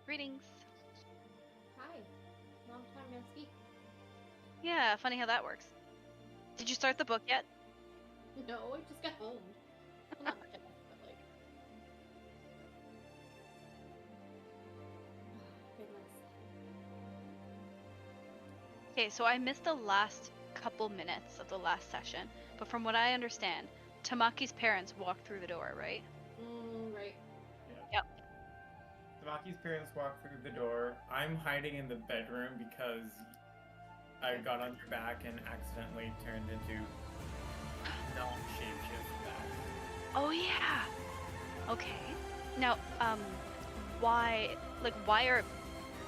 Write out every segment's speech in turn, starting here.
Greetings. Hi. Long time no speak. Yeah, funny how that works. Did you start the book yet? No, I just got home. Well, not much, but like. Goodness. Okay, so I missed the last couple minutes of the last session, but from what I understand, Tamaki's parents walked through the door, right? Right. Yep. Tamaki's parents walk through the door. I'm hiding in the bedroom because I got on your back and accidentally turned into non-shapeshift back. Oh yeah. Okay. Now, why are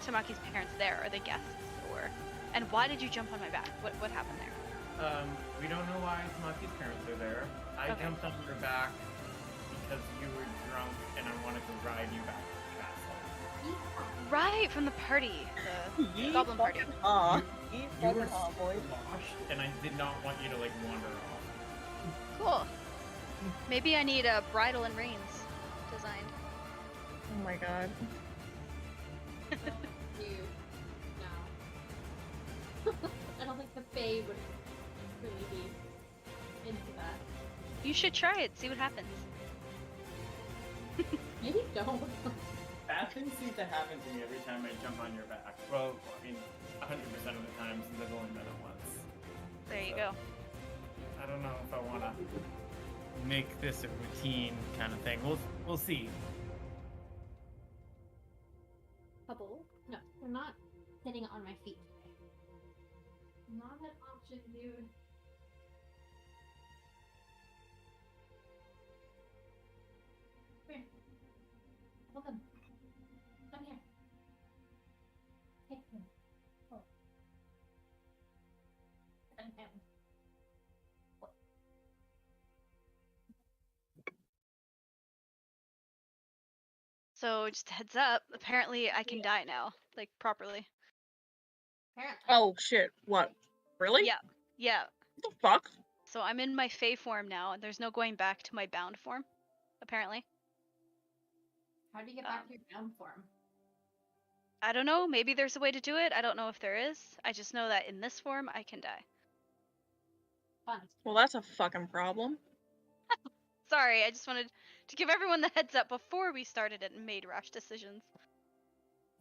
Tamaki's parents there? Are they guests, or? And why did you jump on my back? What happened there? We don't know why Tamaki's parents are there. I Okay. jumped on your back because you were drunk and I wanted to ride you back to the castle. Yeehaw. Right from the party, the goblin party. You were sloshed and I did not want you to like wander off. Cool. Maybe I need a bridle and reins designed. Oh my god. You. No. I don't think the Fae would really be into that. You should try it. See what happens. Maybe don't. Bad things seem to happen to me every time I jump on your back. Well, I mean, 100% of the time since I've only done it once. There you So, go. I don't know if I want to make this a routine kind of thing. We'll see. Couple. No, we're not sitting on my feet today. Not an option, dude. Come here. Welcome. Come here. Take him. Oh. And him. What? So just a heads up, apparently I can die now, like properly. Apparently. Oh shit, what? Really? Yeah. What the fuck? So I'm in my Fey form now, and there's no going back to my bound form, apparently. How do you get back to your down form? I don't know, maybe there's a way to do it. I don't know if there is. I just know that in this form I can die. Fun. Well, that's a fucking problem. Sorry, I just wanted to give everyone the heads up before we started it and made rash decisions.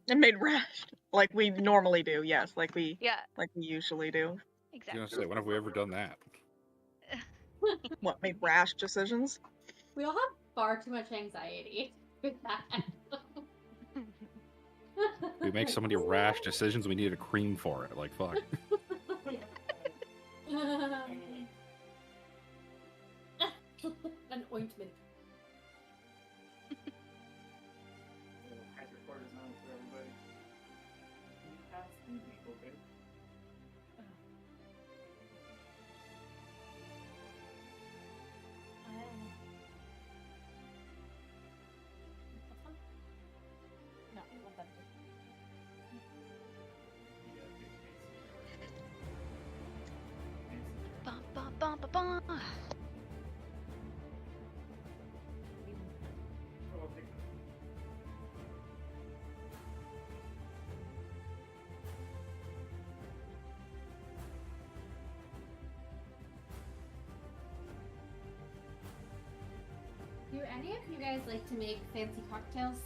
And made rash, like we normally do. Yes, like we Yeah, usually do. I was exactly. gonna say, when have we ever done that? What, made rash decisions? We all have far too much anxiety with that. We make so many rash decisions, we need a cream for it. Like, fuck. An ointment. Hydrocortisone for everybody. That's illegal, babe. No, let them do. You got big face. Bum, bum, bum, bum, bum. Oh, I'll take that. Do any of you guys like to make fancy cocktails?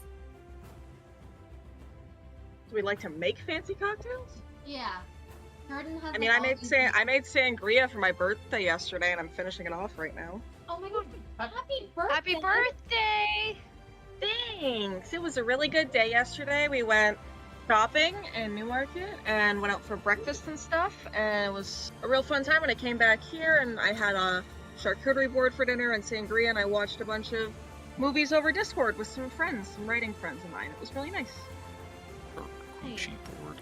Do we like to make fancy cocktails? Yeah. Jordan has. I mean, like, I all made these- I made sangria for my birthday yesterday, and I'm finishing it off right now. Oh my god! Happy birthday! Happy birthday! Thanks. It was a really good day yesterday. We went shopping in Newmarket and went out for breakfast and stuff, and it was a real fun time. And I came back here and I had a charcuterie board for dinner and sangria, and I watched a bunch of movies over Discord with some friends, some writing friends of mine. It was really nice. Cheap board.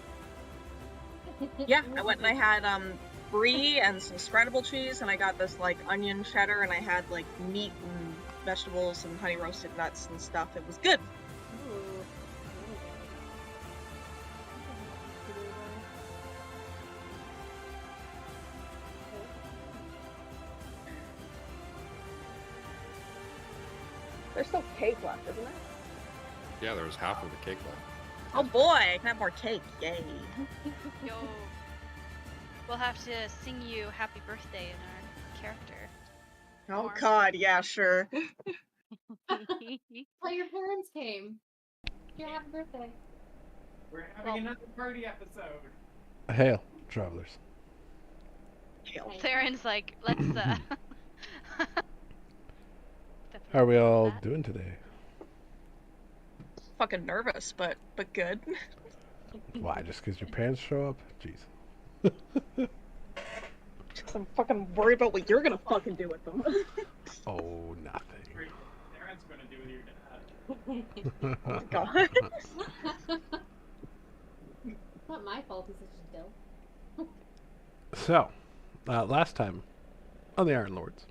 Yeah, I went and I had brie and some spreadable cheese, and I got this like onion cheddar, and I had like meat and vegetables and honey roasted nuts and stuff. It was good. Ooh. There's still cake left, isn't there? Yeah, there was half of the cake left. Oh boy, I can have more cake. Yay. Yo. We'll have to sing you happy birthday in our character. Oh More. god, yeah, sure. Well, your parents came. Your happy birthday. We're having another party episode. Hail, travelers. Hail. Theron's like, let's How are we all that. doing today? Fucking nervous, but good. Why? Just because your parents show up? Jeez. Just I'm fucking worried about what you're gonna fucking do with them. Oh, nothing. Great. Darren's gonna do with your dad. Oh my god. It's not my fault he's such a dill. So, last time on the Iron Lords,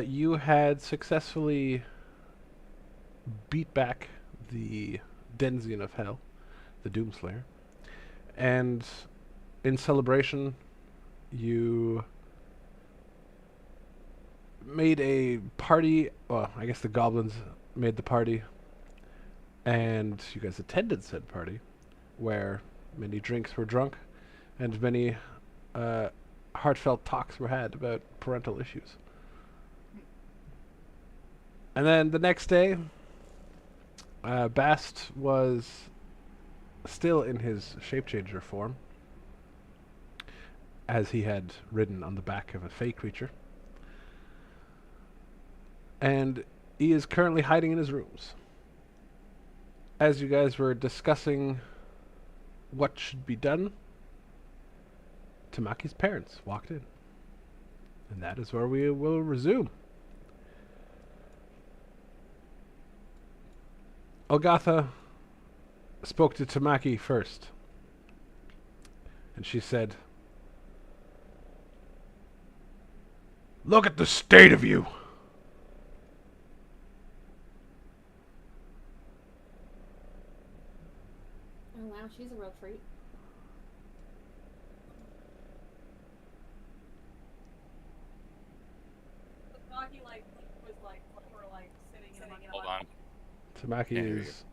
you had successfully beat back the Denzian of Hell, the Doomslayer, and in celebration, you made a party. Well, I guess the goblins made the party, and you guys attended said party, where many drinks were drunk, and many heartfelt talks were had about parental issues. And then the next day, Bast was still in his shape-changer form, as he had ridden on the back of a fey creature. And he is currently hiding in his rooms. As you guys were discussing what should be done, Tamaki's parents walked in. And that is where we will resume. Olgatha spoke to Tamaki first. And she said, "Look at the state of you! Oh wow, she's a real treat. Hold on. Tamaki Can't hear is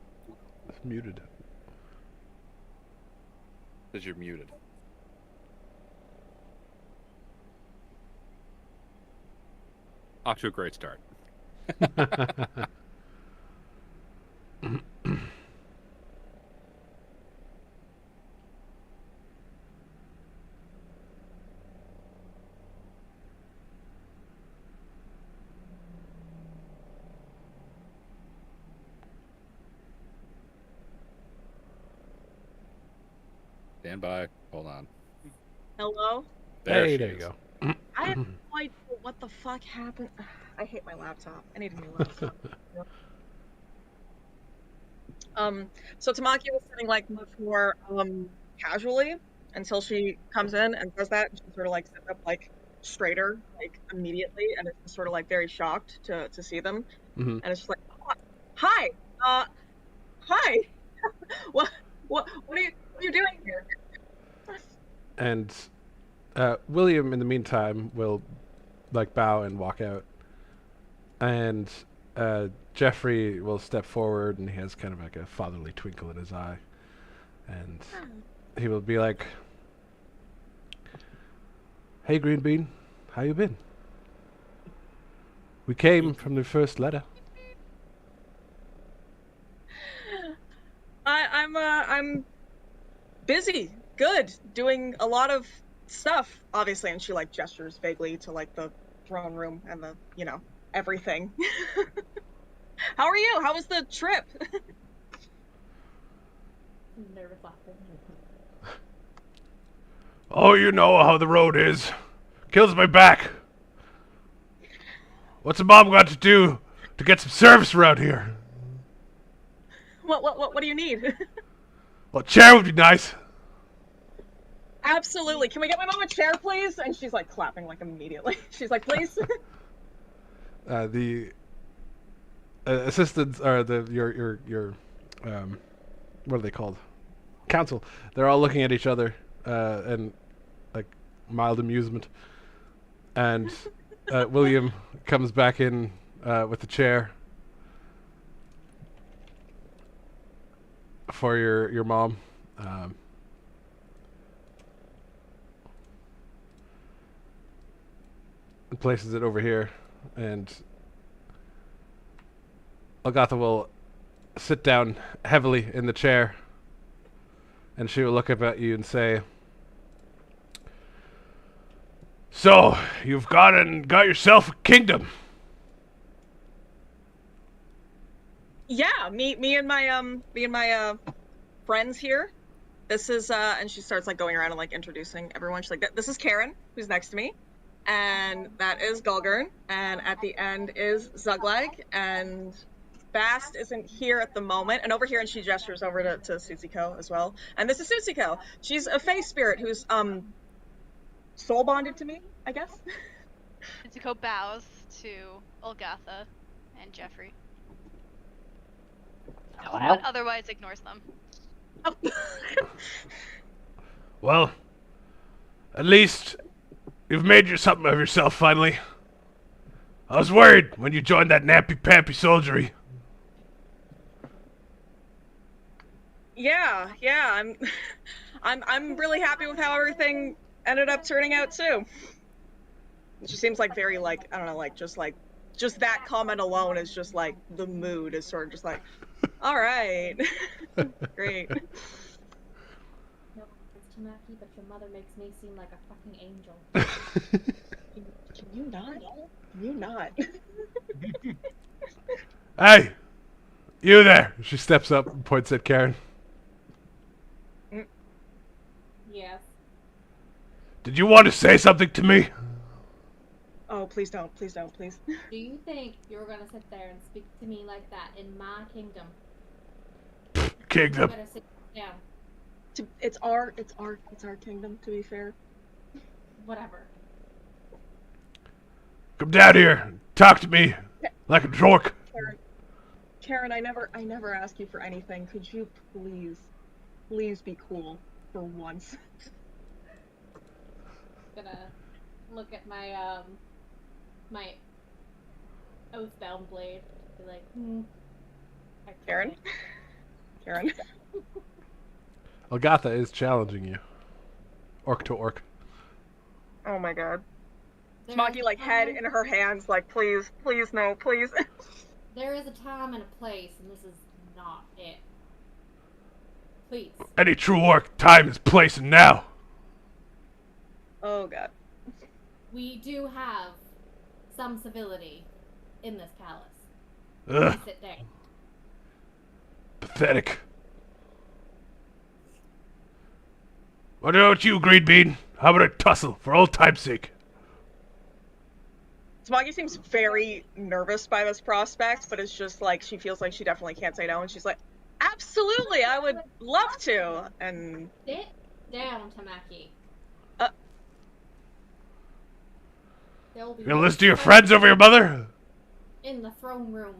muted. Says you're muted. Off to a great start. Stand by. Hold on. Hello? There Hey, she there you is. go. I have no idea what the fuck happened. I hate my laptop. I need a new laptop. So Tamaki was sitting like much more casually until she comes in and says that, and she sort of like sits up like straighter like immediately, and it's just sort of like very shocked to see them, Mhm. and it's just like, hi, hi, what are you doing here? And William, in the meantime, will like bow and walk out. And Jeffrey will step forward, and he has kind of like a fatherly twinkle in his eye. And he will be like, "Hey, Green Bean, how you been? We came from the first letter." I'm busy, good, doing a lot of stuff, obviously, and she like gestures vaguely to like the throne room and the, everything. How are you? How was the trip? Nervous laughter. "Oh, you know how the road is. Kills my back. What's a mom got to do to get some service around here? What do you need? Well, a chair would be nice." Absolutely. Can we get my mom a chair, please? And she's like clapping like immediately. She's like, please. The assistants or your what are they called? Council. They're all looking at each other and like mild amusement. And William comes back in with the chair. for your mom. And places it over here, and Agatha will sit down heavily in the chair, and she will look up at you and say, "So, you've gone and got yourself a kingdom." Yeah, me and my friends here. This is and she starts like going around and like introducing everyone. She's like, "This is Karen, who's next to me, and that is Gulgurn, and at the end is Zuglag, and Bast isn't here at the moment, and over here," and she gestures over to Suzuko as well. "And this is Suzuko. She's a Fey spirit who's soul bonded to me, I guess." Izuko bows to Olgatha and Jeffrey, Hello? but otherwise ignores them. Well, at least you've made you something of yourself finally. I was worried when you joined that nappy-pampy soldiery. Yeah, I'm really happy with how everything ended up turning out too. She seems like very like, I don't know, like just that comment alone is just like the mood is sort of just like, all right, great. Nope, it's Tamaki, but your mother makes me seem like a fucking angel. Can you not? Can you not? Hey, you there. She steps up and points at Karen. Yes. Did you want to say something to me? Oh, please don't, please. Do you think you're gonna sit there and speak to me like that in my kingdom? Kingdom. You better sit down. It's our kingdom, to be fair. Whatever. Come down here. Talk to me like a dork. Karen, I never ask you for anything. Could you please be cool for once? Gonna look at my my oathbound blade. Be like, Karen? Karen? Agatha is challenging you. Orc to orc. Oh my god. There Smoggy is like a head time- in her hands like, please no, please. There is a time and a place, and this is not it. Please. Any true orc, time is place and now. Oh god. We do have some civility in this palace. Ugh, Sit down. pathetic. What about you, Greenbean? How about a tussle for old time's sake? Smoggy seems very nervous by this prospect, but it's just like she feels like she definitely can't say no, and she's like, absolutely, I would love to. And Sit down, Tamaki. There will be You gonna listen to your friends over your mother? in the throne room.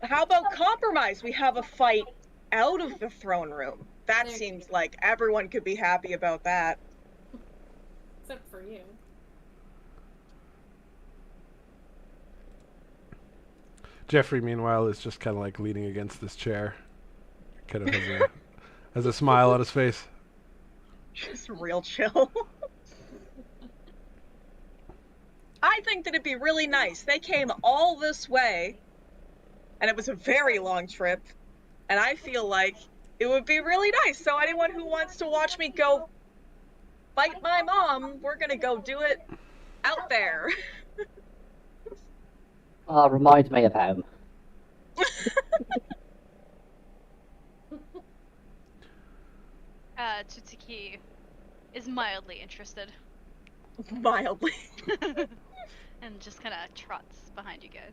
how about compromise? We have a fight out of the throne room. That There- seems like everyone could be happy about that. Except for you. Jeffrey, meanwhile, is just kind of like leaning against this chair. Kind of has a smile on his face. Just real chill. I think that it'd be really nice. They came all this way, and it was a very long trip, and I feel like it would be really nice. So anyone who wants to watch me go fight my mom, we're gonna go do it out there. Reminds me of home. Tsutsuki is mildly interested Mildly. and just kind of trots behind you guys.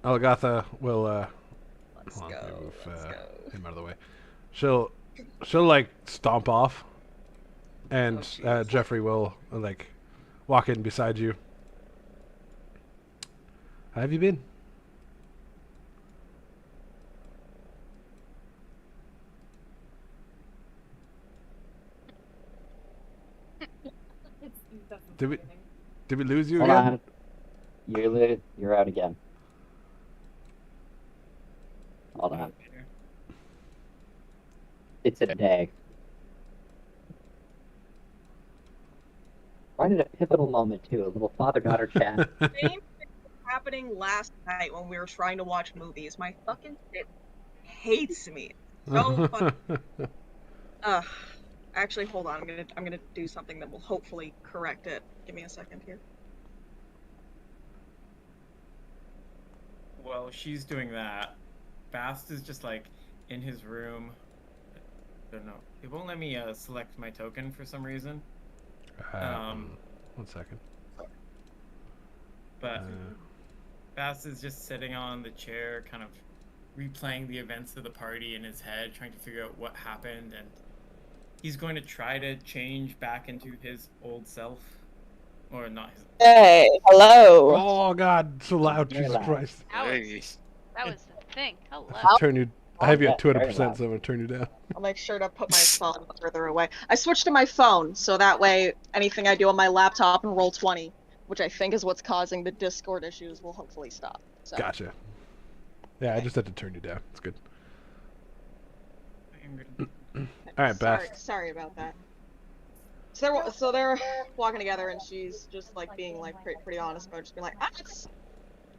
Agatha will Let's hold on, let me go. move, Let's go. him out of the way. She'll like stomp off, and Oh, jeez. Jeffrey will like walk in beside you. How have you been? Did we- Did we lose you Hold again? on. You're out again. Hold on. It's a day. Right at a pivotal moment, too. A little father-daughter chat. Same thing was happening last night when we were trying to watch movies. My fucking shit hates me. So fucking. Actually, hold on. I'm gonna do something that will hopefully correct it. Give me a second here. Well, she's doing that. Bast is just like in his room. I don't know. It won't let me select my token for some reason. 1 second. But Bast is just sitting on the chair, kind of replaying the events of the party in his head, trying to figure out what happened, and he's going to try to change back into his old self. Or not his. Hey, hello. Oh God, so loud, Very Jesus loud. Christ! That was the thing. Hello. Turn you. I have you at Yeah, very 200%, loud. so I'm gonna turn you down. I'll make sure to put my phone further away. I switched to my phone, so that way anything I do on my laptop and Roll20, which I think is what's causing the Discord issues, will hopefully stop. So. Gotcha. Yeah, I just had to turn you down. It's good. All right, Bast. Sorry about that. So they're walking together, and she's just like being like pretty honest about it, just being like,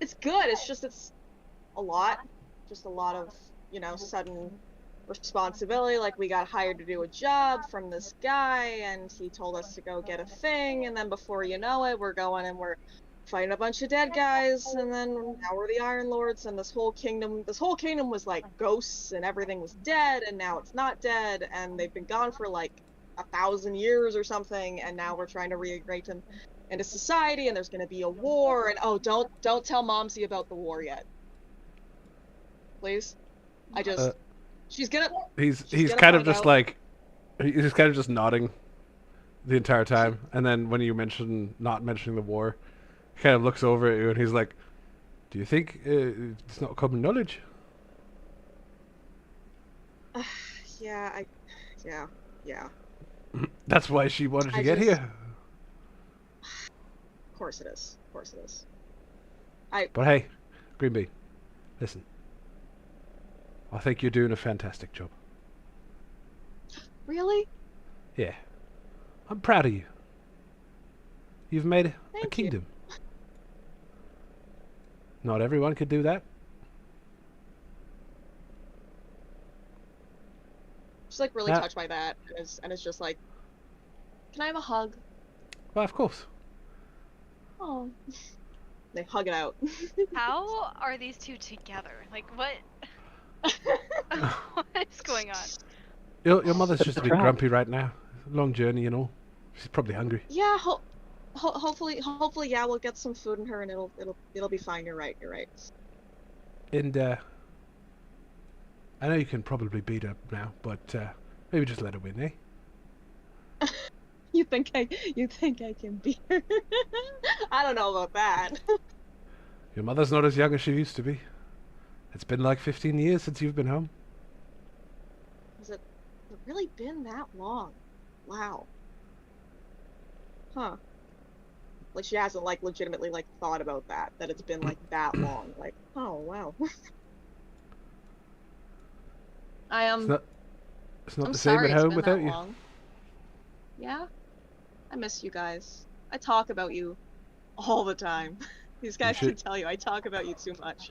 it's good. It's a lot, just a lot of sudden responsibility. Like we got hired to do a job from this guy, and he told us to go get a thing, and then before you know it, we're going and we're fighting a bunch of dead guys, and then now we're the Iron Lords, and this whole kingdom was like ghosts, and everything was dead, and now it's not dead, and they've been gone for like 1,000 years or something, and now we're trying to reintegrate them into society, and there's going to be a war, and don't tell Momsy about the war yet, please. She's gonna. He's gonna kind of find just out. like he's kind of just nodding the entire time, and then when you mention not mentioning the war, he kind of looks over at you and he's like, "Do you think it's not common knowledge?" Yeah. That's why she wanted to I get just- here. Of course it is. But hey, Greenbee, listen. I think you're doing a fantastic job. Really? Yeah, I'm proud of you. You've made a Thank you. kingdom. Not everyone could do that. She's like really Yeah. touched by that, and it's just like, can I have a hug? Well, of course. Oh. They hug it out. How are these two together? Like, what? What is going on? Your mother's just a bit Crap. grumpy right now. Long journey, you know. She's probably hungry. Yeah. Hopefully, yeah, we'll get some food in her, and it'll be fine. You're right. And I know you can probably beat her now, but maybe just let her win, eh? You think I can beat her? I don't know about that. Your mother's not as young as she used to be. It's been like 15 years since you've been home. Has it really been that long? Wow. Huh. Like she hasn't like legitimately like thought about that it's been like that long. Like, oh wow. I am. It's not I'm the same sorry at it's home been without that you. long. Yeah, I miss you guys. I talk about you all the time. These guys can should- tell you I talk about you too much.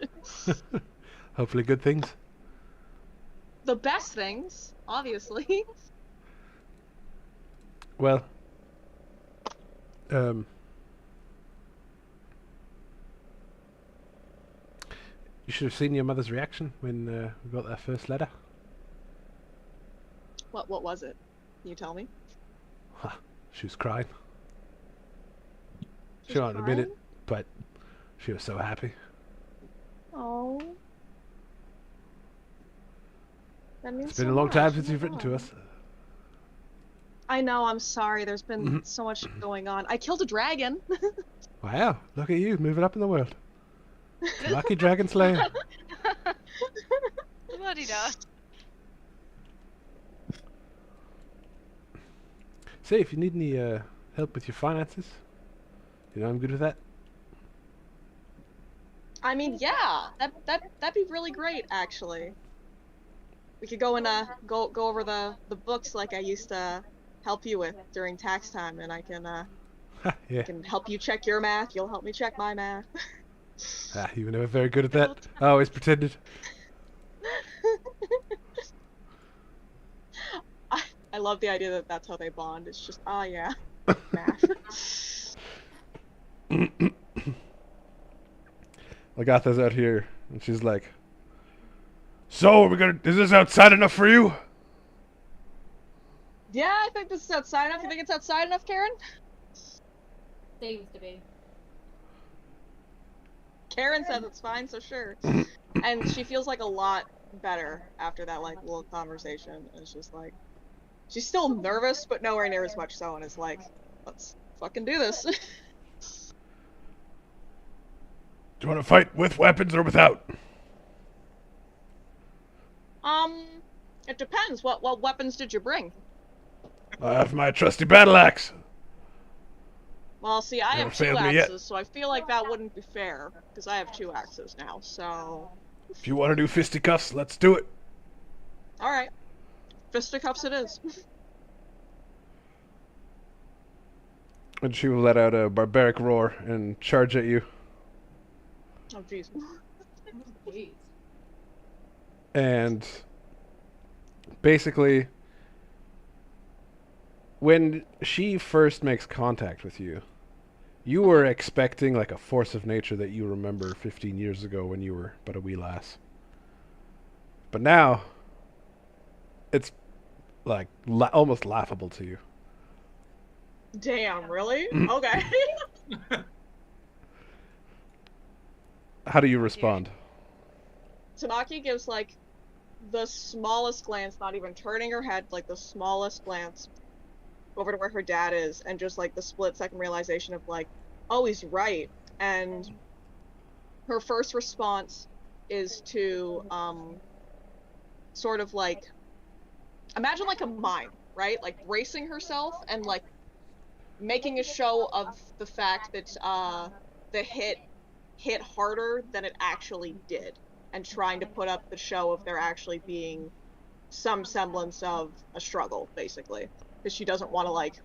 Hopefully good things. The best things, obviously. Well, you should have seen your mother's reaction when we got that first letter. What was it? Can you tell me? She was crying. She She's won't admit it, crying? but she was so happy. Oh. That means It's been so a long much. time Oh since my you've written to God. us. I know, I'm sorry. There's been so much going on. I killed a dragon. Wow, look at you, moving up in the world. Lucky Dragon Slayer. La-di-da. Say, if you need any help with your finances, you know I'm good with that. I mean, yeah, that'd be really great, actually. We could go and go over the books like I used to help you with during tax time, and I Yeah. can help you check your math. You'll help me check my math. You were never very good at that. I always pretended. I love the idea that that's how they bond. It's just, yeah, math. Agatha's out here, and she's like, "So, is this outside enough for you?" Yeah, I think this is outside enough. You think it's outside enough, Karen? Seems to be. Karen says it's fine, so sure. And she feels like a lot better after that like little conversation. It's just like she's still nervous, but nowhere near as much so, and it's like, let's fucking do this. Do you want to fight with weapons or without? It depends. What weapons did you bring? I have my trusty battle axe. Well, see, I Never have 2 failed me yet. axes, so I feel like that wouldn't be fair, because I have 2 axes now, so... If you want to do fisticuffs, let's do it. Alright. Fisticuffs it is. And she will let out a barbaric roar and charge at you. Oh, jeez. Jeez. And basically, when she first makes contact with you, you were expecting like a force of nature that you remember 15 years ago when you were but a wee lass. But now, it's like almost laughable to you. Damn, really? Okay. How do you respond? Tamaki gives, like, the smallest glance, not even turning her head, like, the smallest glance over to where her dad is, and just, like, the split-second realization of, like, oh, he's right. And her first response is to, sort of, like, imagine, like, a mime, right? Like, bracing herself and, like, making a show of the fact that, the hit harder than it actually did, and trying to put up the show of there actually being some semblance of a struggle, basically, because she doesn't want to like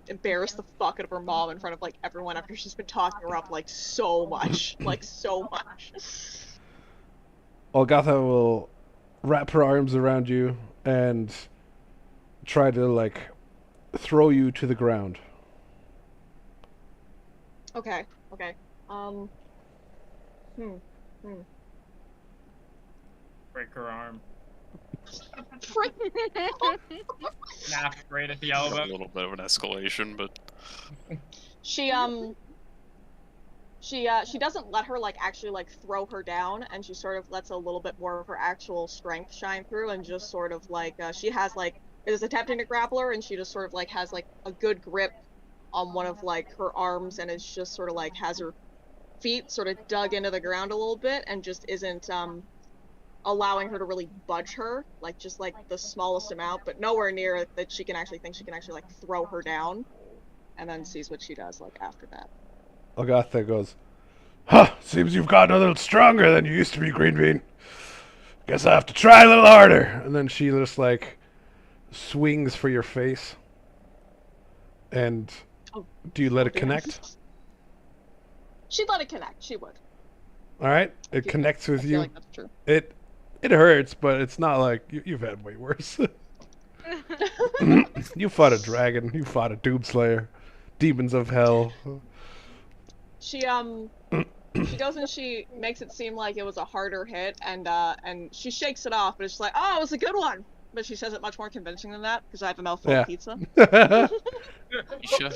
embarrass the fuck out of her mom in front of like everyone after she's been talking her up like so much, like so much. Olgatha will wrap her arms around you and try to like throw you to the ground. Okay. Break her arm. Frick. Snap right at the A elbow. little bit of an escalation, but She doesn't let her like actually like throw her down, and she sort of lets a little bit more of her actual strength shine through, and just sort of like she has like is attempting to grapple her, and she just sort of like has like a good grip on one of like her arms, and it's just sort of like has her feet sort of dug into the ground a little bit, and just isn't allowing her to really budge her, like just like the smallest amount, but nowhere near that she can actually like throw her down, and then sees what she does like after that. Olgatha goes, "Huh, seems you've gotten a little stronger than you used to be, Green Bean. Guess I have to try a little harder." And then she just like swings for your face. And do you let it connect? She'd let it connect, she would. Alright, it connects with I feel you. like that's true. It hurts, but it's not like you've had way worse. You fought a dragon, you fought a Doomslayer, demons of hell. She goes and she makes it seem like it was a harder hit, and she shakes it off, but it's like, oh, it was a good one. But she says it much more convincing than that, because I have a mouthful of pizza. Isha,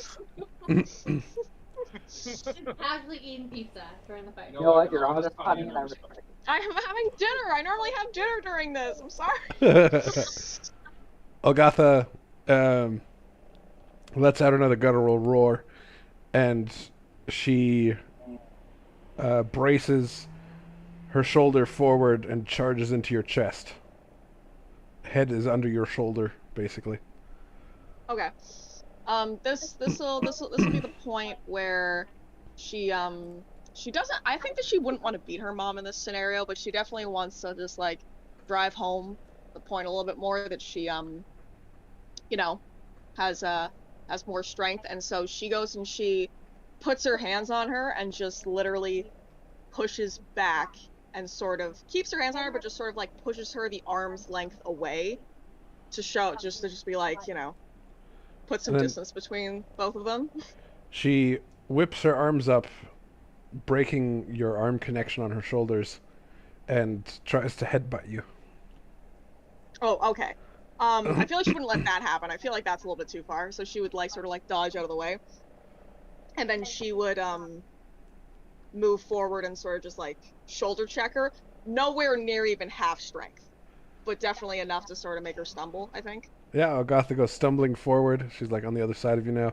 Just casually eating pizza during the fight. You know what? You're honest, honey, and I respect it. I'm having dinner. I normally have dinner during this. I'm sorry. Olgatha lets out another guttural roar, and she braces her shoulder forward and charges into your chest. Head is under your shoulder, basically. Okay. This will be the point where she she doesn't. I think that she wouldn't want to beat her mom in this scenario, but she definitely wants to just like drive home the point a little bit more that she you know, has more strength, and so she goes and she puts her hands on her and just literally pushes back and sort of keeps her hands on her, but just sort of like pushes her the arm's length away to show, just to be like, you know, put some And then- distance between both of them. She whips her arms up, breaking your arm connection on her shoulders, and tries to headbutt you. Oh, okay. I feel like she wouldn't let that happen. I feel like that's a little bit too far. So she would like sort of like dodge out of the way, and then she would move forward and sort of just like shoulder check her. Nowhere near even half strength, but definitely enough to sort of make her stumble, I think. Yeah, Agatha goes stumbling forward. She's like on the other side of you now.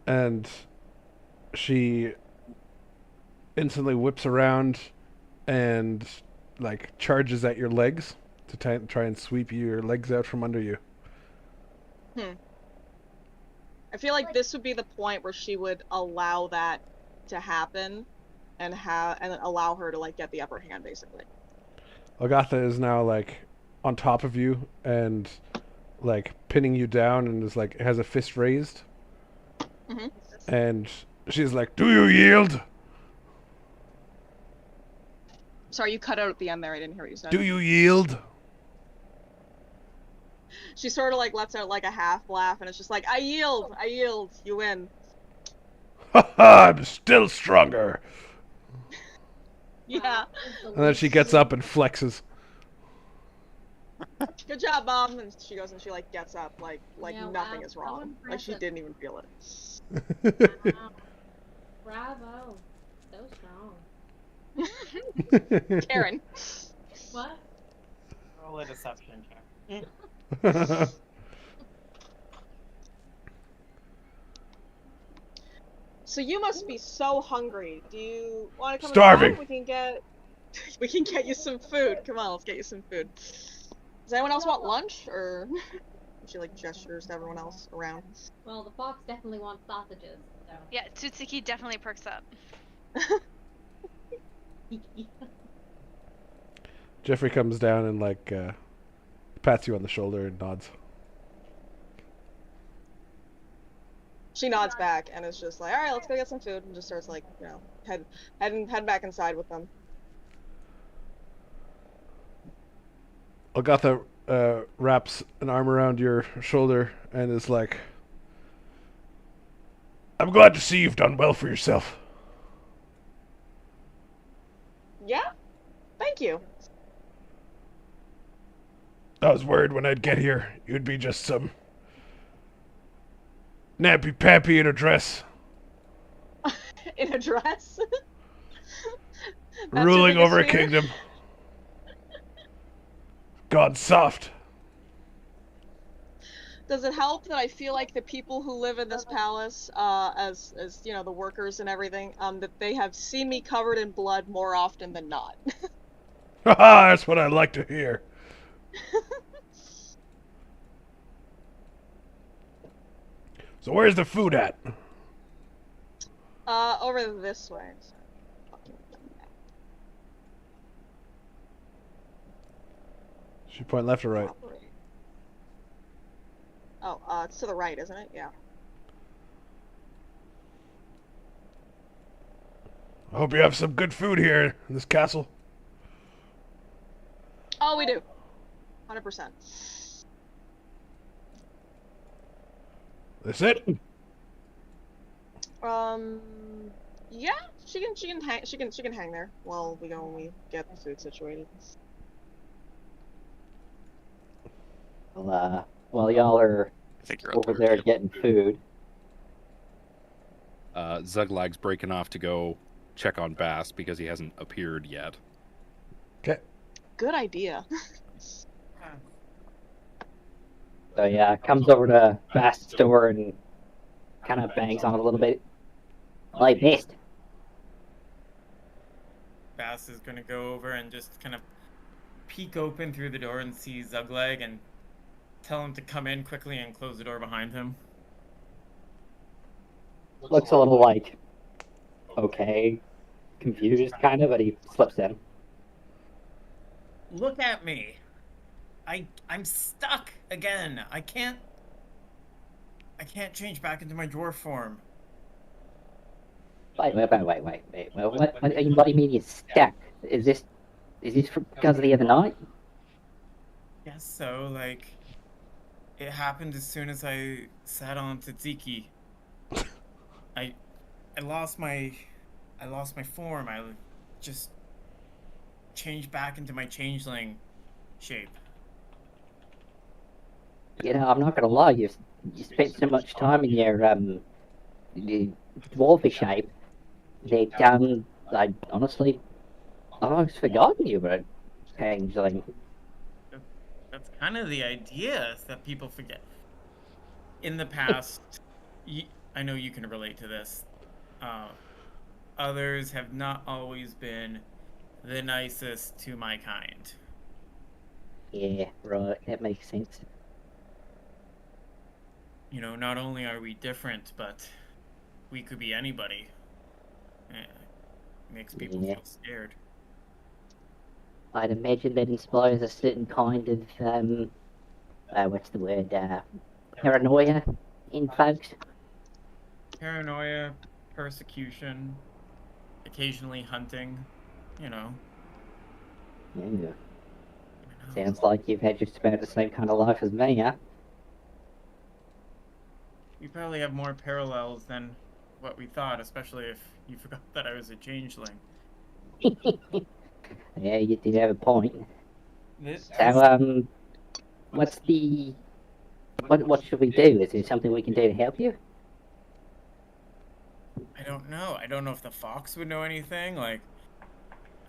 And she instantly whips around and like charges at your legs to try and sweep your legs out from under you. I feel like this would be the point where she would allow that to happen and allow her to like get the upper hand, basically. Agatha is now like on top of you and like pinning you down and is like has a fist raised. Mhm. And she's like, "Do you yield? Sorry, you cut out at the end there. I didn't hear what you said. Do you yield?" She sort of like lets out like a half laugh, and it's just like, I yield, you win. I'm still stronger. Yeah. And then she gets up and flexes. Good job, Mom. And she goes and she like gets up like Yeah, nothing wow, is so wrong. Like she impressive. didn't even feel it. Wow. Bravo. So strong. Karen. What? Roll a deception check. So you must be so hungry. Do you want to come Starving. inside? We can get you some food. Come on, let's get you some food. Does anyone else want lunch, or she like gestures to everyone else around? Well, the fox definitely wants sausages. So. Yeah, Tsutsuki definitely perks up. Jeffrey comes down and like pats you on the shoulder and nods. She nods back and is just like, all right, let's go get some food, and just starts like, you know, head back inside with them. Agatha wraps an arm around your shoulder and is like, "I'm glad to see you've done well for yourself." Yeah, thank you. I was worried when I'd get here, you'd be just some nappy-pappy in a dress, In a dress. That's your ruling biggest over a fear? kingdom. Gone soft. Does it help that I feel like the people who live in this palace, as you know, the workers and everything, that they have seen me covered in blood more often than not? Haha, that's what I like to hear. So where's the food at? Over this way. Fucking dumb. She point left or right? Oh, it's to the right, isn't it? Yeah. I hope you have some good food here in this castle. Oh, we do. 100%. That's it? Yeah, she can hang there while we get the food situated. Well, while y'all are I think you're up over there too. getting food, Zuglag's breaking off to go check on Bass because he hasn't appeared yet. Okay. Good idea. so yeah, comes over to Bast's door and kind of bangs on it a little bit. Well, I missed. Bass is gonna go over and just kind of peek open through the door and see Zuglag and tell him to come in quickly and close the door behind him. Looks a little like, okay, confused kind of, but he slips in. Look at me. I'm stuck again. I can't change back into my dwarf form. Wait. Well, what do you mean you're stuck? Is this because of the other night? Guess so, like it happened as soon as I sat on Tzatziki. I lost my form. I just changed back into my changeling shape. You know, I'm not gonna lie. You spent so much time in your dwarfish shape that I honestly I've almost forgotten you were a changeling. That's kind of the idea, is that people forget. In the past, I know you can relate to this. Others have not always been the nicest to my kind. Yeah, right. That makes sense. You know, not only are we different, but we could be anybody. Makes people Yeah. feel scared. I'd imagine that inspires a certain kind of what's the word? Paranoia in folks. Paranoia, persecution, occasionally hunting. You know. Yeah. Sounds like you've had just about the same kind of life as me, huh? We probably have more parallels than what we thought, especially if you forgot that I was a changeling. Yeah, you did have a point. This, So, what's the... What should we do? Is there something we can do to help you? I don't know. I don't know if the fox would know anything. Like,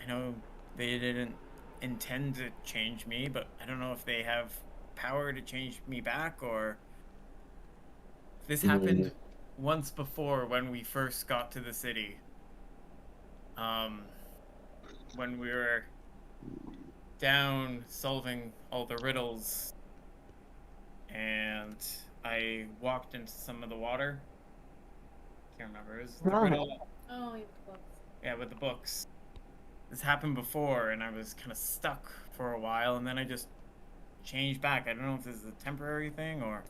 I know they didn't intend to change me, but I don't know if they have power to change me back, or... This happened once before when we first got to the city. When we were down solving all the riddles, and I walked into some of the water. Can't remember. It was the Right. riddle. Oh, you books. Yeah, with the books. This happened before, and I was kind of stuck for a while, and then I just changed back. I don't know if this is a temporary thing or...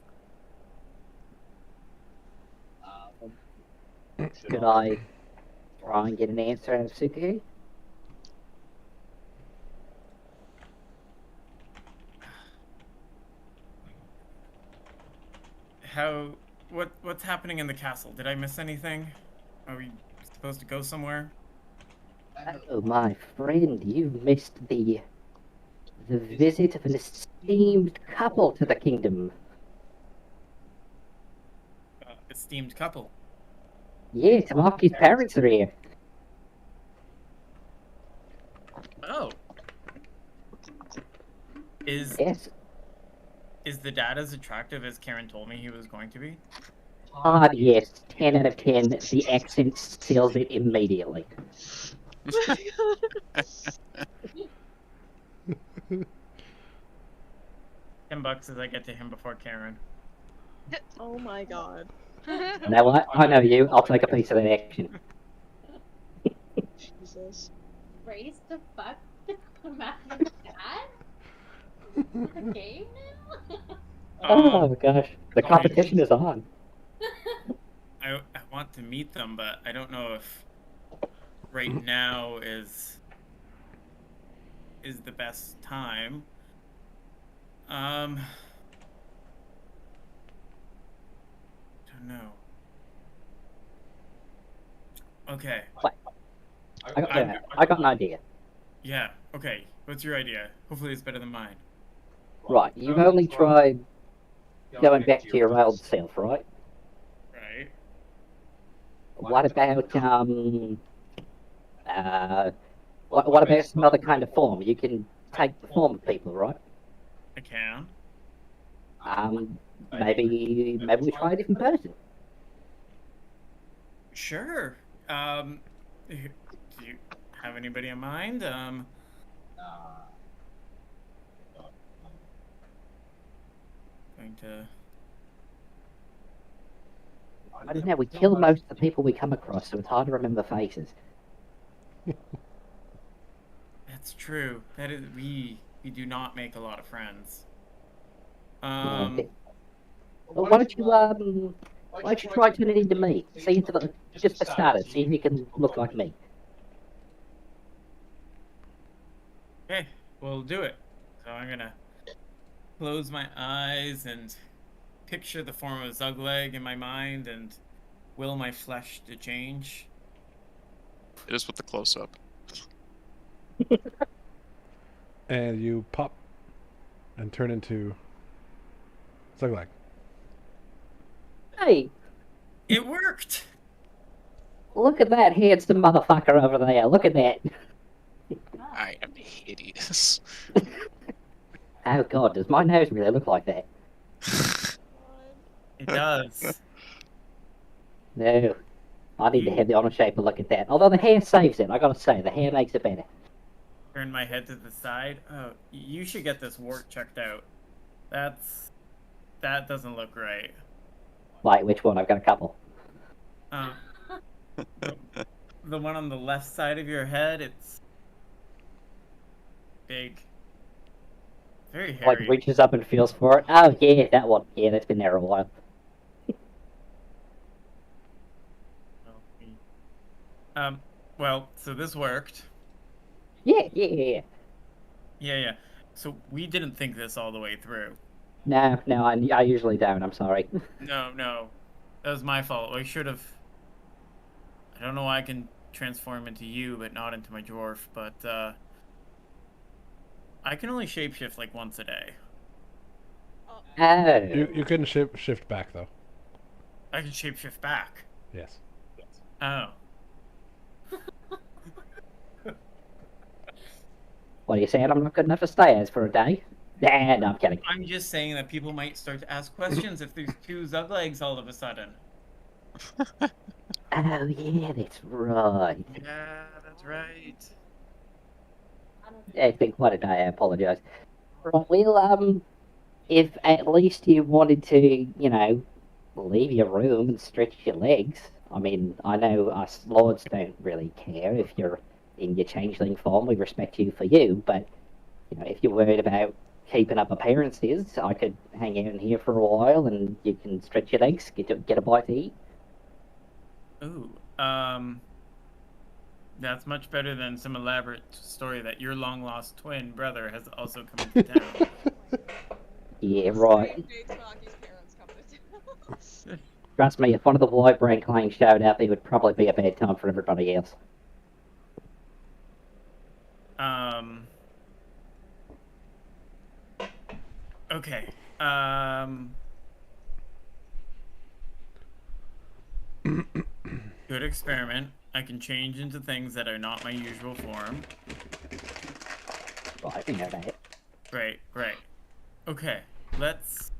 Could I try and get an answer out of Suki? What's happening in the castle? Did I miss anything? Are we supposed to go somewhere? Oh, my friend, you missed the visit of an esteemed couple to the kingdom. Esteemed couple. Yeah, Tamaki's parents are here. Oh. Yes. Is the dad as attractive as Karen told me he was going to be? Ah, yes. 10 out of 10. The accent seals it immediately. $10 as I get to him before Karen. Oh my god. Now what? I know you. I'll take a piece of that action. Jesus. Race to fuck Matthew's dad? It's a game now? Oh gosh. The competition is on. I want to meet them, but I don't know if right now is the best time. Don't know. Okay. I got an idea. Yeah, okay. What's your idea? Hopefully it's better than mine. Right, you've only tried going back to your old self, right? Right. What about what about some other kind of form? You can take the form of people, right? I can. Maybe we try a different person. Sure. Do you have anybody in mind? Going to I don't know, we kill most of the people we come across, so it's hard to remember faces. That's true. That is, we do not make a lot of friends. Well, why don't you try turning into me? See if just for starters, see if you can look like me. Okay, we'll do it. So I'm gonna close my eyes and picture the form of Zugleg in my mind and will my flesh to change. It is with the close up. And you pop and turn into Zuglag. Hey, It worked! look at that handsome motherfucker over there. Look at that. I am hideous. Oh god, does my nose really look like that? It does. No. I need to have the honest shape to look at that. Although the hair saves it, I gotta say, the hair makes it better. Turn my head to the side. Oh, you should get this wart checked out. That doesn't look right. Like, which one? I've got a couple. The one on the left side of your head, it's big. Very Like, hairy. reaches up and feels for it. Oh, yeah, that one. Yeah, that's been there a while. Well, so this worked. Yeah. Yeah. So we didn't think this all the way through. No, I usually don't, I'm sorry. No. That was my fault. I should have... I don't know why I can transform into you, but not into my dwarf, but, I can only shapeshift, like, once a day. Oh. You couldn't shift back though. I can shapeshift back. Yes. Oh. What are you saying? I'm not good enough to stay as for a day? Nah, no, I'm kidding. I'm just saying that people might start to ask questions if there's two Zuglegs all of a sudden. Oh, yeah, that's right. Yeah, that's right. It's been quite a day, I apologise. Right, well, if at least you wanted to, leave your room and stretch your legs, I mean, I know us lords don't really care if you're in your changeling form, we respect you for you, but, if you're worried about keeping up appearances, I could hang out in here for a while and you can stretch your legs, get a bite to eat. Ooh, that's much better than some elaborate story that your long-lost twin brother has also come into town. Yeah, right. Trust me, if one of the White Brain clans showed up, it would probably be a bad time for everybody else. Okay. Good experiment. I can change into things that are not my usual form. Right, we know that. Right. Okay, let's...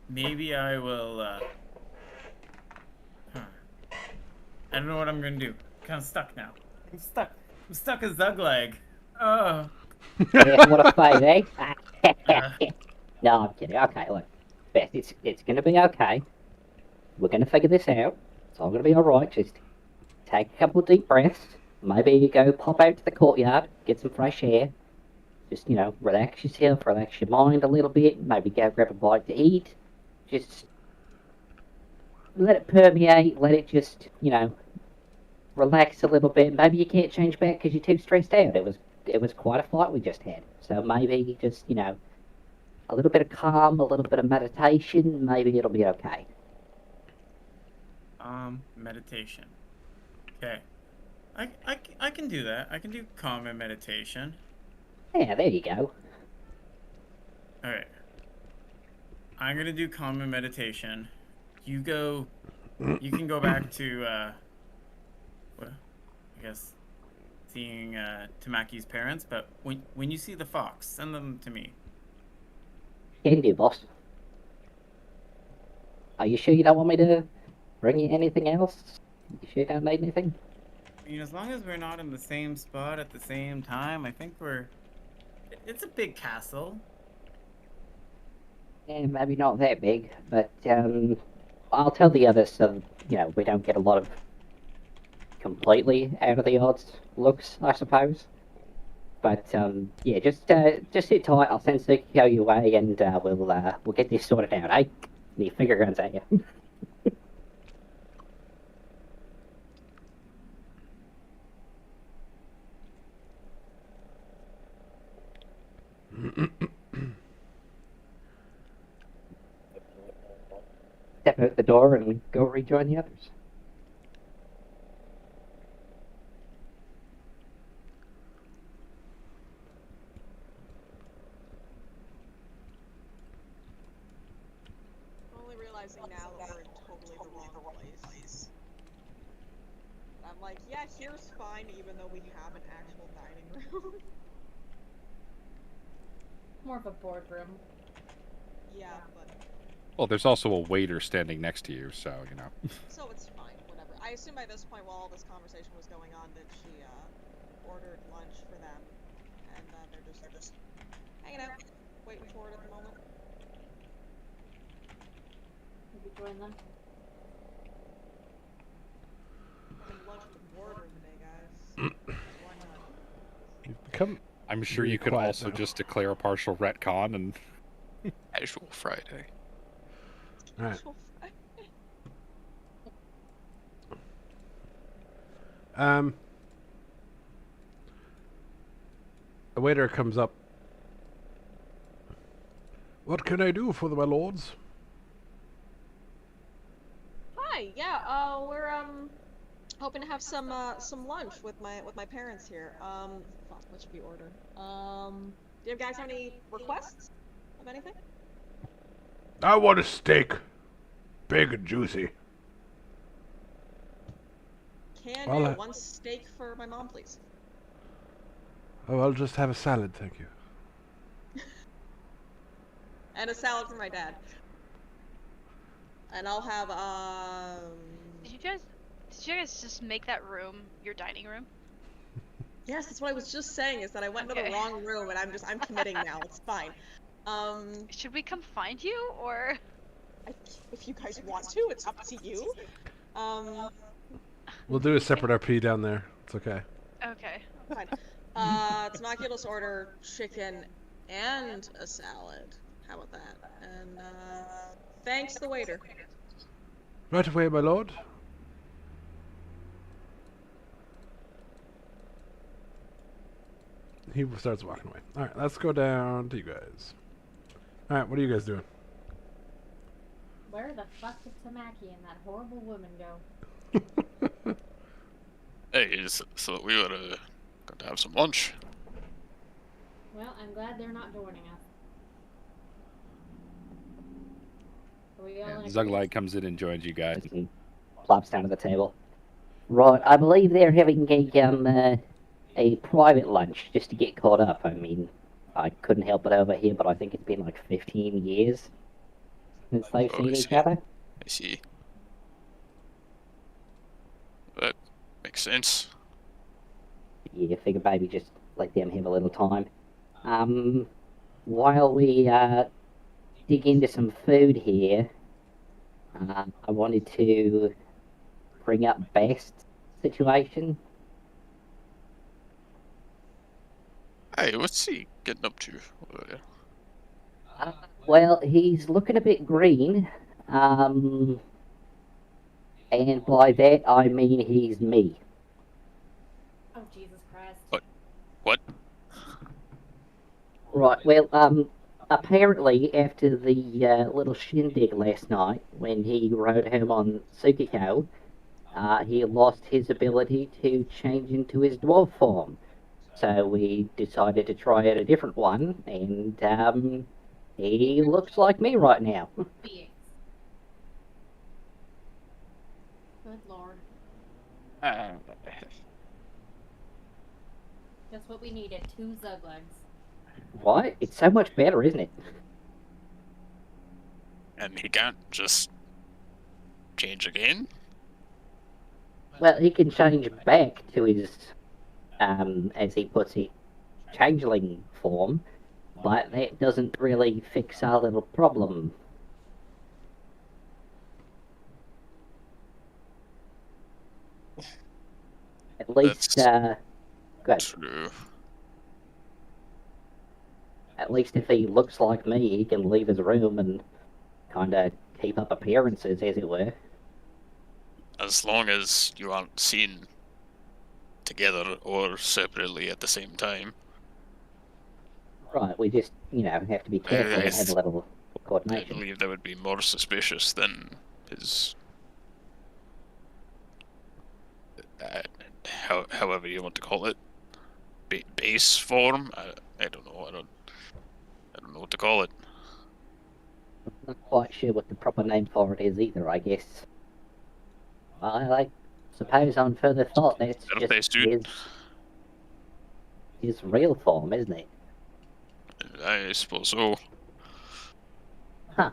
Maybe I will, I don't know what I'm gonna do. I'm kind of stuck now. I'm stuck as Zugleg. Oh. Yeah, what a fight, eh? No, I'm kidding. Okay, look. Beth, it's gonna be okay. We're gonna figure this out. It's all gonna be alright. Just take a couple of deep breaths. Maybe you go pop out to the courtyard, get some fresh air. Just, relax yourself, relax your mind a little bit. Maybe go grab a bite to eat. Just let it permeate. Let it just, relax a little bit. Maybe you can't change back because you're too stressed out. It was quite a fight we just had. So maybe just, a little bit of calm, a little bit of meditation. Maybe it'll be okay. Meditation. Okay. I can do that. I can do calm and meditation. Yeah, there you go. Alright. I'm gonna do calm and meditation. You can go back to, I guess, seeing, Tamaki's parents, but when you see the fox, send them to me. Can do, boss. Are you sure you don't want me to bring you anything else? You sure you don't need anything? I mean, as long as we're not in the same spot at the same time, I think it's a big castle. Yeah, maybe not that big, but I'll tell the others so we don't get a lot of completely out of the odds looks, I suppose. But yeah, just sit tight. I'll send Tsukiko your way, and we'll get this sorted out, eh? The finger guns at you. Step out the door and go rejoin the others. I'm only realizing now that we're in totally the wrong place. I'm like, yeah, here's fine, even though we have an actual dining room. More of a boardroom. Yeah, but Well, there's also a waiter standing next to you, so so it's fine, whatever. I assume by this point, while all this conversation was going on, that she ordered lunch for them, and they're just hanging out, waiting for it at the moment. Maybe join them. Having lunch with the boardroom today, guys. Why not? You've become I'm sure really you could quiet also now. just declare a partial retcon and Casual Friday. Alright. A waiter comes up. What can I do for my lords? Hi, yeah, we're hoping to have some lunch with my parents here. Fuck, what should we order? Do you guys have any requests of anything? I want a steak. Big and juicy. Can Well, do. One steak for my mom, please. Oh, I'll just have a salad, thank you. And a salad for my dad. And I'll have Did you guys just make that room your dining room? yes, that's what I was just saying, is that I went into the Okay. wrong room and I'm committing now. It's fine. Should we come find you, or? If you guys want to, it's up to you. We'll do a separate RP down there. It's okay. Okay. Fine. Tamaki will just order chicken and a salad. How about that? And thanks the waiter. Right away, my lord. He starts walking away. Alright, let's go down to you guys. Alright, what are you guys doing? Where the fuck did Tamaki and that horrible woman go? Hey, so we were going to have some lunch. Well, I'm glad they're not joining us. Are we all in agreement? Zuglite comes in and joins you guys. He plops down at the table. Right, I believe they're having a private lunch just to get caught up. I mean, I couldn't help it over here, but I think it's been like 15 years since they've Oh, seen I each see. other. I see. That makes sense. Yeah, figure maybe just let them have a little time. While we dig into some food here, I wanted to bring up Best's situation. Hey, what's he getting up to over there? Well, he's looking a bit green, and by that I mean he's me. Oh, Jesus Christ. What? Right, well, apparently after the little shindig last night, when he rode home on Tsukiko, he lost his ability to change into his dwarf form. So we decided to try out a different one, and he looks like me right now. Beings. Good lord. Just what we needed. 2 Zuglugs. What? It's so much better, isn't it? And he can't just change again? Well, he can change back to his, as he puts it, changeling form, but that doesn't really fix our little problem. At least, good. True. At least if he looks like me, he can leave his room and kind of keep up appearances, as it were. As long as you aren't seen together or separately at the same time. Right, we just, have to be careful and have a little I coordination. believe that would be more suspicious than his. However you want to call it, base form. I don't know. I don't know what to call it. I'm not quite sure what the proper name for it is either, I guess. I suppose on further thought, that's Birthday just suit. his real form, isn't it? I suppose so. Huh.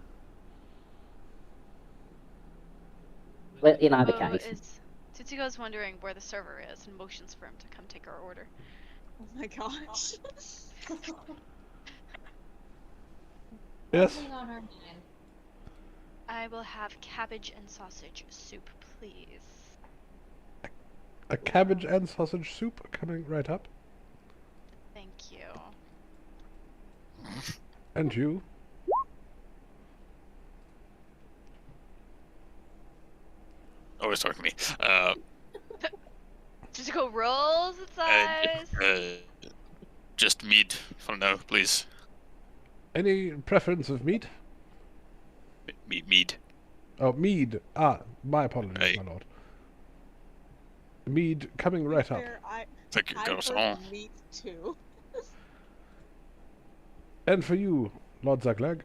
Well, in either Oh, case, Tutsuko's wondering where the server is and motions for him to come take our order. Oh my gosh. Yes? Something on our mind. I will have cabbage and sausage soup, please. A cabbage and sausage soup coming right up. Thank you. And you? Oh, it's talking to me. Tutsuko rolls its eyes. Just meat for now, please. Any preference of meat? Mead. Oh, mead. Ah, my apologies, Aye. my lord. Mead coming right up. Fair, Thank you, I Garçon. heard meat too. And for you, Lord Zaglag.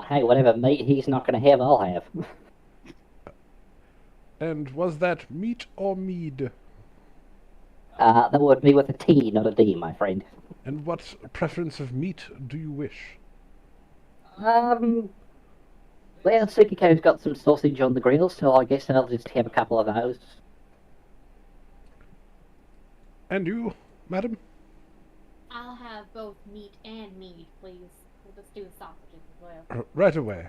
hey, whatever meat he's not going to have, I'll have. And was that meat or mead? That would be with a T, not a D, my friend. And what preference of meat do you wish? Well, Tsukiko's got some sausage on the grill, so I guess I'll just have a couple of those. And you, madam? I'll have both meat and mead, please. We'll just do the sausages as well. Right away.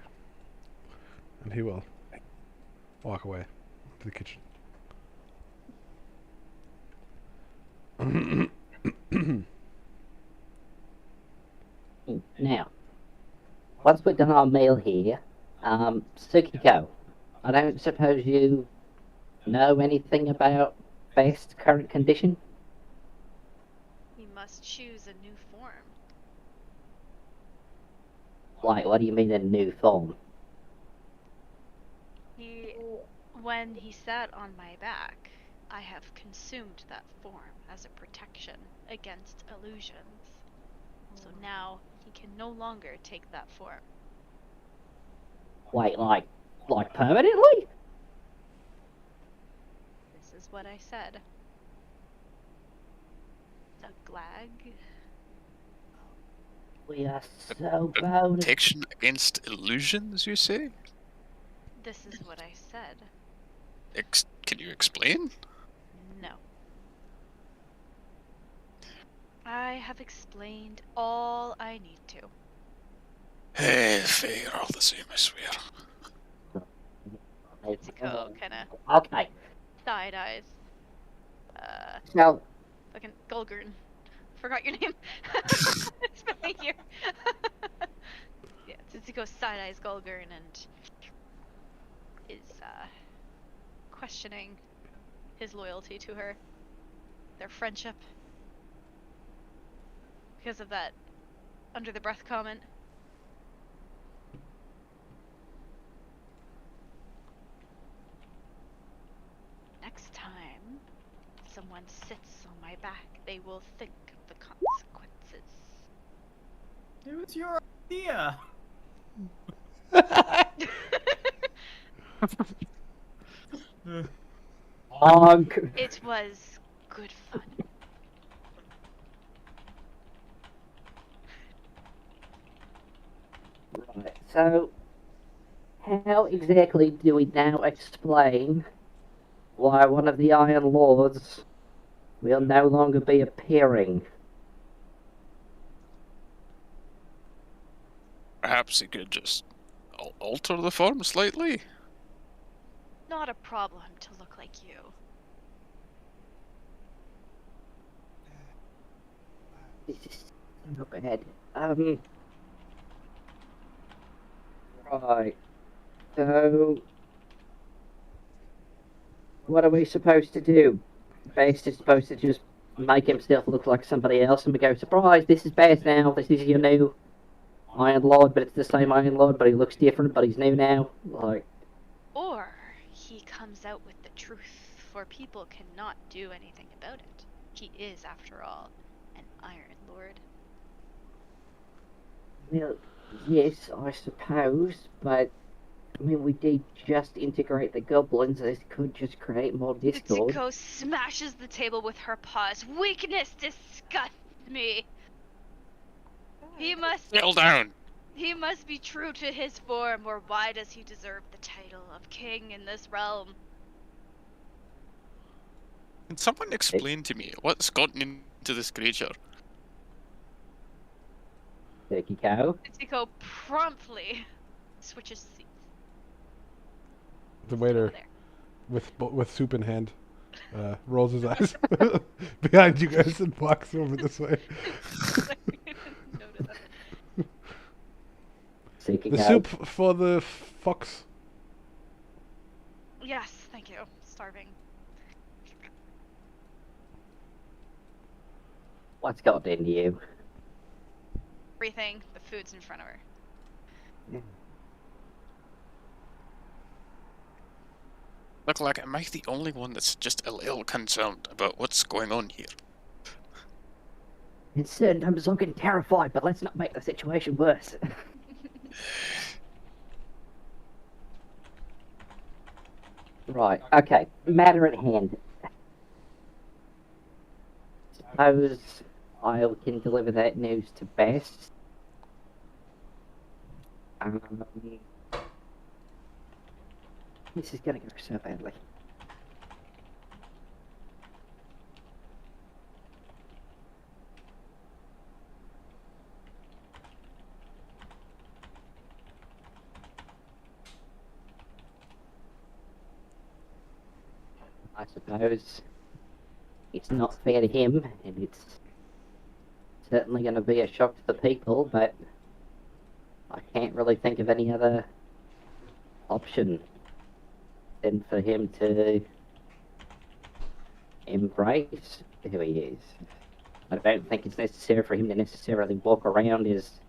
And he will walk away to the kitchen. Now, once we've done our meal here, Tsukiko, I don't suppose you know anything about Best's current condition? He must choose a new form. Like, what do you mean a new form? When he sat on my back, I have consumed that form as a protection against illusions. So now he can no longer take that form. Wait, like permanently? This is what I said. Zaglag. We are so boned. Protection against illusions, you say? This is what I said. Can you explain? No. I have explained all I need to. They are all the same, I swear. Tutsuko kinda Okay, side eyes. so Fucking Golgurn. Forgot your name. It's been a year. Yeah, Tutsuko side eyes Golgurn and is questioning his loyalty to her, their friendship, because of that under the breath comment. Next time someone sits on my back, they will think of the consequences. It was your idea. It was good fun. right, so how exactly do we now explain why one of the Iron Lords will no longer be appearing? perhaps he could just alter the form slightly? Not a problem to look like you. This is not bad. Right. So, what are we supposed to do? Bast is supposed to just make himself look like somebody else and we go, surprise, this is Bast now, this is your new Iron Lord, but it's the same Iron Lord, but he looks different, but he's new now. Like, Or he comes out with the truth, for people cannot do anything about it. He is, after all, an Iron Lord. well, yes, I suppose, but I mean, we did just integrate the goblins. This could just create more discord. Tsuko smashes the table with her paws. Weakness disgusts me. He must be true to his form, or why does he deserve the title of king in this realm? Can someone explain to me what's gotten into this creature? Turkey cow. Tsuko promptly switches seats. The waiter, There. with soup in hand, rolls his eyes behind you guys and walks over this way. Noted that. Turkey The cow. soup for the fox. Yes, thank you. Starving. What's got into you? Everything. The food's in front of her. Look, like, am I the only one that's just a little concerned about what's going on here? In certain times I'm getting terrified, but let's not make the situation worse. Right, okay. Matter at hand. Suppose I can deliver that news to Bast. This is gonna go so badly. I suppose it's not fair to him, and it's certainly going to be a shock to the people, but I can't really think of any other option than for him to embrace who he is. I don't think it's necessary for him to necessarily walk around as,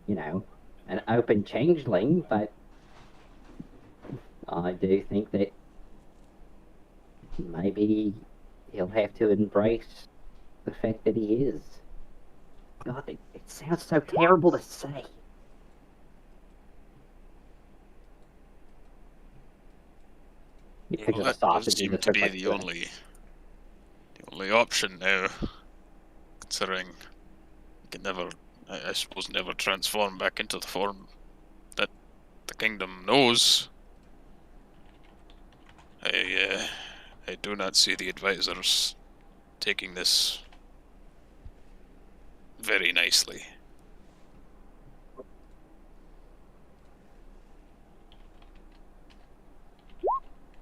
you know, an open changeling, but I do think that maybe he'll have to embrace the fact that he is. God, it sounds so terrible to say. You pick Well, up a that does sausage seem and to just be like, the only option now, considering you can never, I suppose, never transform back into the form that the kingdom knows. I do not see the advisors taking this very nicely.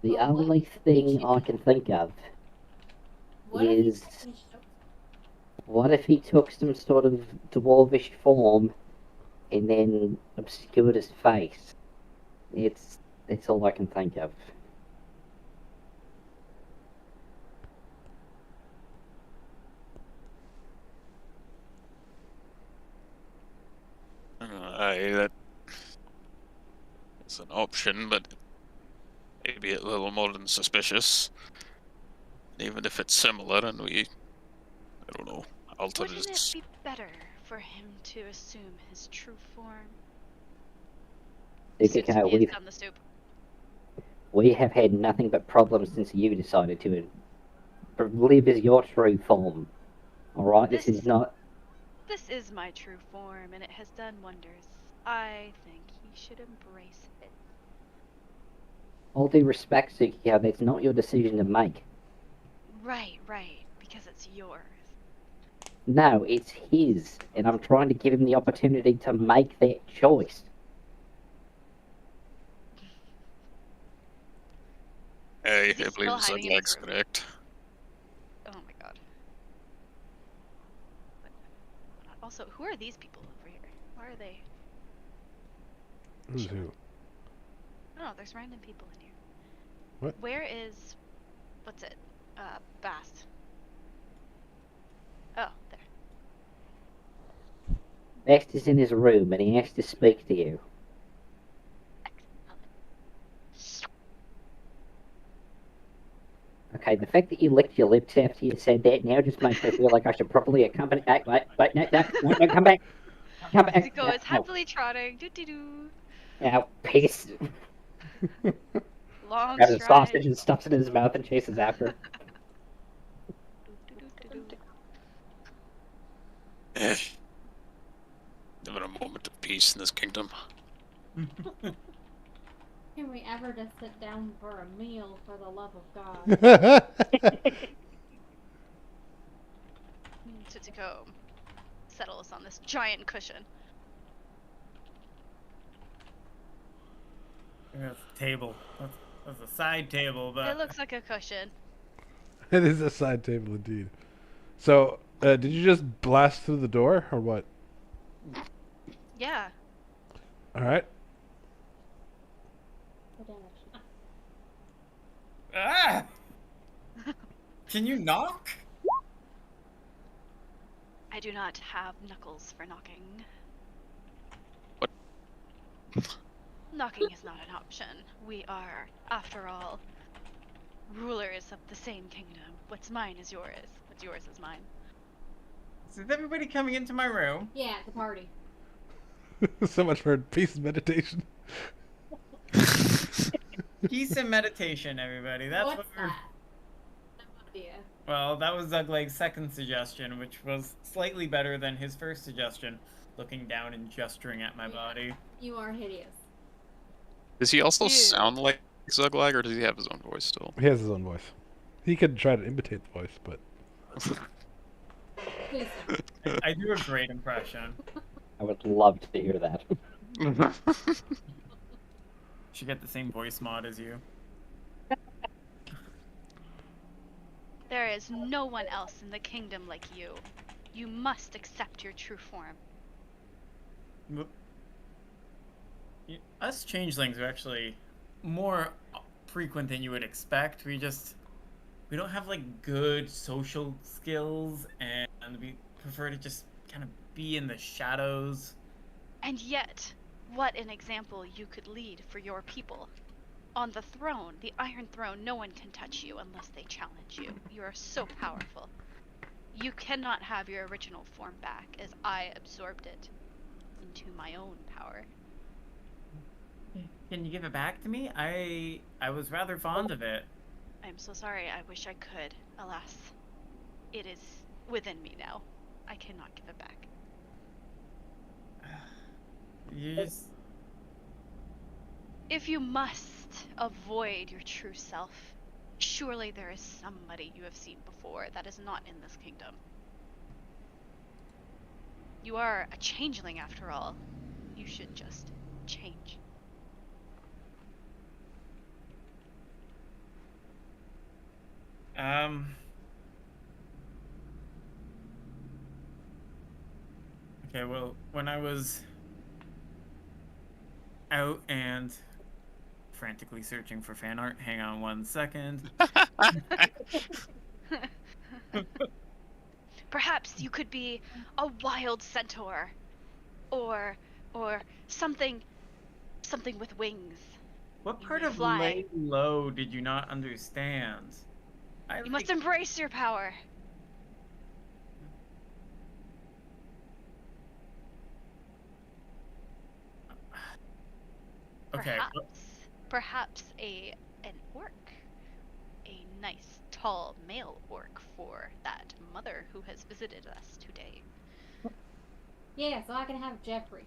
The only thing I can think of What if is, he changed up? what if he took some sort of dwarvish form and then obscured his face? That's all I can think of. That is an option, but maybe a little more than suspicious. Even if it's similar and we, I don't know, alter Wouldn't it his... be better for him to assume his true form? Tsuko, Sutsuki has done the soup. we have had nothing but problems since you decided to live as your true form. Alright, this is not... This is my true form, and it has done wonders. I think he should embrace it. All due respect, Tsuko, that's not your decision to make. Right, because it's yours. No, it's his, and I'm trying to give him the opportunity to make that choice. I he still believe hiding in this Zuglag's room? correct. Oh my god. Also, who are these people over here? Why are they? Who's who? No, there's random people in here. What? Where is, what's it? Bast. Oh, there. Bast is in his room, and he has to speak to you. Okay, the fact that you licked your lips after you said that now just makes me feel like I should probably accompany. Wait, no, come back. Come back. Zuko is happily trotting. Doo doo doo. Now, piss. Long Grabs a stride. sausage and stuffs it in his mouth and chases after it. Eh. Never a moment of peace in this kingdom. Can we ever just sit down for a meal, for the love of God? Tsuko settles on this giant cushion. That's a table. That's a side table, but It looks like a cushion. It is a side table indeed. So, did you just blast through the door, or what? Yeah. Alright. The damage. ah! Can you knock? I do not have knuckles for knocking. What? Knocking is not an option. We are, after all, rulers of the same kingdom. What's mine is yours. What's yours is mine. So is everybody coming into my room? Yeah, the party. So much for peace and meditation. Peace and meditation, everybody. That's What's what we're. that? No idea. Well, that was Zuglag's second suggestion, which was slightly better than his first suggestion, looking down and gesturing at my Yeah. body. You are hideous. Does he also Ew. sound like Zuglag, or does he have his own voice still? He has his own voice. He could try to imitate the voice, but Please don't. I do a great impression. I would love to hear that. Should get the same voice mod as you. There is no one else in the kingdom like you. You must accept your true form. Us changelings are actually more frequent than you would expect. We don't have like good social skills, and we prefer to just kind of be in the shadows. And yet, what an example you could lead for your people. On the throne, the Iron Throne, no one can touch you unless they challenge you. You are so powerful. You cannot have your original form back, as I absorbed it into my own power. Can you give it back to me? I was rather fond of it. I'm so sorry, I wish I could. Alas, it is within me now. I cannot give it back. You just If you must avoid your true self, surely there is somebody you have seen before that is not in this kingdom. You are a changeling after all. You should just change. Okay, well, when I was out and frantically searching for fan art, hang on 1 second. Perhaps you could be a wild centaur, or something with wings. What You part may of fly. lay low did you not understand? You must embrace your power. Okay. Perhaps an orc, a nice tall male orc for that mother who has visited us today. Yeah, so I can have Jeffrey.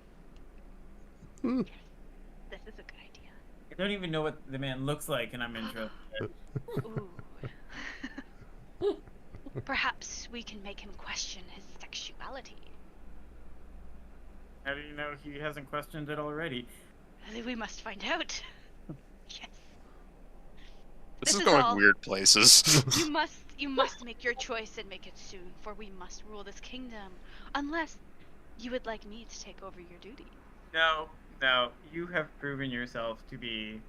This is a good idea. I don't even know what the man looks like, and I'm interested. Ooh. Perhaps we can make him question his sexuality. How do you know he hasn't questioned it already? We must find out. Yes. This This is is going all- weird places. You must make your choice and make it soon, for we must rule this kingdom. Unless you would like me to take over your duty. No, you have proven yourself to be...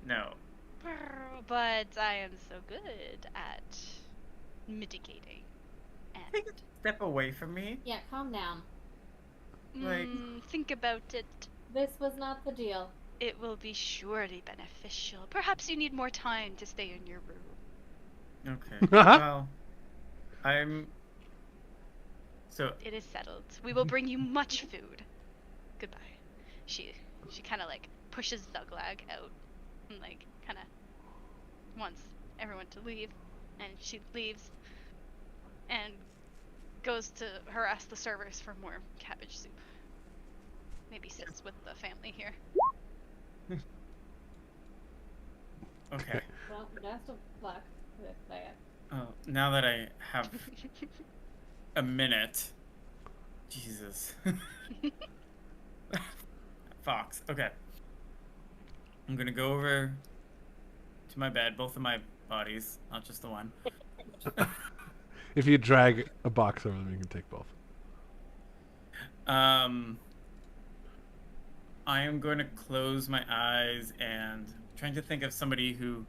No. But I am so good at mitigating. And Take a step away from me. Yeah, calm down. like- think about it. This was not the deal. It will be surely beneficial. Perhaps you need more time to stay in your room. Okay. Well, So, It is settled. We will bring you much food. Goodbye. She kind of like pushes Zuglag out and like kind of wants everyone to leave, and she leaves and goes to harass the servers for more cabbage soup. Maybe sits with the family here. okay. Well, best of luck with that. Now that I have a minute. Jesus. Fox. Okay. I'm gonna go over to my bed, both of my bodies, not just the one. If you drag a box over them, you can take both. I am going to close my eyes and trying to think of somebody who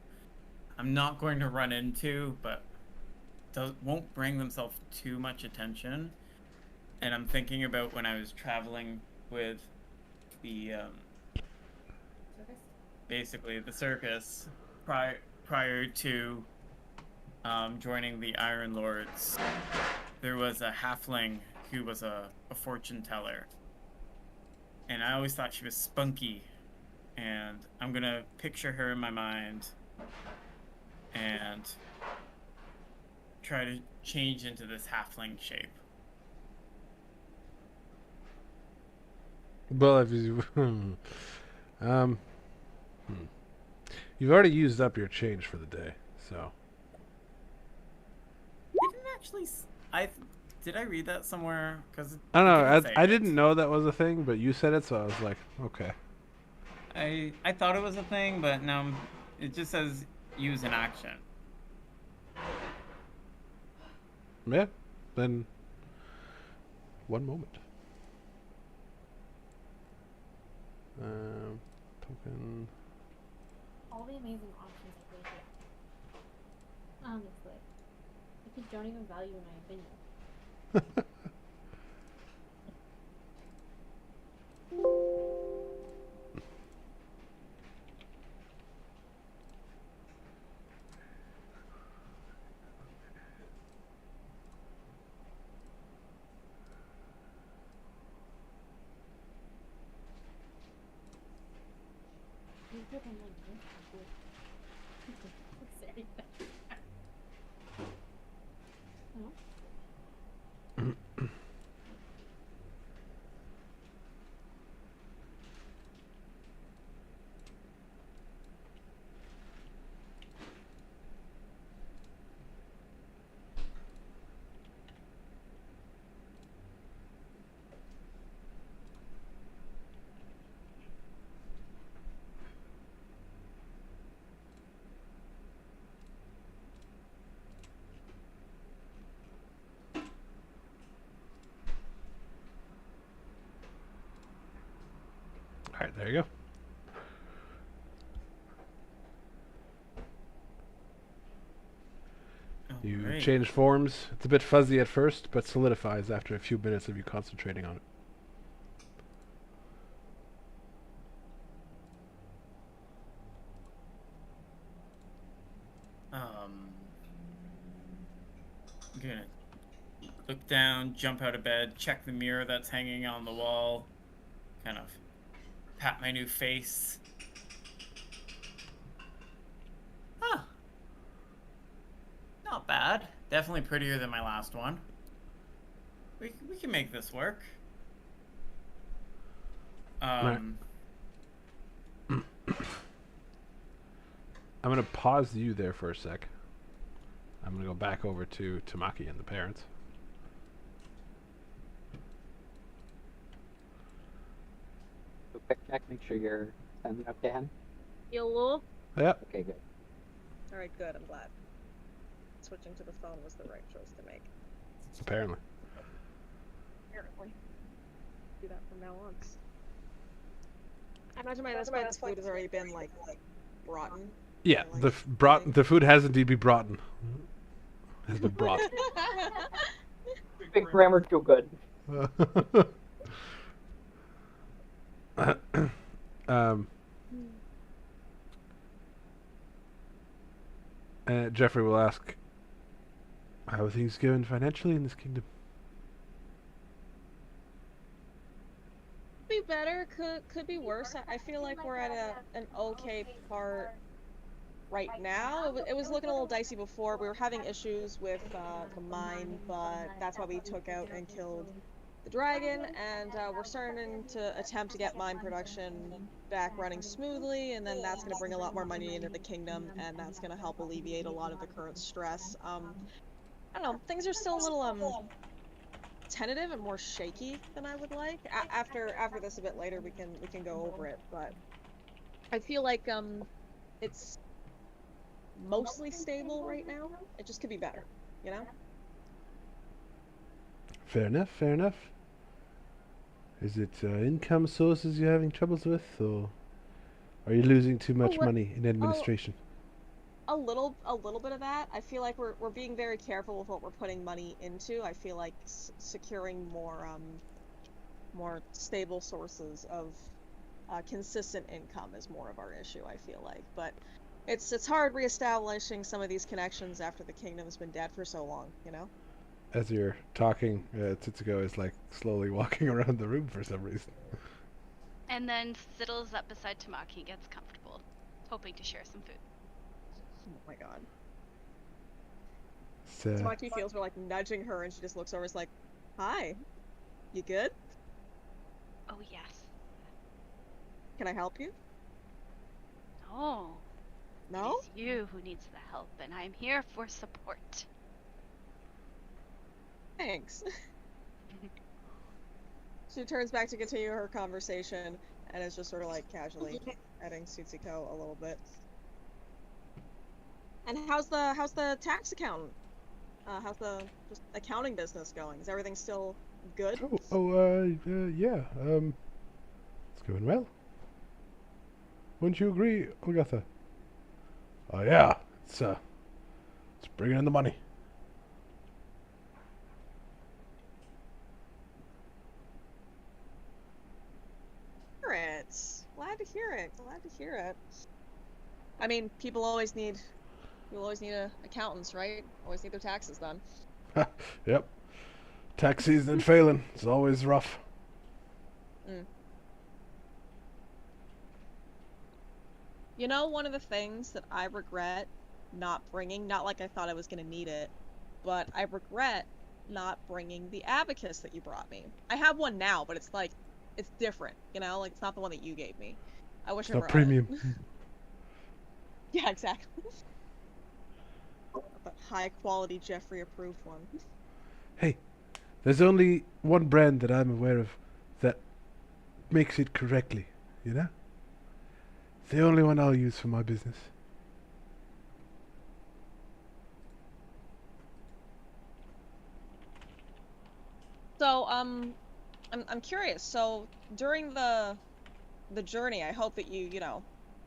I'm not going to run into, but won't bring themselves too much attention. And I'm thinking about when I was traveling with the basically the circus prior to joining the Iron Lords. There was a halfling who was a fortune teller, and I always thought she was spunky, and I'm gonna picture her in my mind and try to change into this halfling shape. Well, if you, you've already used up your change for the day, so. Didn't actually. Did I read that somewhere? Because I don't know. I didn't know that was a thing, but you said it, so I was like, okay. I thought it was a thing, but now it just says use an action. Yeah. Then, one moment. Token. All the amazing options I played here. Honestly. I just don't even value my opinion. You could have like this before. Sorry. No? All right, there you go. You Alright. change forms. It's a bit fuzzy at first, but solidifies after a few minutes of you concentrating on it. I'm gonna look down, jump out of bed, check the mirror that's hanging on the wall, kind of pat my new face. Huh. Not bad. Definitely prettier than my last one. We can make this work. Right. I'm gonna pause you there for a sec. I'm gonna go back over to Tamaki and the parents. So quick check, make sure you're sounding okay, honey. Hello? Yep. Okay, good. Alright, good, I'm glad. Switching to the phone was the right choice to make. Apparently. Apparently. Do that from now on. I imagine by this point this food has already been, like rotten. Yeah, Like, the food has indeed been brought. Has been brought. Big grammar, too good. Jeffrey will ask, how are things going financially in this kingdom? be better, could be worse. I feel like we're at an okay part right now. It was looking a little dicey before. We were having issues with the mine, but that's why we took out and killed the dragon, and we're starting to attempt to get mine production back running smoothly, and then that's going to bring a lot more money into the kingdom, and that's going to help alleviate a lot of the current stress. I don't know, things are still a little tentative and more shaky than I would like. After this a bit later, we can go over it, but I feel like it's mostly stable right now. It just could be better, you know? Fair enough, fair enough. Is it income sources you're having troubles with, or are you losing too much money in administration? A little bit of that. I feel like we're being very careful with what we're putting money into. I feel like securing more stable sources of consistent income is more of our issue, I feel like. But it's hard reestablishing some of these connections after the kingdom's been dead for so long, you know? As you're talking, Tsuko is like slowly walking around the room for some reason. And then settles up beside Tamaki, gets comfortable, hoping to share some food. Oh my god. So, Tamaki feels we're like nudging her, and she just looks over and is like, "Hi, you good? Oh yes. Can I help you?" No. No? It's you who needs the help, and I'm here for support. Thanks. She turns back to continue her conversation, and is just sort of like casually petting Sutsuko a little bit. And how's the tax accountant? How's the just accounting business going? Is everything still good? yeah, it's going well. Wouldn't you agree, Olgatha? Oh yeah, it's bringing in the money. Glad to hear it. Glad to hear it. I mean, people always need accountants, right? Always need their taxes done. Yep. Tax season failing. It's always rough. You know, one of the things that I regret not bringing, not like I thought I was going to need it, but I regret not bringing the abacus that you brought me. I have one now, but it's like, it's different, you know? Like, it's not the one that you gave me. I wish I It's brought not premium. it. Yeah, exactly. The high quality Jeffrey approved one. Hey, there's only one brand that I'm aware of that makes it correctly, you know? The only one I'll use for my business. So, I'm curious. So, during the journey, I hope that you know,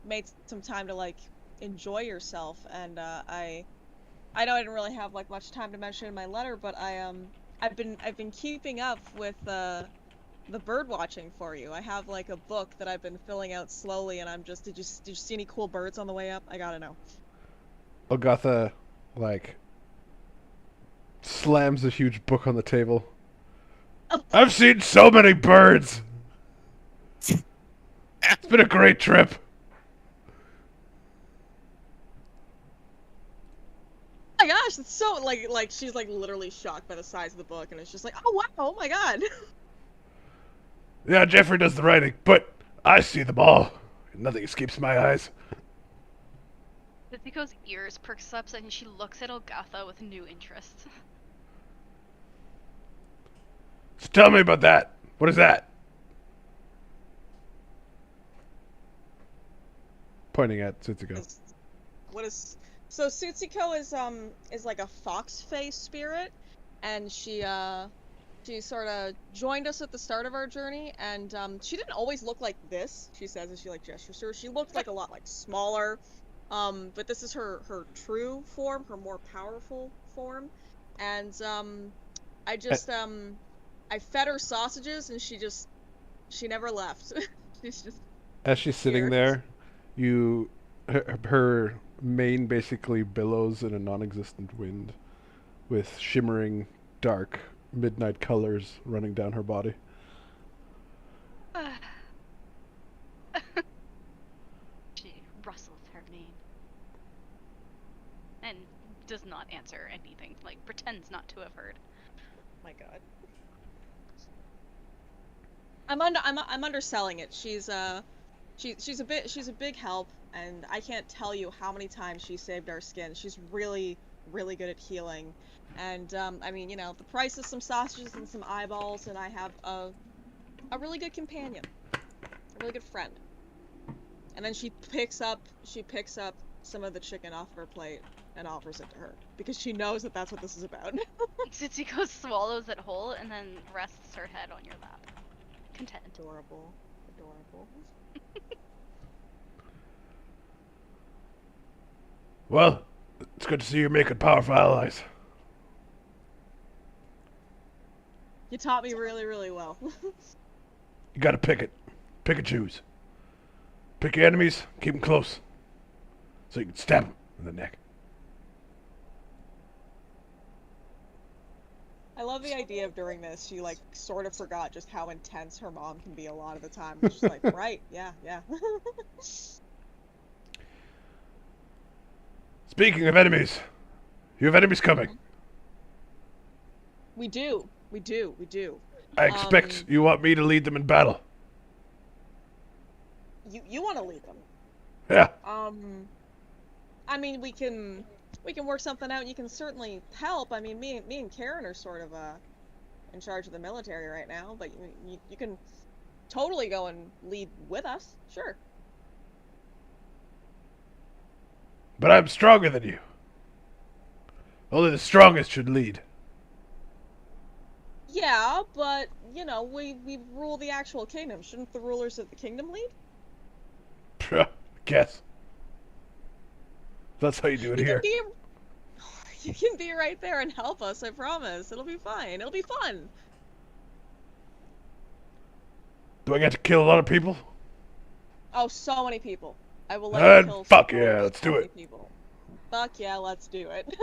made some time to like enjoy yourself. And I know I didn't really have like much time to mention in my letter, but I've been keeping up with the bird watching for you. I have like a book that I've been filling out slowly, and I'm just did you see any cool birds on the way up? I gotta know. Olgatha, like, slams a huge book on the table. I've seen so many birds! It's been a great trip! Oh my gosh, it's so like she's like literally shocked by the size of the book, and it's just like, oh wow, oh my god. Yeah, Jeffrey does the writing, but I see them all. Nothing escapes my eyes. Setsuko's ears perks up and she looks at Olgatha with new interest. So tell me about that. What is that? Pointing at Setsuko. What is so Sutsuko is like a fox face spirit, and she sort of joined us at the start of our journey, and she didn't always look like this. She says as she like gestures to her, she looked like a lot like smaller, but this is her true form, her more powerful form, and I just I fed her sausages, and she never left. She's just As she's sitting here. there, her mane basically billows in a non-existent wind, with shimmering, dark, midnight colors running down her body. She rustles her mane. And does not answer anything, like pretends not to have heard. My God. I'm underselling it. She's a big help, and I can't tell you how many times she saved our skin. She's really good at healing, and I mean, you know, the price of some sausages and some eyeballs, and I have a really good companion, a really good friend. And then she picks up some of the chicken off her plate and offers it to her because she knows that that's what this is about. Setsuko swallows it whole and then rests her head on your lap. Content. Adorable. Well, it's good to see you're making powerful allies. You taught me really well. You gotta pick it. Pick and choose. Pick your enemies, keep them close, so you can stab them in the neck. I love the idea of during this, she like sort of forgot just how intense her mom can be a lot of the time. She's like, right, yeah. Speaking of enemies, you have enemies coming. We do. I expect you want me to lead them in battle. You want to lead them? Yeah. I mean, we can work something out. You can certainly help. I mean, me and Karen are sort of in charge of the military right now, but you can totally go and lead with us. Sure. But I'm stronger than you. Only the strongest should lead. Yeah, but you know, we rule the actual kingdom. Shouldn't the rulers of the kingdom lead? Guess. That's how you do it here. You can be right there and help us, I promise. It'll be fine. It'll be fun. Do I get to kill a lot of people? Oh, so many people. I will let you kill fuck so yeah, let's do many it. people. Fuck yeah, let's do it.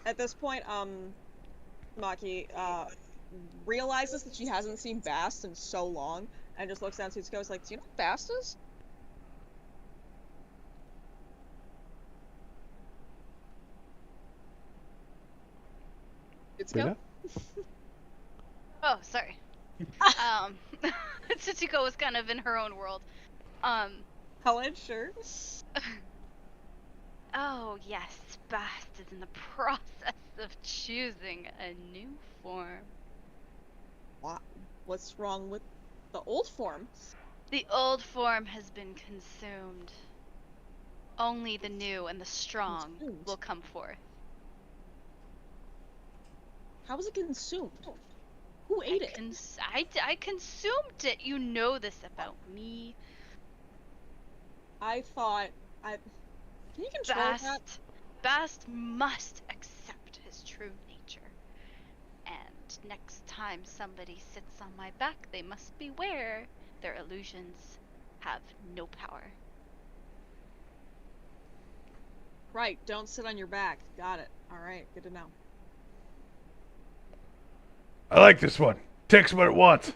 At this point, Maki, realizes that she hasn't seen Bast in so long, and just looks down to Tsuko, is like, do you know what Bast is? Tsuko? Oh, sorry. Setsuko was kind of in her own world. Helen, sure. Oh yes, Bast is in the process of choosing a new form. What's wrong with the old form? The old form has been consumed. Only the new and the strong Consumed? will come forth. How was it consumed? Who ate it? I consumed it. You know this about me. I thought can you control that? Bast must accept his true nature. And next time somebody sits on my back, they must beware their illusions have no power. Right, don't sit on your back. Got it. Alright, good to know. I like this one. Takes what it wants.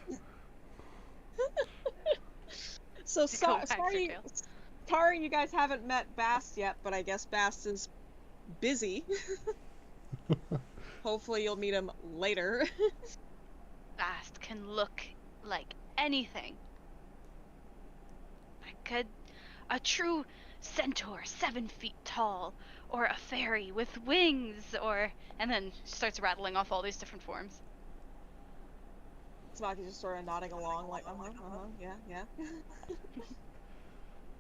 So To go back to sorry, jail. sorry you guys haven't met Bast yet, but I guess Bast is busy. Hopefully you'll meet him later. Bast can look like anything. a true centaur 7 feet tall, or a fairy with wings, or... And then starts rattling off all these different forms. Tamaki's just sort of nodding along, like, yeah.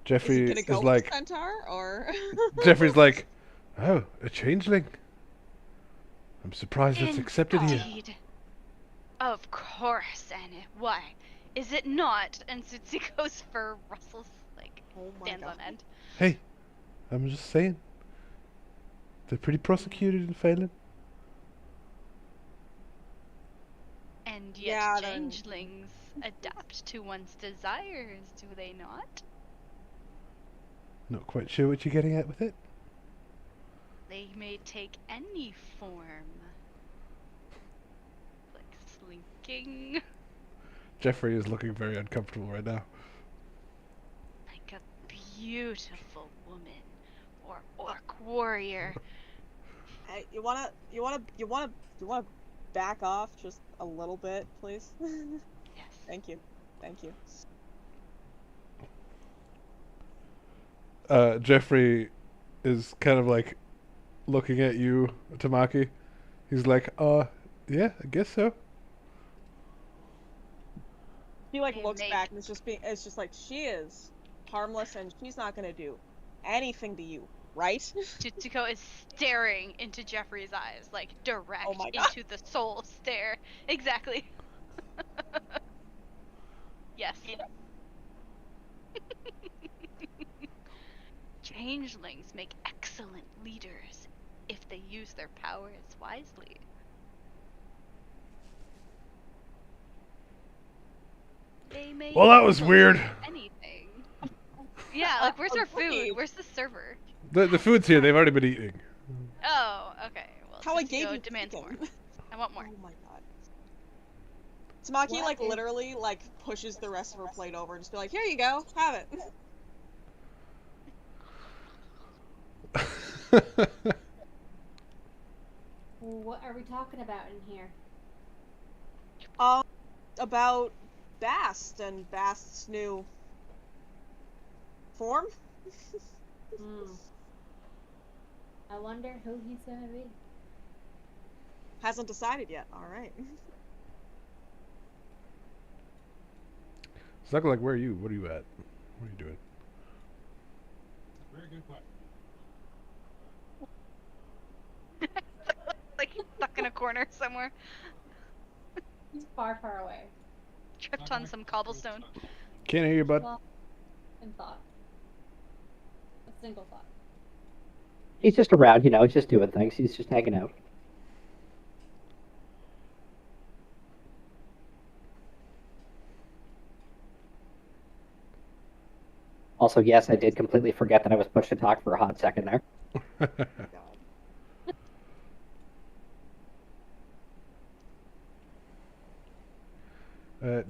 Jeffrey Is he gonna is go like, with Centaur, or? Jeffrey's like, oh, a changeling. I'm surprised it's accepted here. Indeed. Of course, Anna. Why? Is it not? And Setsuko's fur rustles, like, Oh my stands god. on end. Hey, I'm just saying. They're pretty prosecuted in Phelan. And yet Yeah, then- changelings adapt to one's desires, do they not? Not quite sure what you're getting at with it. They may take any form. Like slinking, Jeffrey is looking very uncomfortable right now. like a beautiful woman, or orc warrior. Hey, you wanna back off just a little bit, please? Yes. Thank you. Jeffrey is kind of like looking at you, Tamaki. He's like, yeah, I guess so. He like They looks make- back and it's just like, she is harmless and she's not gonna do anything to you, right? Setsuko is staring into Jeffrey's eyes, like direct Oh my God. into the soul stare. Exactly. Yes. Changelings make excellent leaders if they use their powers wisely. They may Well, that was almost weird. do anything. Yeah, like where's our food? Agreed. Where's the server? The food's here. They've already been eating. Oh, okay. Well, How I gave Setsuko you demands more. chicken. I want more. Oh my god. Tamaki What like is- literally like pushes the rest of her plate over and just be like, here you go, have it. What are we talking about in here? About Bast and Bast's new form. I wonder who he's gonna be. Hasn't decided yet. All right. It's like, where are you? What are you at? What are you doing? Very good question. Like he's stuck in a corner somewhere, He's far, far away. tripped on some cobblestone. Can't hear you, bud. Well, in thought. A single thought. He's just around, you know, he's just doing things. He's just hanging out. Also, yes, I did completely forget that I was pushed to talk for a hot second there. Oh my god.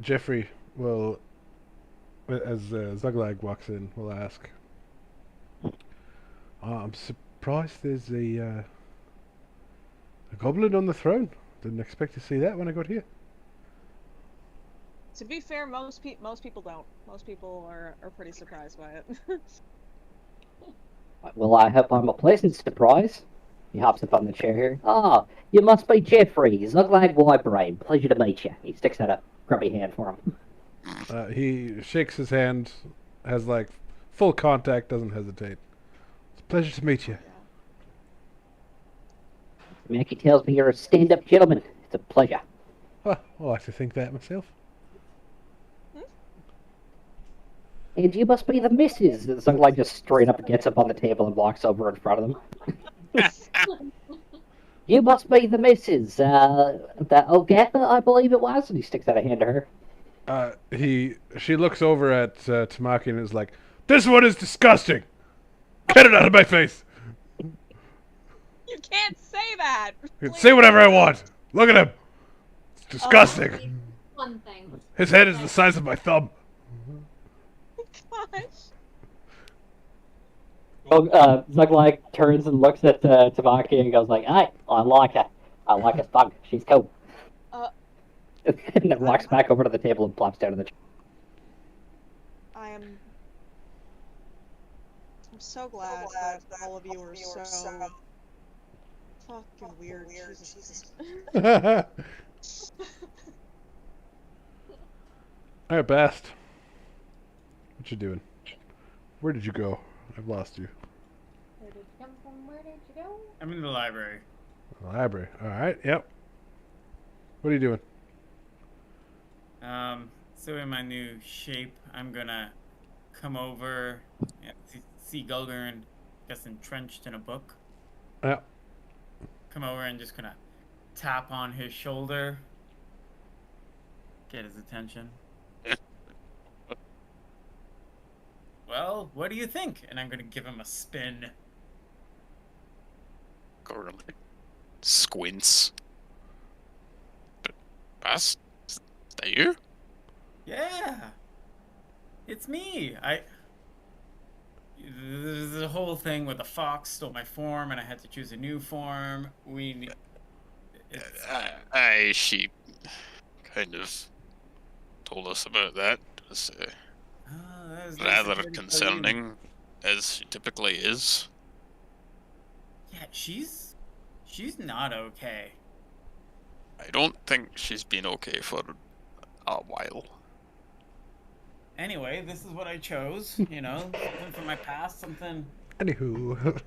Jeffrey will, as Zuglag walks in, will ask, I'm surprised there's a goblin on the throne. Didn't expect to see that when I got here. To be fair, most people don't. Most people are pretty surprised by it. Well, I hope I'm a pleasant surprise. He hops up on the chair here. Ah, you must be Jeffrey, Zuglag Wybrain. Pleasure to meet you. He sticks out a grubby hand for him. He shakes his hand, has like full contact, doesn't hesitate. It's a pleasure to meet you. Mackie tells me you're a stand-up gentleman. It's a pleasure. I like to think that myself. And you must be the missus. Zuglag just straight up gets up on the table and walks over in front of them. You must be the missus. The Ogatha, I believe it was. And he sticks out a hand to her. She looks over at Tamaki and is like, "This one is disgusting. Get it out of my face. You can't say that. I can say whatever I want. Look at him. It's disgusting. One thing. His head is the size of my thumb." Gosh. Well, Zuglag turns and looks at Tamaki and goes like, "Hey, I like her. I like her thug. She's cool." And then walks back over to the table and plops down in the chair. I am I'm so glad that all of you are so fucking weird. Jesus. Alright, Bast. What you doing? Where did you go? I've lost you. Where did you come from? Where did you go? I'm in the library. The library. Alright, yep. What are you doing? So in my new shape, I'm gonna come over and see Gulgurn just entrenched in a book. Yep. Come over and just gonna tap on his shoulder. Get his attention. Well, what do you think? And I'm gonna give him a spin. Gordon squints. Bast? Is that you? Yeah, it's me. The whole thing with the fox stole my form, and I had to choose a new form. She kind of told us about that. It was That's rather pretty concerning, as she typically is. Yeah, she's not okay. I don't think she's been okay for a while. Anyway, this is what I chose. You know, something from my past, something. Anywho.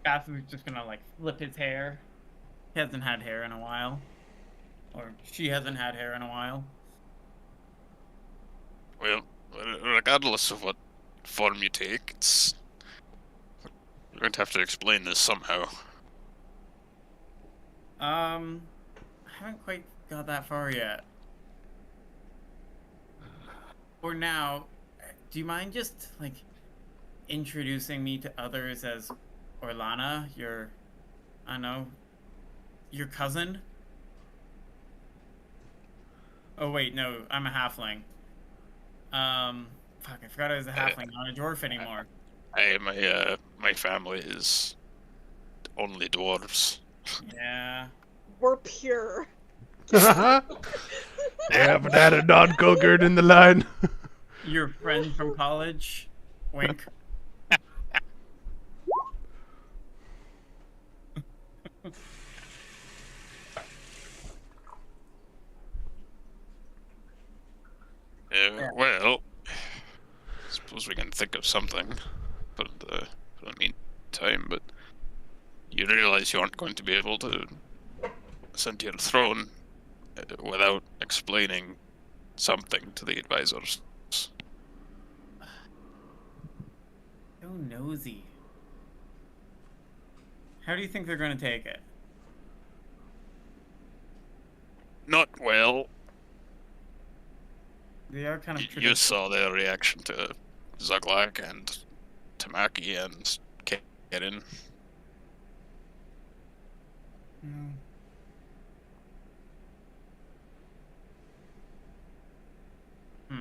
Gafu's just gonna like flip his hair. He hasn't had hair in a while, or she hasn't had hair in a while. Well, regardless of what form you take, we're going to have to explain this somehow. I haven't quite got that far yet. For now, do you mind just like introducing me to others as Orlana, your cousin? Oh wait, no, I'm a halfling. Fuck, I forgot I was a halfling, not a dwarf anymore. My family is only dwarves. Yeah. We're pure. They haven't had a non-Gulgurn in the line. Your friend from college? Wink. Well, I suppose we can think of something for the meantime, but you realize you aren't going to be able to ascend to your throne without explaining something to the advisors. So nosy. How do you think they're going to take it? Not well. They are kind of You saw their reaction to Zuglak and Tamaki and Kaden.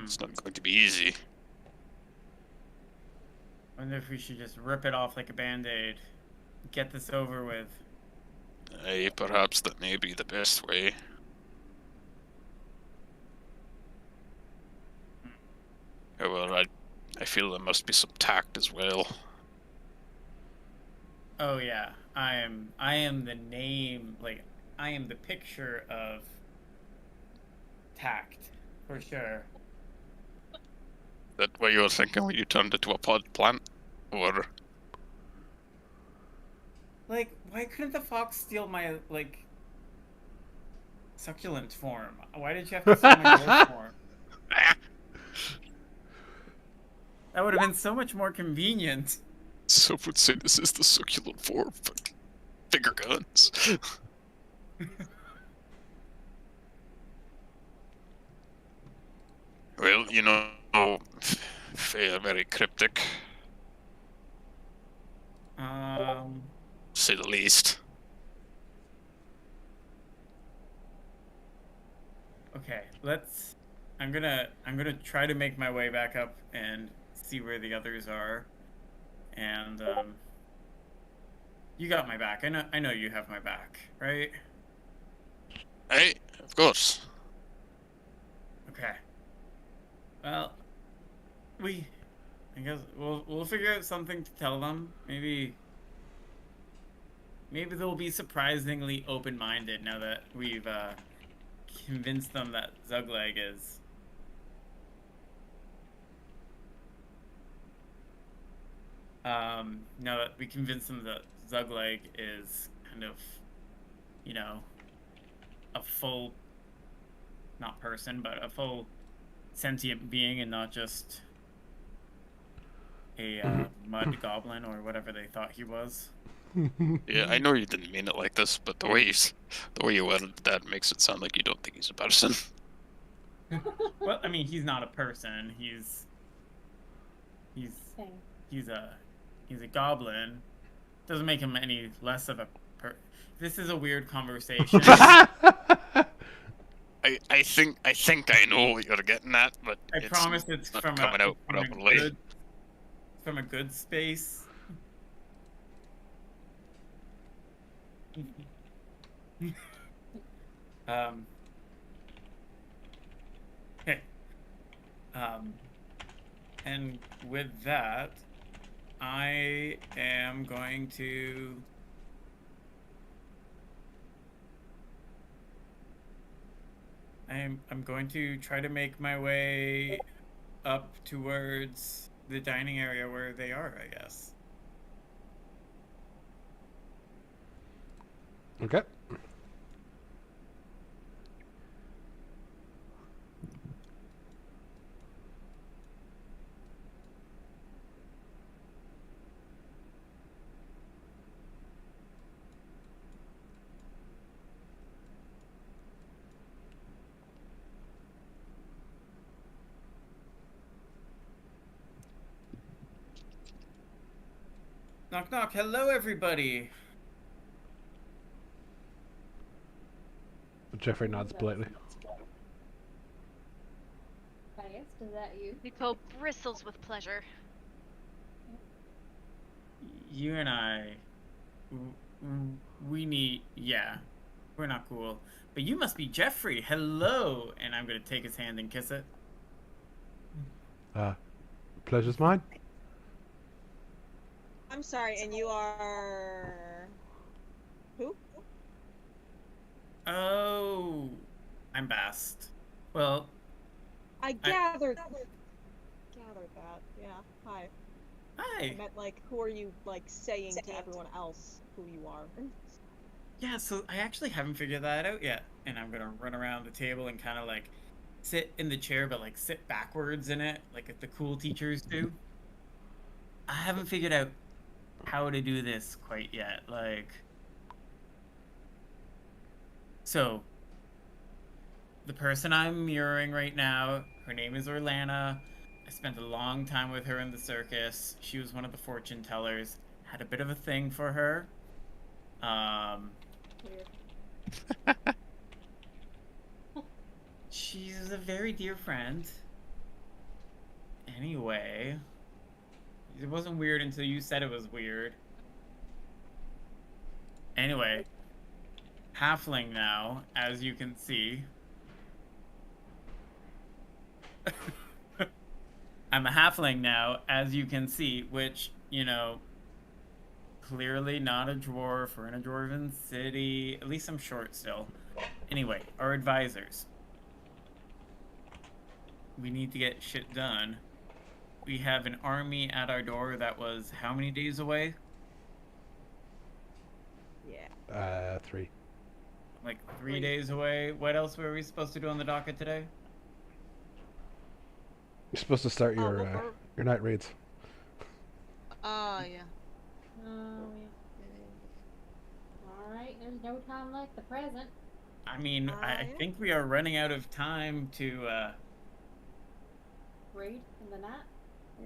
It's not going to be easy. Wonder if we should just rip it off like a band-aid. Get this over with. Perhaps that may be the best way. However, I feel there must be some tact as well. Oh yeah, I am the name, like, I am the picture of tact, for sure. That what you were thinking when you turned into a pod plant? Or... Like, why couldn't the fox steal my, like, succulent form? Why did you have to steal my dwarf form? That would have been so much more convenient. Some would say this is the succulent form, but finger guns. Well, you know, Fae are very cryptic. Say the least. Okay, I'm gonna try to make my way back up and see where the others are. And you got my back. I know you have my back, right? Hey, of course. Okay. Well, I guess we'll figure out something to tell them. Maybe they'll be surprisingly open-minded now that we've convinced them that Zugleg is. Now that we convinced them that Zugleg is kind of, you know, a full, not person, but a full sentient being and not just a mud goblin or whatever they thought he was. Yeah, I know you didn't mean it like this, but the way you worded that makes it sound like you don't think he's a person. Well, I mean, he's not a person. He's a goblin. Doesn't make him any less of a This is a weird conversation. I think I know what you're getting at, but I promise it's not from coming out properly. From a good space. Okay. And with that, I am going to I'm going to try to make my way up towards the dining area where they are, I guess. Okay. Knock knock, hello everybody. Jeffrey nods politely. Biased, is that you? Nico bristles with pleasure. You and I, we need, yeah, we're not cool. But you must be Jeffrey, hello. And I'm gonna take his hand and kiss it. Pleasure's mine. I'm sorry, and you are who? Oh, I'm Bast. Well, I gathered that. Yeah. Hi. Hi. I meant like, who are you like saying to everyone else who you are? Yeah, so I actually haven't figured that out yet. And I'm gonna run around the table and kind of like sit in the chair, but like sit backwards in it, like the cool teachers do. I haven't figured out how to do this quite yet. Like, so the person I'm mirroring right now, her name is Orlana. I spent a long time with her in the circus. She was one of the fortune tellers. Had a bit of a thing for her. She's a very dear friend. Anyway, it wasn't weird until you said it was weird. Anyway, halfling now, as you can see. I'm a halfling now, as you can see, which, you know, clearly not a dwarf or in a dwarven city. At least I'm short still. Anyway, our advisors. We need to get shit done. We have an army at our door that was how many days away? Yeah. 3. Like 3 days away. What else were we supposed to do on the docket today? You're supposed to start your night raids. Yeah. Oh, yeah. Alright, there's no time like the present. I mean, I think we are running out of time to, Raid in the night?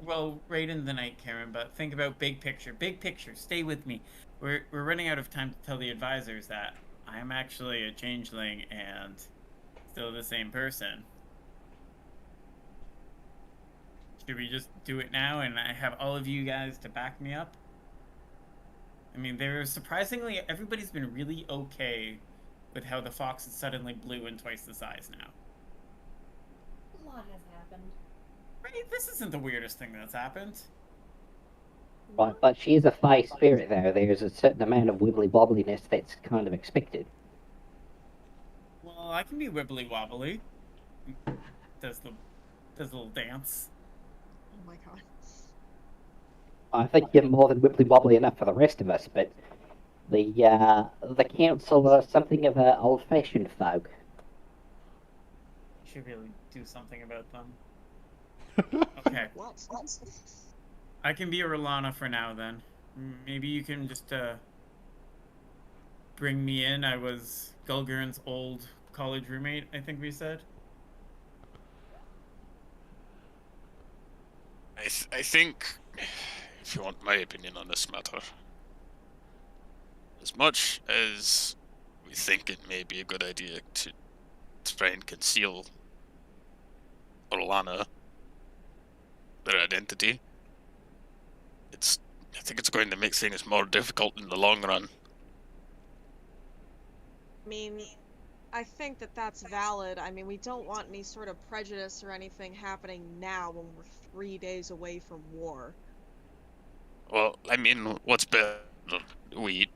well, right in the night, Karen, but think about big picture. Big picture, stay with me. We're running out of time to tell the advisors that I am actually a changeling and still the same person. Should we just do it now and I have all of you guys to back me up? I mean, surprisingly, everybody's been really okay with how the fox is suddenly blue and twice the size now. A lot has happened. Right, this isn't the weirdest thing that's happened. Right, but she is a fey spirit, though. There's a certain amount of wibbly wobbliness that's kind of expected. Well, I can be wibbly wobbly. Does the little dance. Oh my god. I think you're more than wibbly wobbly enough for the rest of us, but the council are something of a old-fashioned folk. Should really do something about them. Okay. What? I can be a Rolana for now, then. Maybe you can just, bring me in. I was Gulgurn's old college roommate, I think we said. I think, if you want my opinion on this matter, as much as we think it may be a good idea to try and conceal Orlana, their identity, I think it's going to make things more difficult in the long run. I mean, I think that that's valid. I mean, we don't want any sort of prejudice or anything happening now when we're 3 days away from war. Well, I mean, what's better? We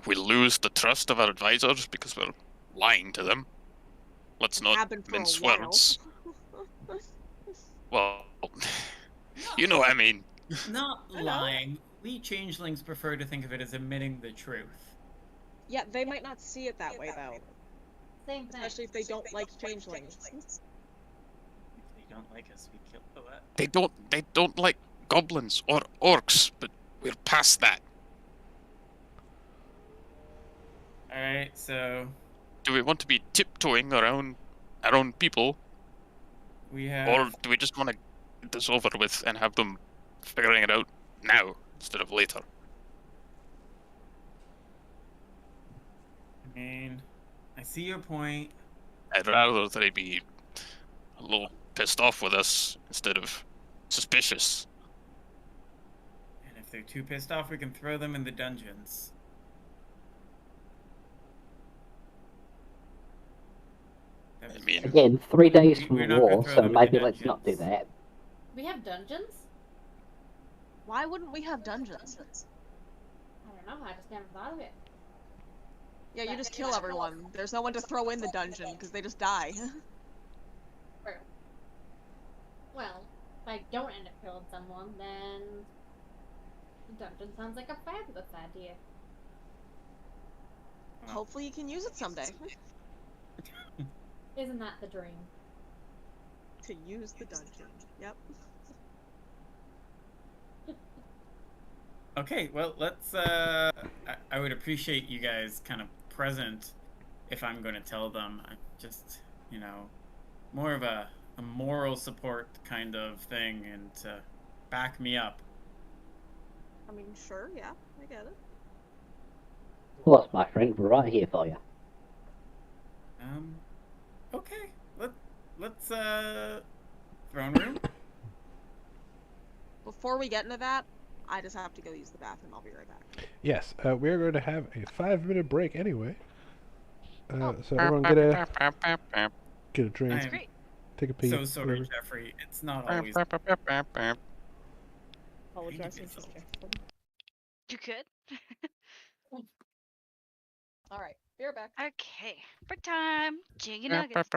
lose the trust of our advisors because we're lying to them. Let's not Happened for mince a while. words. Well, you know what I mean. Not I know. lying. We changelings prefer to think of it as admitting the truth. Yeah, they might not see it that way though. Same thing. Especially if they don't like changelings. If they don't like us, we kill the what? They don't like goblins or orcs, but we're past that. Alright, so Do we want to be tiptoeing around our own people, we have... or do we just want to get this over with and have them figuring it out now instead of later? I mean, I see your point. I'd rather they be a little pissed off with us instead of suspicious. And if they're too pissed off, we can throw them in the dungeons. I mean, Again, 3 days from We're not gonna war, throw so them in the maybe let's not do dungeons. that. We have dungeons? Why wouldn't we have dungeons? I don't know. I just never thought of it. Yeah, you just kill everyone. There's no one to throw in the dungeon because they just die. True. Well, if I don't end up killing someone, then the dungeon sounds like a fabulous idea. Hopefully you can use it someday. Isn't that the dream? To use the dungeon. Yep. Okay, well, let's, I would appreciate you guys kind of present if I'm going to tell them. I just, you know, more of a moral support kind of thing and to back me up. I mean, sure, yeah, I get it. Of course, my friend, we're right here for you. Okay, let's, throne room? Before we get into that, I just have to go use the bathroom. I'll be right back. Yes, we're going to have a 5-minute break anyway. Oh. So everyone get a drink, I am Great. take a pee. so sorry, whatever. Jeffrey. It's not always... Apologize, Thank you. You could. Alright, be right back. Okay. Break time. Jiggy nuggets.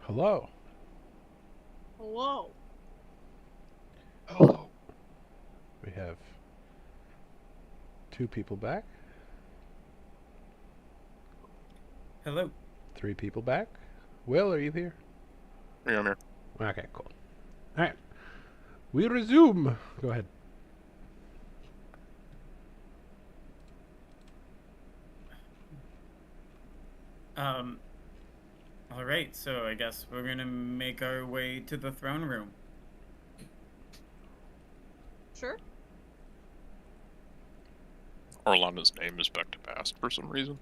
Hello. Hello. Hello. We have 2 people back. Hello. 3 people back. Will, are you here? Yeah, I'm here. Okay, cool. All right. We resume. Go ahead. All right, so I guess we're gonna make our way to the throne room. Sure. Orlando's name is back to past for some reason.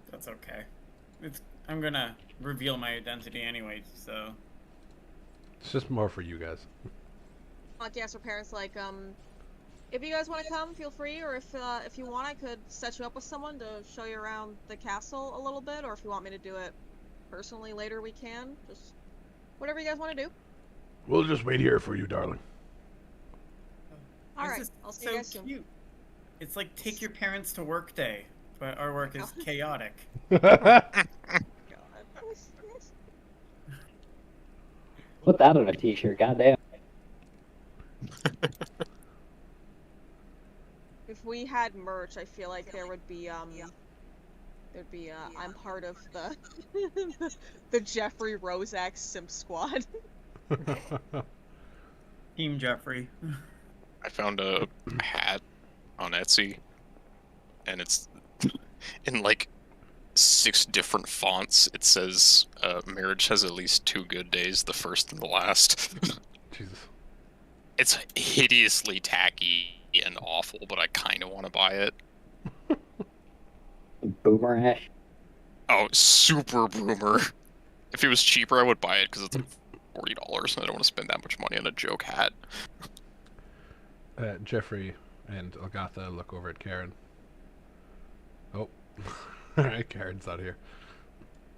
That's okay. I'm gonna reveal my identity anyway, so. It's just more for you guys. I'd like to ask her parents, like, if you guys want to come, feel free, or if you want, I could set you up with someone to show you around the castle a little bit, or if you want me to do it personally later, we can. Just whatever you guys want to do. We'll just wait here for you, darling. All This right, is I'll see so you guys soon. cute. It's like take your parents to work day, but our work is chaotic. God. Put that on a t-shirt, goddamn. If we had merch, I feel like there would be there'd be I'm part of the the Jeffrey Rozak Simp Squad. Team Jeffrey. I found a hat on Etsy, and it's in like 6 different fonts. It says marriage has at least 2 good days, the first and the last. Jesus. It's hideously tacky and awful, but I kind of want to buy it. Boomer Ash. Oh, super boomer. If it was cheaper, I would buy it because it's like $40, and I don't want to spend that much money on a joke hat. Jeffrey and Elgatha look over at Karen. Oh. Alright, Karen's not here.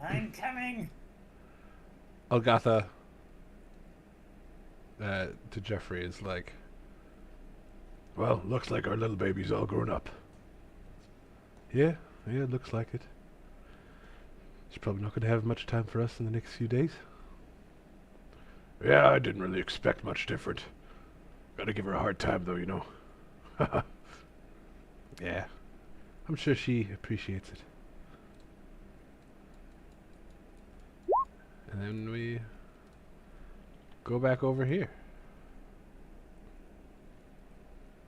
I'm coming. Elgatha to Jeffrey is like, well, looks like our little baby's all grown up. Yeah, it looks like it. She's probably not going to have much time for us in the next few days. Yeah, I didn't really expect much different. Gotta give her a hard time, though, you know. Yeah, I'm sure she appreciates it. And then we go back over here.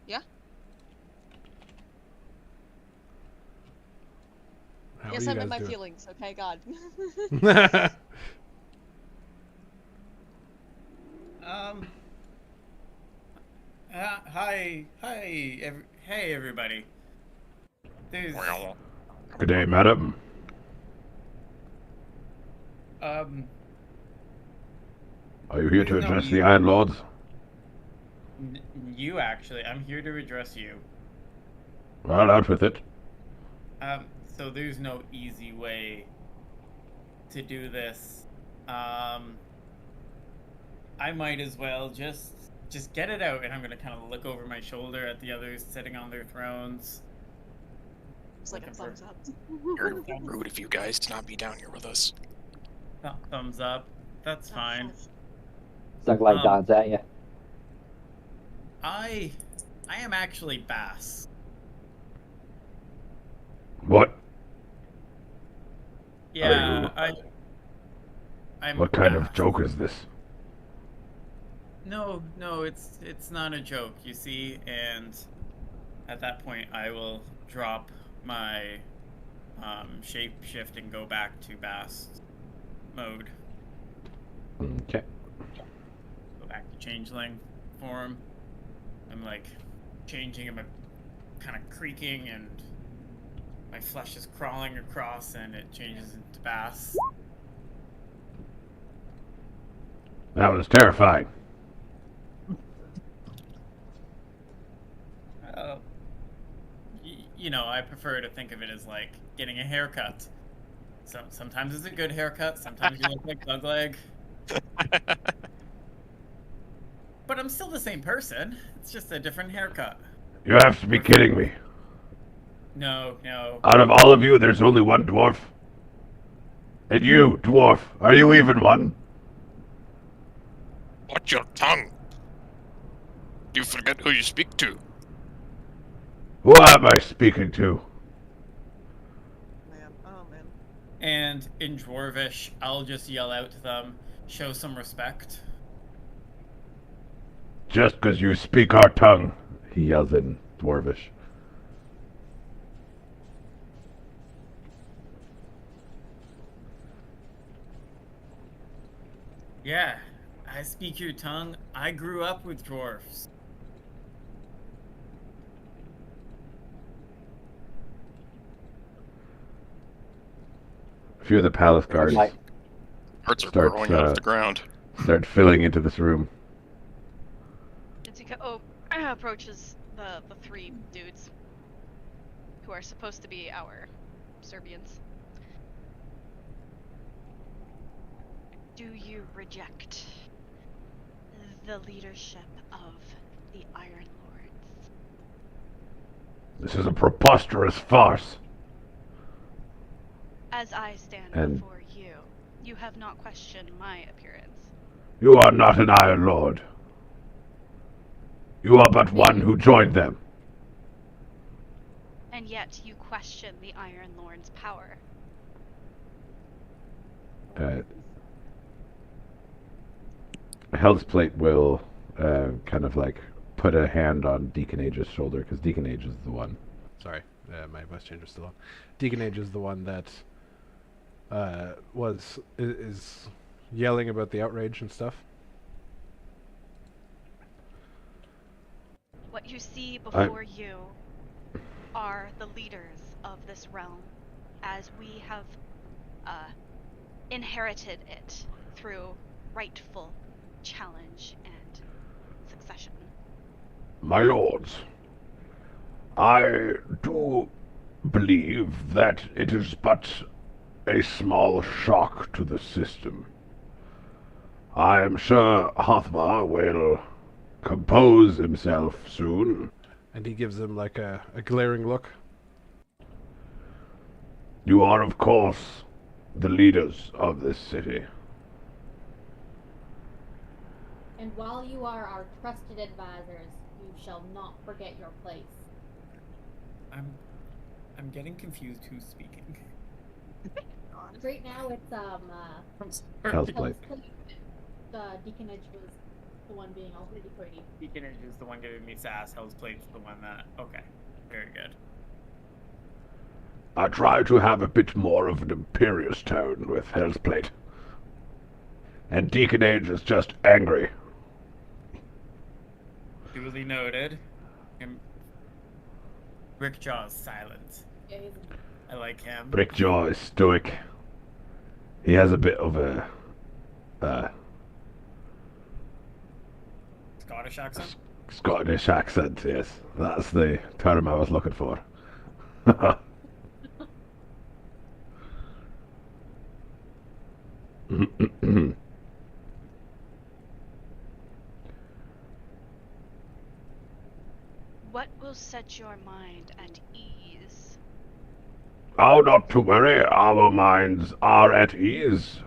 Yeah. How Yes, are I'm you in my guys feelings. Okay, God. doing? Hi, hey everybody. There's, Good day, madam. Are you here to address the Iron Lords? You actually, I'm here to address you. Well, out with it. So there's no easy way to do this. I might as well just get it out, and I'm gonna kind of look over my shoulder at the others sitting on their thrones. It's like a thumbs up. Very rude of you guys to not be down here with us. Thumbs up. That's fine. Suck like dogs at you. I am actually Bass. What? Yeah, I'm What kind of Bass. joke is this? No, it's not a joke, you see, and at that point I will drop my shape shift and go back to Bass mode. Okay. Go back to changeling form. I'm like changing, I'm kind of creaking, and my flesh is crawling across, and it changes into Bass. That was terrifying. You know, I prefer to think of it as like getting a haircut. So sometimes it's a good haircut, sometimes you look like Douglag. But I'm still the same person. It's just a different haircut. You have to be kidding me. No. Out of all of you, there's only one dwarf. And you, dwarf, are you even one? Watch your tongue. Do you forget who you speak to? Who am I speaking to? Man, oh man. And in Dwarvish, I'll just yell out to them, show some respect. Just 'cause you speak our tongue, he yells in dwarvish. Yeah, I speak your tongue. I grew up with dwarfs. A few of the palace guards Like, Hearts are Start, growing out of the ground. start filling into this room. Itsuko approaches the three dudes who are supposed to be our Serbians. Do you reject the leadership of the Iron Lords? This is a preposterous farce. As I stand And- before you, you have not questioned my appearance. You are not an Iron Lord. You are but one who joined them. And yet you question the Iron Lord's power. Hell's Plate will kind of like put a hand on Deacon Age's shoulder, because Deacon Age is the one. Sorry, my voice changer still on. Deacon Age is the one that is yelling about the outrage and stuff. What you see before you are the leaders of this realm, as we have inherited it through rightful challenge and succession. My lords, I do believe that it is but a small shock to the system. I am sure Hothmar will compose himself soon. And he gives him like a glaring look. You are, of course, the leaders of this city. And while you are our trusted advisors, you shall not forget your place. I'm getting confused who's speaking. Right now it's Hell's Plate. The Deaconage was the one being all hoity-toity. Deaconage is the one giving me sass. Hell's Plate's the one that... Okay, very good. I try to have a bit more of an imperious tone with Hell's Plate. And Deacon Age is just angry. Duly noted. Brickjaw's silent. Yeah, he's I like him. Brickjaw is stoic. He has a bit of a Scottish accent? Scottish accent, yes. That's the term I was looking for. What will set your mind at ease? Oh, not to worry. Our minds are at ease.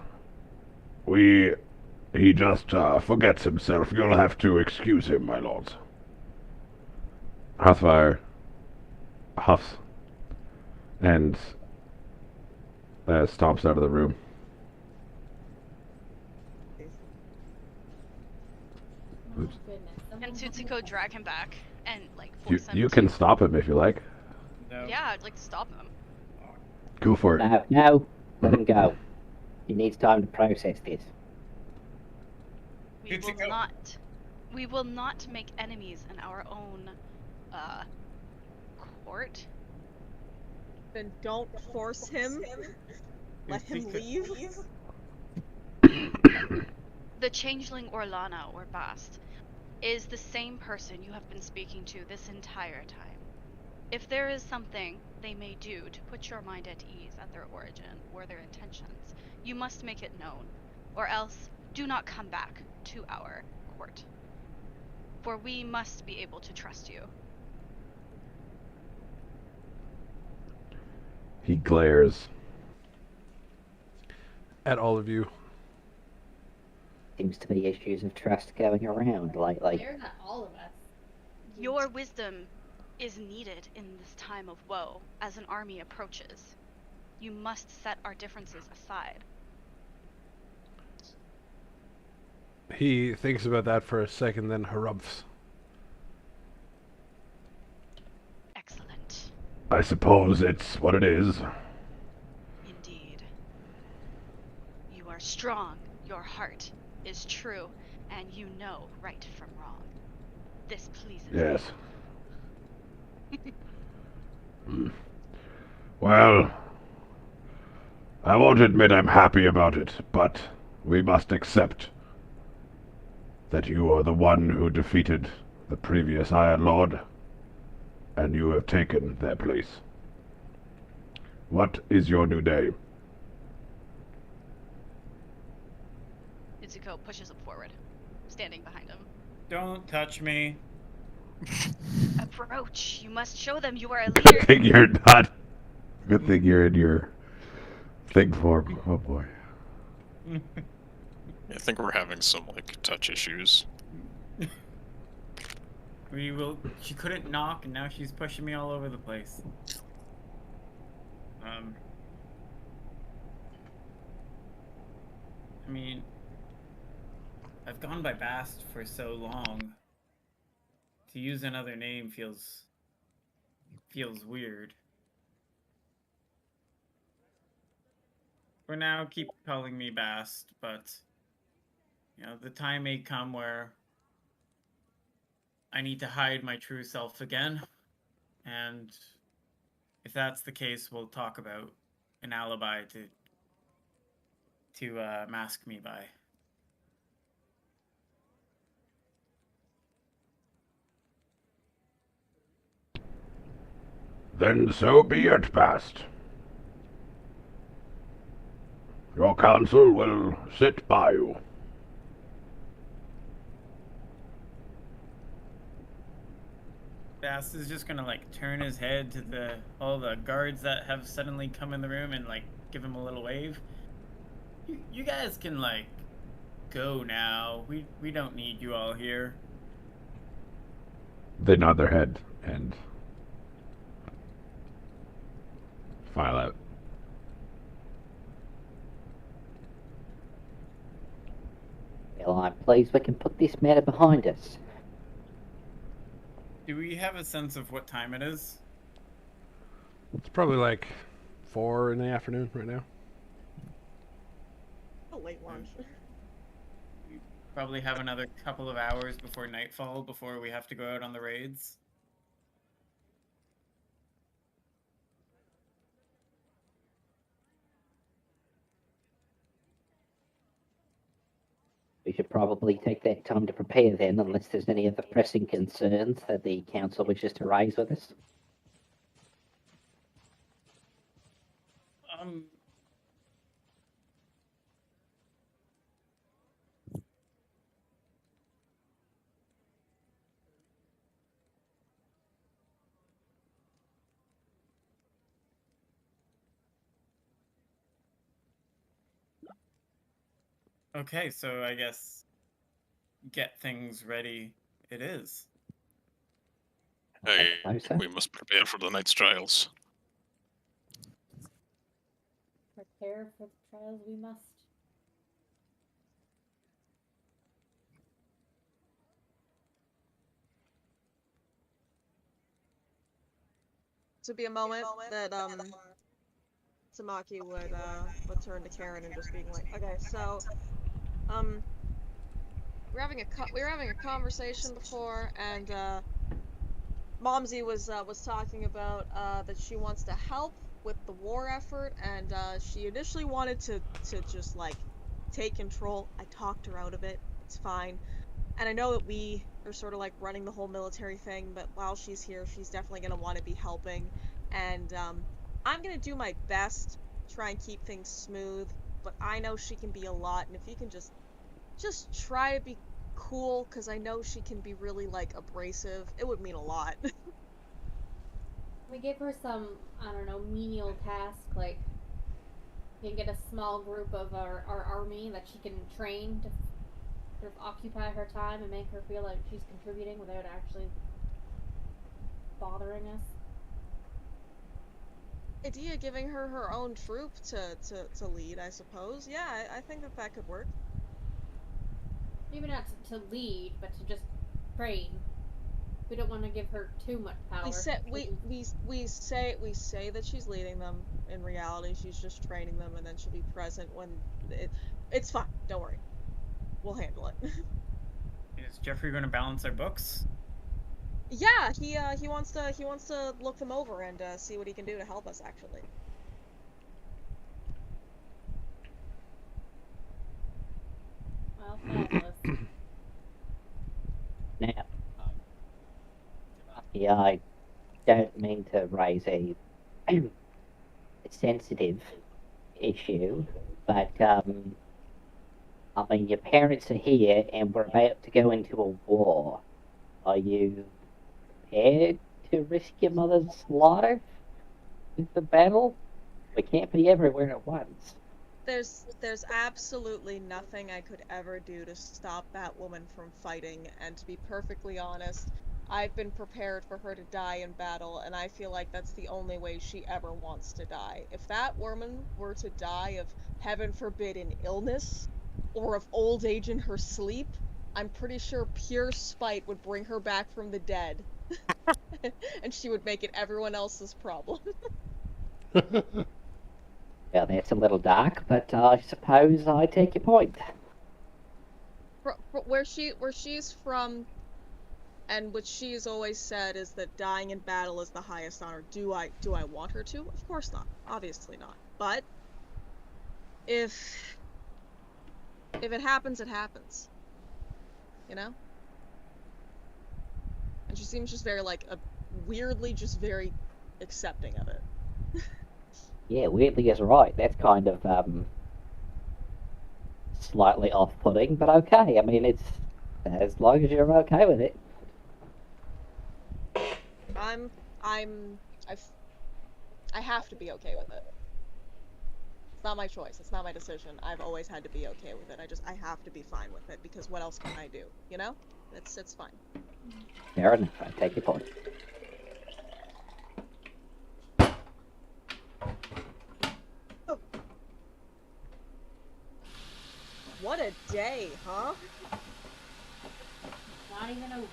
He just forgets himself. You'll have to excuse him, my lords. Hearthfire huffs and stomps out of the room. oh Oops. goodness. And Something Tutsuko drag him back and like You, force him you to... can stop him if you like. No. Yeah, I'd like to stop him. Go for it. no, let him go. He needs time to process this. We will Tutsuko. not. We will not make enemies in our own court. Then don't force him. Let him leave. The changeling Orlana or Bast is the same person you have been speaking to this entire time. If there is something they may do to put your mind at ease at their origin or their intentions, you must make it known, or else do not come back to our court. For we must be able to trust you. He glares. at all of you. Seems to be issues of trust going around lately. They're not all of us. Your wisdom is needed in this time of woe as an army approaches. You must set our differences aside. He thinks about that for a second, then harumphs. Excellent. I suppose it's what it is. Indeed. You are strong. Your heart is true, and you know right from wrong. This pleases Yes. me. Well, I won't admit I'm happy about it, but we must accept that you are the one who defeated the previous Iron Lord, and you have taken their place. What is your new name? Izuko pushes him forward, standing behind him. Don't touch me. Approach. You must show them you are a Good leader. thing you're not. Good thing you're in your thing form. Oh boy. I think we're having some, like, touch issues. We will. She couldn't knock, and now she's pushing me all over the place. I mean, I've gone by Bast for so long. To use another name feels weird. For now, keep calling me Bast, but you know, the time may come where I need to hide my true self again, and if that's the case, we'll talk about an alibi to mask me by. Then so be it, Bast. Your counsel will sit by you. Bast is just gonna like turn his head to all the guards that have suddenly come in the room and like give him a little wave. You guys can like go now. We don't need you all here. They nod their head and file out. Well, I'm pleased we can put this matter behind us. Do we have a sense of what time it is? It's probably like 4 in the afternoon right now. A late lunch. We probably have another couple of hours before nightfall before we have to go out on the raids. We should probably take that time to prepare then, unless there's any other pressing concerns that the council wishes to raise with us. Okay, so I guess get things ready it is. Hey, suppose so. we must prepare for the night's trials. Prepare for the trials we must. To be a moment that Tamaki would turn to Karen and just being like, okay, so we were having a conversation before, and Momsy was talking about that she wants to help with the war effort, and she initially wanted to just like take control. I talked her out of it. It's fine. And I know that we are sort of like running the whole military thing, but while she's here, she's definitely going to want to be helping. And I'm going to do my best, try and keep things smooth, but I know she can be a lot, and if you can just try to be cool, because I know she can be really like abrasive, it would mean a lot. We give her some, I don't know, menial task, like can get a small group of our army that she can train to sort of occupy her time and make her feel like she's contributing without actually bothering us. Idea giving her her own troop to lead, I suppose. Yeah, I think that could work. Maybe not to lead, but to just train. We don't want to give her too much power. We say that she's leading them. In reality, she's just training them, and then she'll be present when it's fine. Don't worry, we'll handle it. Is Jeffrey going to balance our books? Yeah, he wants to look them over and see what he can do to help us. Actually. Well, fabulous. Now, yeah, I don't mean to raise a sensitive issue, but I mean, your parents are here, and we're about to go into a war. Are you prepared to risk your mother's life with the battle? We can't be everywhere at once. There's absolutely nothing I could ever do to stop that woman from fighting, and to be perfectly honest, I've been prepared for her to die in battle, and I feel like that's the only way she ever wants to die. If that woman were to die of, heaven forbid, an illness, or of old age in her sleep, I'm pretty sure pure spite would bring her back from the dead. And she would make it everyone else's problem. Well, that's a little dark, but I suppose I take your point. Where she's from, and what she's always said is that dying in battle is the highest honor. Do I want her to? Of course not. Obviously not. But if it happens, it happens. You know? And she seems just very weirdly just very accepting of it. Yeah, weirdly is right. That's kind of slightly off-putting, but okay. I mean, it's as long as you're okay with it. I have to be okay with it. It's not my choice. It's not my decision. I've always had to be okay with it. I have to be fine with it, because what else can I do? You know? It's fine. Fair enough. I take your point. What a day, huh? Not even over.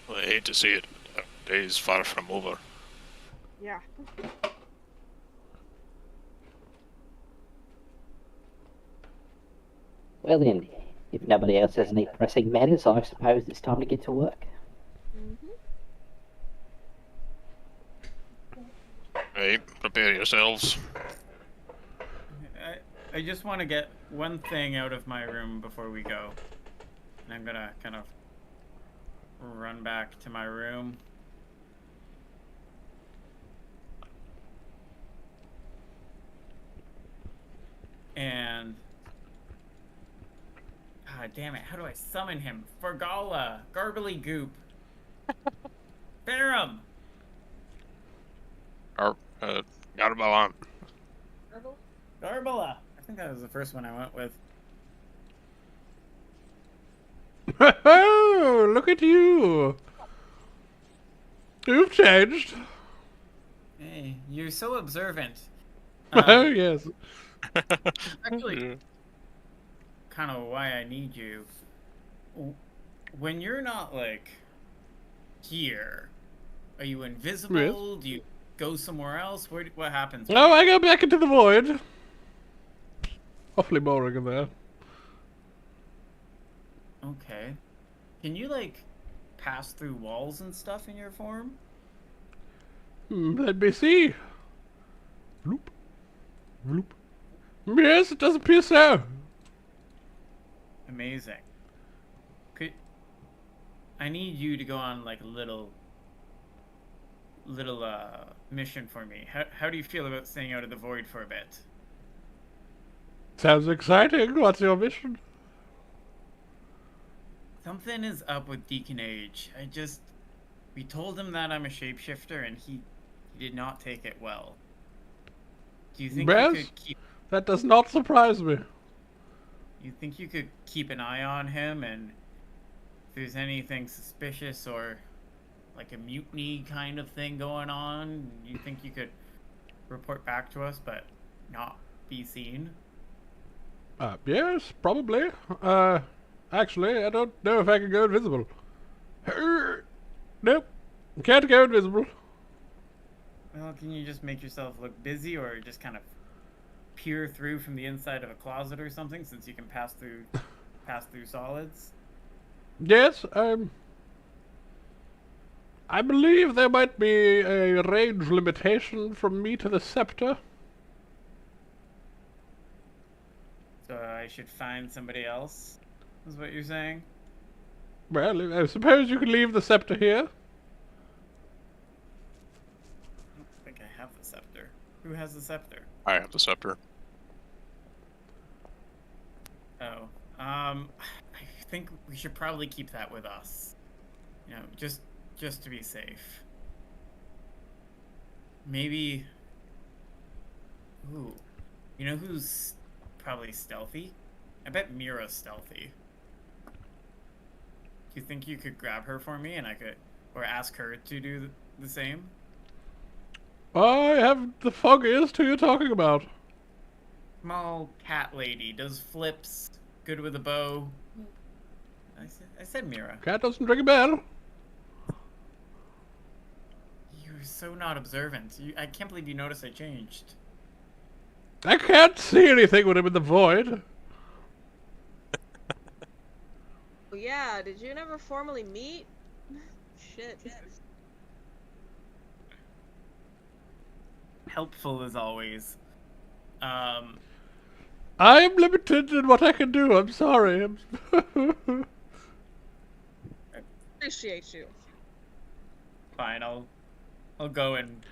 Well, I hate to see it, but the day is far from over. Yeah. Well then, if nobody else has any pressing matters, I suppose it's time to get to work. Right, prepare yourselves. I just want to get one thing out of my room before we go. And I'm gonna kind of run back to my room. And damn it, how do I summon him? Fargala, Garbly Goop. Farum! Garbalan. Garbala! I think that was the first one I went with. Oh, look at you! You've changed. Hey, you're so observant. Oh, yes. Actually, kind of why I need you. When you're not, here, are you invisible? Yes. Do you go somewhere else? What happens? Oh, I go back into the void. Awfully boring in there. Okay. Can you, pass through walls and stuff in your form? Let me see. Bloop. Bloop. Yes, it does appear so. Amazing. I need you to go on, a little mission for me. How do you feel about staying out of the void for a bit? Sounds exciting. What's your mission? Something is up with Deacon Age. We told him that I'm a shapeshifter, and he did not take it well. Do you think you Yes, could keep? that does not surprise me. You think you could keep an eye on him, and if there's anything suspicious or like a mutiny kind of thing going on, you think you could report back to us, but not be seen? Yes, probably. Actually, I don't know if I can go invisible. Nope, can't go invisible. Well, can you just make yourself look busy, or just kind of peer through from the inside of a closet or something, since you can pass through solids? Yes, I believe there might be a range limitation from me to the scepter. So I should find somebody else, is what you're saying? Well, I suppose you could leave the scepter here. I don't think I have the scepter. Who has the scepter? I have the scepter. Oh, I think we should probably keep that with us. You know, just to be safe. Maybe. Ooh, you know who's probably stealthy? I bet Mira's stealthy. Do you think you could grab her for me, and I could, or ask her to do the same? I have the foggiest who you're talking about. Small cat lady, does flips, good with a bow. I said Mira. Cat doesn't ring a bell. You're so not observant. I can't believe you noticed I changed. I can't see anything when I'm in the void. Oh yeah, did you never formally meet? Shit. Helpful as always. I am limited in what I can do. I'm sorry. Appreciate you. Fine, I'll go and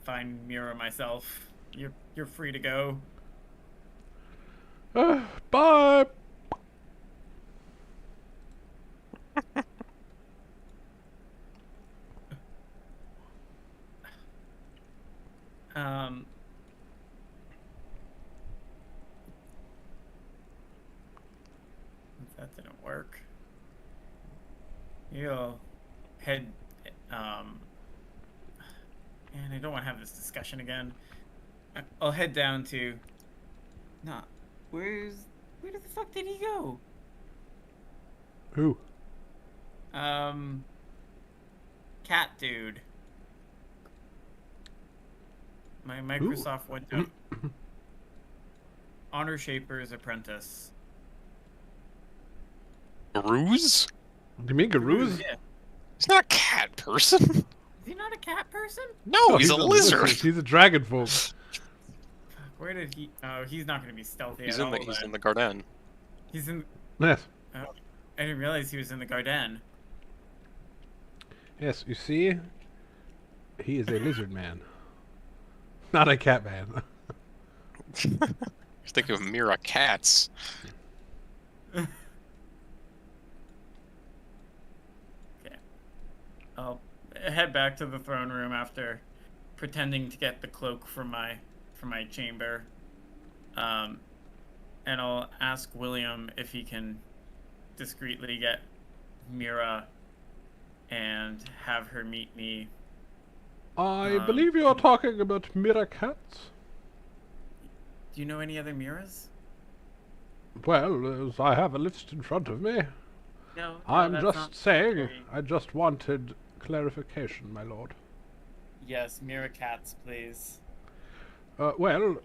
find Mira myself. You're free to go. Bye. That didn't work. You'll head, and I don't want to have this discussion again. I'll head down to, nah, where the fuck did he go? Who? Cat dude. My Microsoft window. Honor Shaper's apprentice. Garuz? Do you mean Garuz? Yeah. He's not a cat person. Is he not a cat person? No, he's a lizard. He's a dragon folk. Where did he? Oh, he's not going to be stealthy He's at in the all. he's then. in the garden. He's in. Yes. Oh, I didn't realize he was in the Garden. Yes, you see, he is a lizard man, not a cat man. You're thinking of Mira cats. Okay. I'll head back to the throne room after pretending to get the cloak from my chamber. And I'll ask William if he can discreetly get Mira and have her meet me. I believe you are talking about Mira cats. Do you know any other Miras? Well, as I have a list in front of me. No, I'm that's just not saying, very- I just wanted clarification, my lord. Yes, Mira cats, please. Well,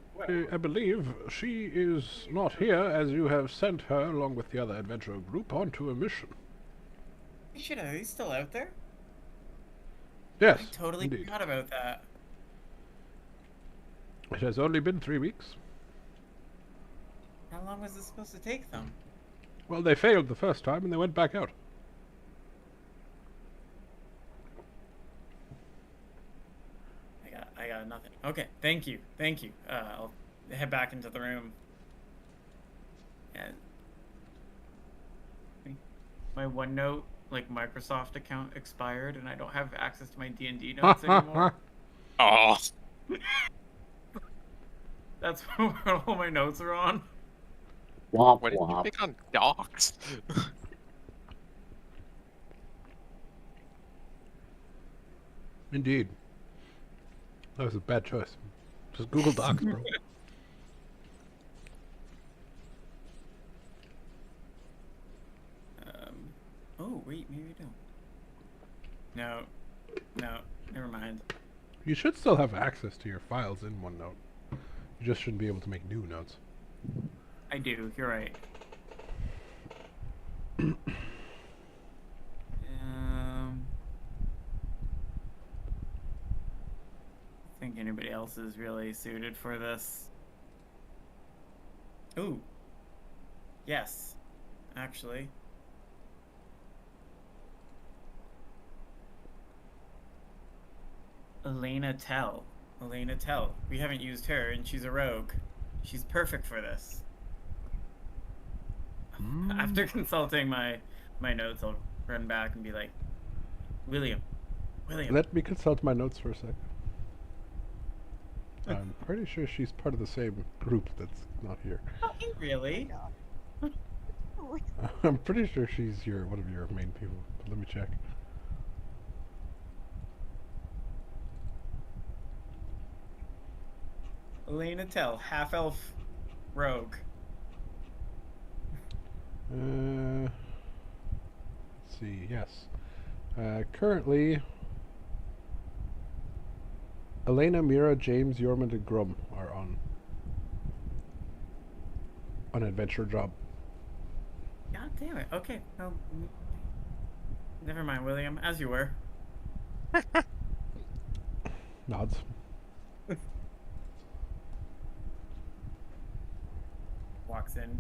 I believe she is not here, as you have sent her, along with the other adventurer group, onto a mission. Shit, are they still out there? Yes, I totally indeed. forgot about that. It has only been 3 weeks. How long was this supposed to take them? Well, they failed the first time, and they went back out. I got nothing. Okay, thank you. I'll head back into the room. And my OneNote like Microsoft account expired and I don't have access to my D&D notes anymore. Oh, That's what all my notes are on. Womp why didn't you womp. pick on dogs? Indeed. That was a bad choice. Just Google Docs, bro. Oh, wait, maybe I don't. No, never mind. You should still have access to your files in OneNote. You just shouldn't be able to make new notes. I do, you're right. I think anybody else is really suited for this. Ooh. Yes, actually. Elena Tell. Elena Tell. We haven't used her, and she's a rogue. She's perfect for this. After consulting my notes, I'll run back and be like, William. Let me consult my notes for a sec. I'm pretty sure she's part of the same group that's not here. Really? I'm pretty sure she's one of your main people. But let me check. Elena Tell, half-elf rogue. Let's see. Yes. Currently, Elena, Mira, James, Yormund, and Grum are on an adventure job. God damn it. Okay. No, never mind, William. As you were. Nods. Walks in.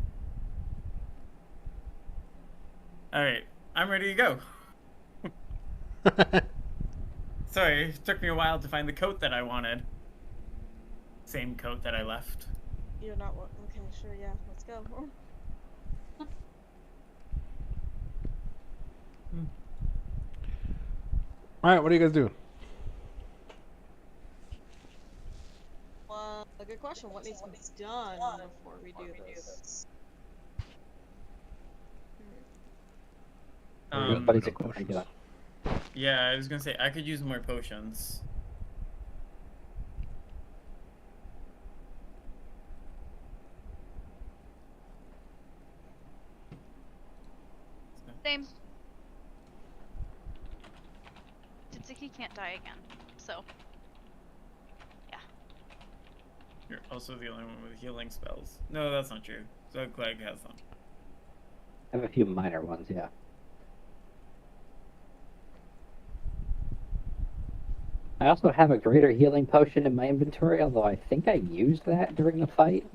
Alright, I'm ready to go. Sorry, it took me a while to find the coat that I wanted. Same coat that I left. You're not what? Okay, sure, yeah, let's go. Alright, what are you guys doing? Well, a good question. What needs to be done before we do this? Everybody's equipment. potions. Yeah, I was gonna say, I could use more potions. Same. Tsuki can't die again, so. Yeah. You're also the only one with healing spells. No, that's not true. Zuglag has them. I have a few minor ones, yeah. I also have a greater healing potion in my inventory, although I think I used that during the fight.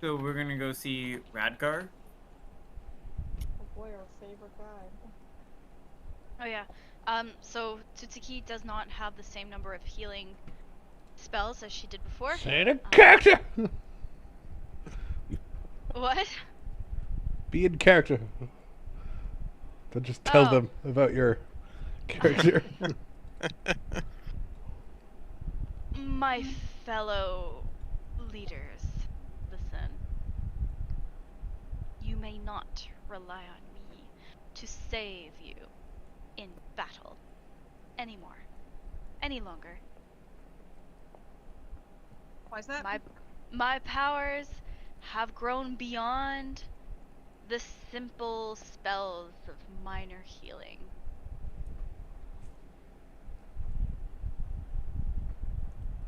So we're gonna go see Radgar. Oh boy, our favorite guy. Oh yeah. So Tsuki does not have the same number of healing spells as she did before. Say the character! What? Be in character. Don't just tell them about your character. My fellow leaders, listen. You may not rely on me to save you in battle anymore. Any longer. Why is that? My powers have grown beyond the simple spells of minor healing.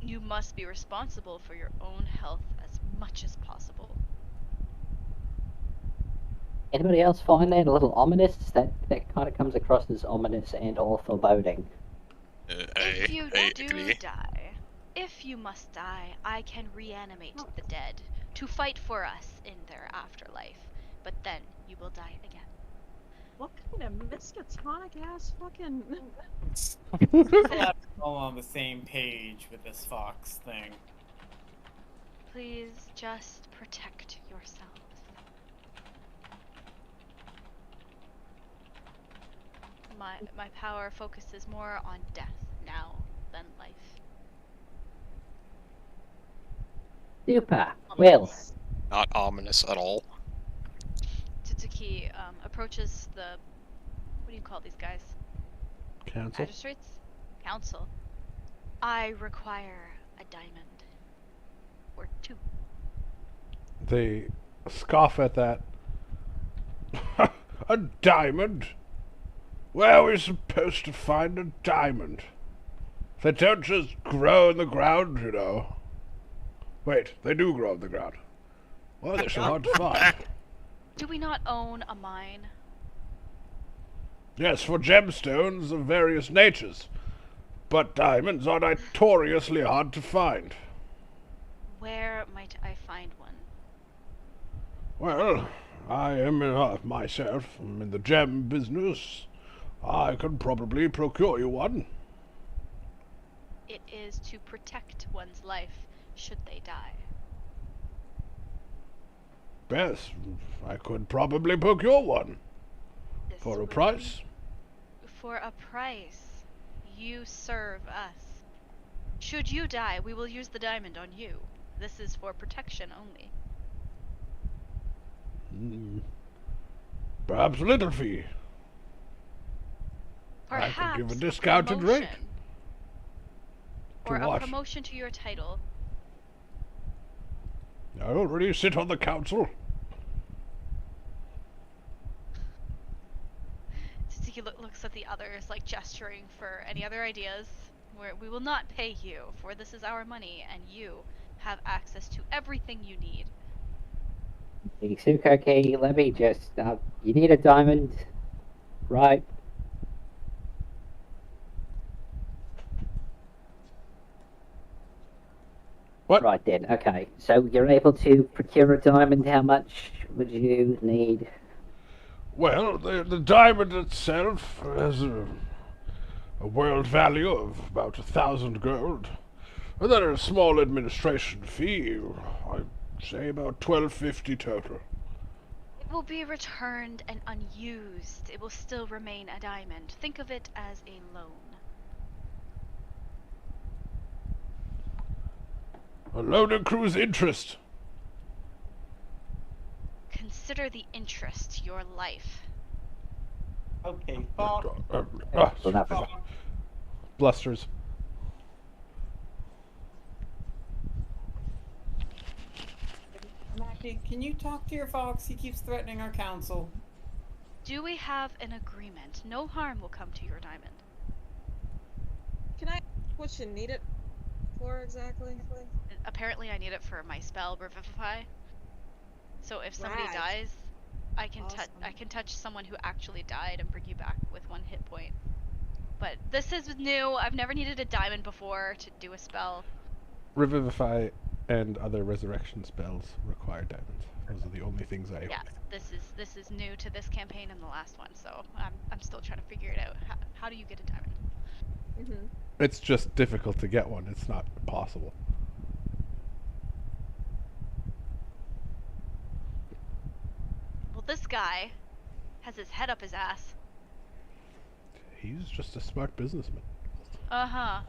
You must be responsible for your own health as much as possible. Anybody else find that a little ominous? That kind of comes across as ominous and or foreboding. If you I do agree. die, if you must die, I can reanimate the dead to fight for us in their afterlife. But then you will die again. What kind of miskatonic ass fucking? All on the same page with this fox thing. Please just protect yourselves. My power focuses more on death now than life. Super. Well, Not ominous at all. Tsuki approaches the, what do you call these guys? Council. Magistrates? Council. I require a diamond. Or 2. They scoff at that. A diamond? Where are we supposed to find a diamond? They don't just grow in the ground, you know. Wait, they do grow in the ground. Why are they so hard to find? Do we not own a mine? Yes, for gemstones of various natures. But diamonds are notoriously hard to find. Where might I find one? Well, I am myself I'm in the gem business. I could probably procure you one. It is to protect one's life should they die. Yes, I could probably procure one. This For a would price? be- For a price. You serve us. Should you die, we will use the diamond on you. This is for protection only. Perhaps a little fee. Perhaps I could give a discounted rate. promotion. To Or a what? promotion to your title. I already sit on the council. Tsuki looks at the others, like gesturing for any other ideas. Where we will not pay you, for this is our money, and you have access to everything you need. Isukoki, let me just, you need a diamond, right? What? Right then, okay. So you're able to procure a diamond, how much would you need? Well, the diamond itself has a world value of about 1,000 gold. And then a small administration fee, I'd say about 1250 total. It will be returned and unused. It will still remain a diamond. Think of it as a loan. A loan accrues interest. Consider the interest your life. Okay, So nothing. Blusters. Mackie, can you talk to your fox? He keeps threatening our council. Do we have an agreement? No harm will come to your diamond. Can I what you need it for exactly? Apparently I need it for my spell Revivify. So if somebody Right. dies, I can Awesome. touch someone who actually died and bring you back with 1 hit point. But this is new. I've never needed a diamond before to do a spell. Revivify and other resurrection spells require diamonds. Those are the only things I... Yeah, this is new to this campaign and the last one, so I'm still trying to figure it out. How do you get a diamond? Mm-hmm. It's just difficult to get one. It's not possible. Well, this guy has his head up his ass. He's just a smart businessman. Uh-huh.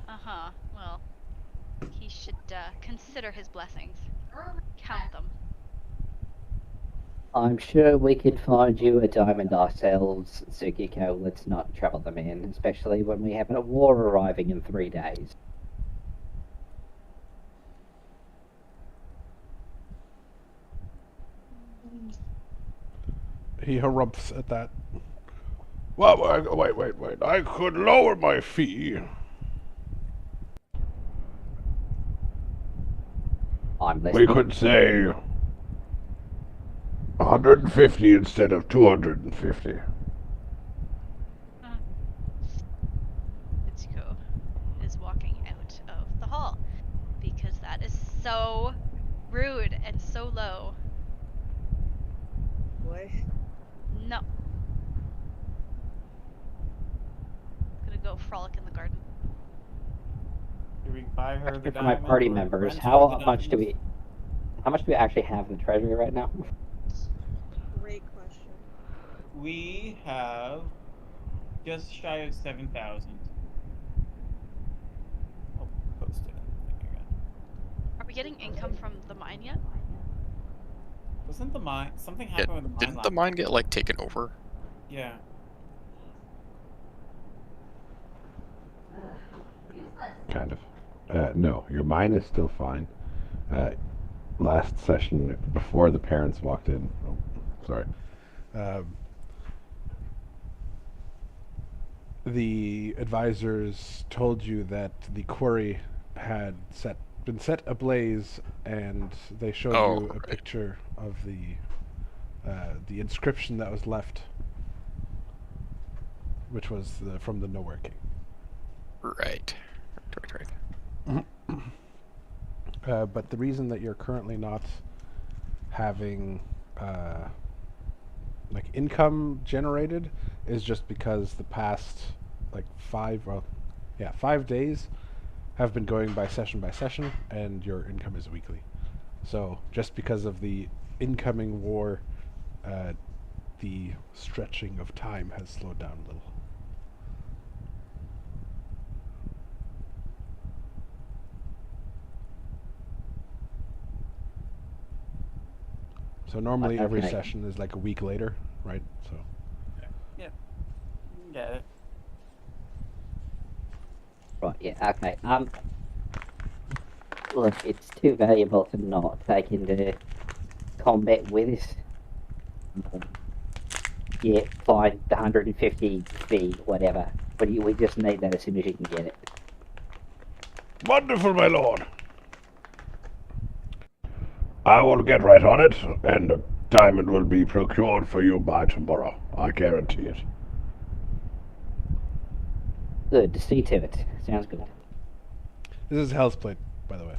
Well, he should consider his blessings. Count them. I'm sure we could find you a diamond ourselves, Tsukiko. Let's not trouble the man, especially when we have a war arriving in 3 days. He harumphs at that. Well, wait. I could lower my fee. I'm listening. We could say 150 instead of 250. Itsuko is walking out of the hall because that is so rude and so low. Boy. No. Gonna go frolic in the garden. Should we buy her the Question for my diamond party or members, rent her how the much do diamond? how much do we actually have in the treasury right now? Great question. We have Just shy of 7,000. I'll post it in the thing again. Are we getting income from the mine yet? Wasn't the mine something Yeah, happened with the mine? didn't the mine get like taken over? Yeah. Kind of. No, your mine is still fine. Last session, before the parents walked in. Oh, sorry. The advisors told you that the quarry had been set ablaze, and they showed Oh, you a right. picture of the inscription that was left, which was from the Nowhere King. Right. But the reason that you're currently not having like income generated is just because the past like 5 days have been going by session, and your income is weekly. So just because of the incoming war, the stretching of time has slowed down a little. So normally every Okay. session is like a week later, right? So Yeah. Get it. Right, yeah, okay. Look, it's too valuable to not take into combat with us. Yeah, fine, the 150 fee, whatever. But we just need that as soon as you can get it. Wonderful, my lord. I will get right on it, and a diamond will be procured for you by tomorrow. I guarantee it. Good, to see to it. Sounds good. this is Hell's Plate, by the way.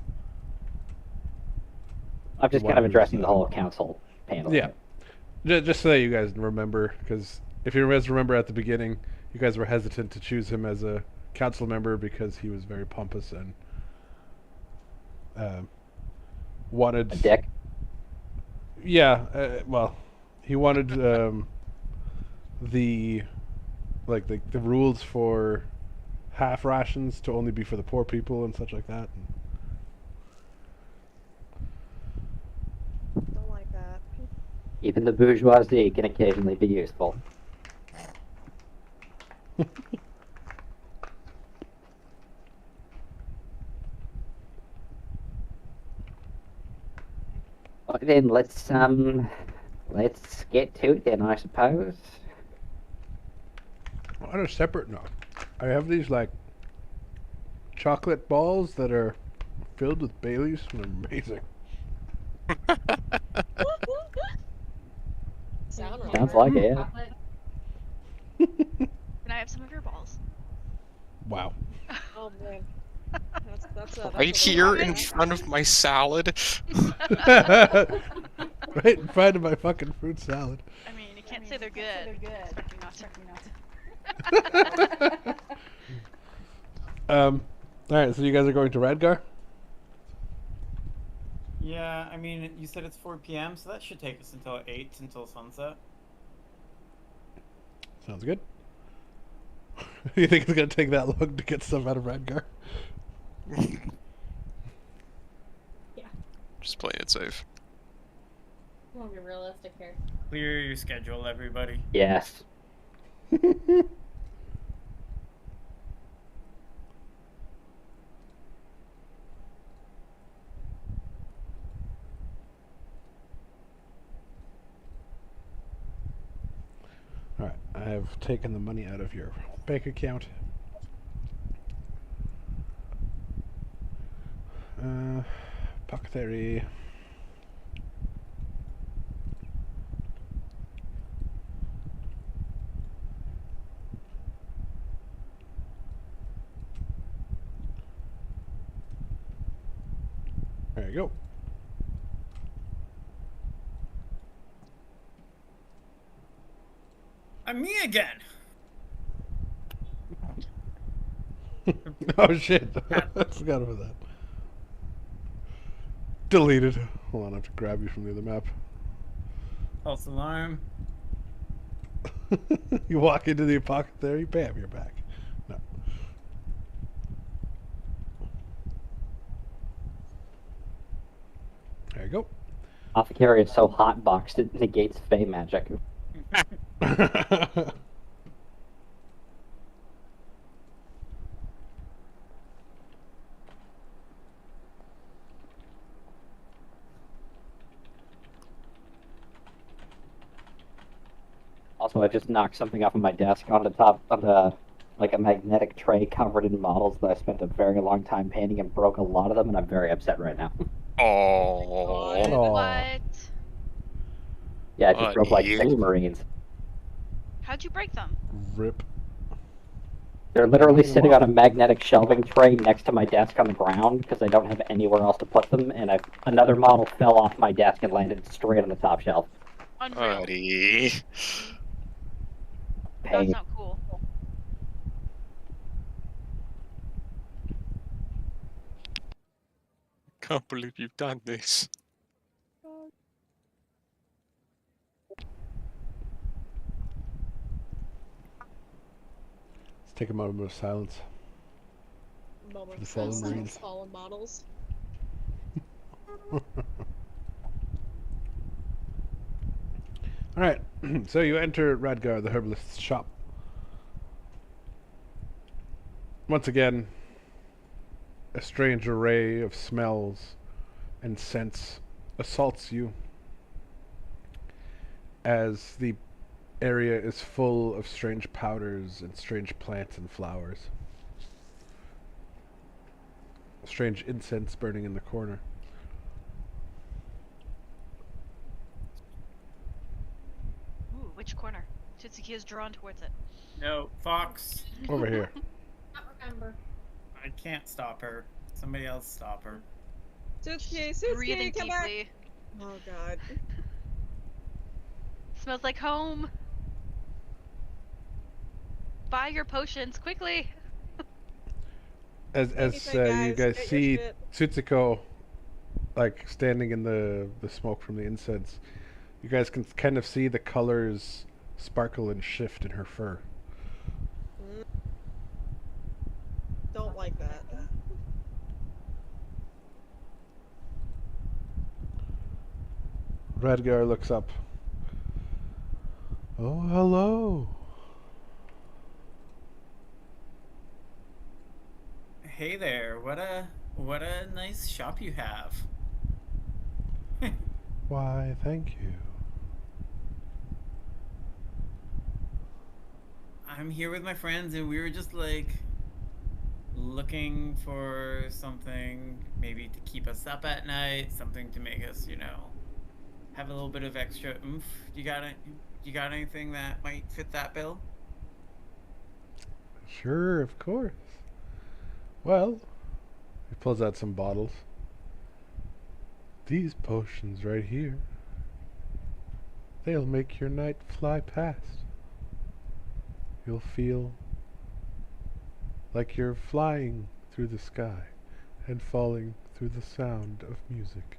I'm just One kind of who's, addressing the whole council panel. Yeah. Just so that you guys remember, because if you guys remember at the beginning, you guys were hesitant to choose him as a council member because he was very pompous and wanted A deck? Yeah, well, he wanted the rules for half rations to only be for the poor people and such like that. Don't like that. Even the bourgeoisie can occasionally be useful. Right, then let's get to it then, I suppose. On a separate note, I have these like chocolate balls that are filled with Baileys and they're amazing. Sounds like it, yeah. Can I have some of your balls? Wow. Oh man. That's Right here in front of my salad. Right in front of my fucking fruit salad. I mean, you can't say they're good. Expect me not to. Alright, so you guys are going to Radgar? Yeah, I mean, you said it's 4 p.m., so that should take us until 8, until sunset. Sounds good. You think it's gonna take that long to get stuff out of Radgar? Just playing it safe. I want to be realistic here. Clear your schedule, everybody. Yes. Alright, I have taken the money out of your bank account. Apothecary. There you go. Me again. Oh shit! I forgot about that. Deleted. Hold on, I have to grab you from the other map. False alarm. You walk into the apothecary, bam, you're back. No. There you go. Apothecary is so hot boxed it negates Fey magic. Also, I just knocked something off of my desk on the top of the, like a magnetic tray covered in models that I spent a very long time painting and broke a lot of them, and I'm very upset right now. Oh. Aw. What? Yeah, I just broke like Buddy. 6 Marines. How'd you break them? Rip. They're literally sitting on a magnetic shelving tray next to my desk on the ground because I don't have anywhere else to put them, and another model fell off my desk and landed straight on the top shelf. Unreal. Buddy. That's Pain. not cool. Can't believe you've done this. Let's take a moment of silence. Moment the of fallen silence, Marines. fallen models. Alright, so you enter Radgar, the herbalist's shop. Once again, a strange array of smells and scents assaults you as the area is full of strange powders and strange plants and flowers. Strange incense burning in the corner. Ooh, which corner? Tsutsiki is drawn towards it. No, Fox. Over here. Not remember. I can't stop her. Somebody else stop her. Suitsuki, Breathing come back! deeply. Oh god. Smells like home. Buy your potions quickly. As you guys get your see shit. Tsutsuko like standing in the smoke from the incense, you guys can kind of see the colors sparkle and shift in her fur. Don't like that. Radgar looks up. Oh, hello. Hey there, what a nice shop you have. Why, thank you. I'm here with my friends and we were just like looking for something maybe to keep us up at night, something to make us, have a little bit of extra oomph. You got anything that might fit that bill? Sure, of course. Well, he pulls out some bottles. These potions right here, they'll make your night fly past. You'll feel like you're flying through the sky and falling through the sound of music.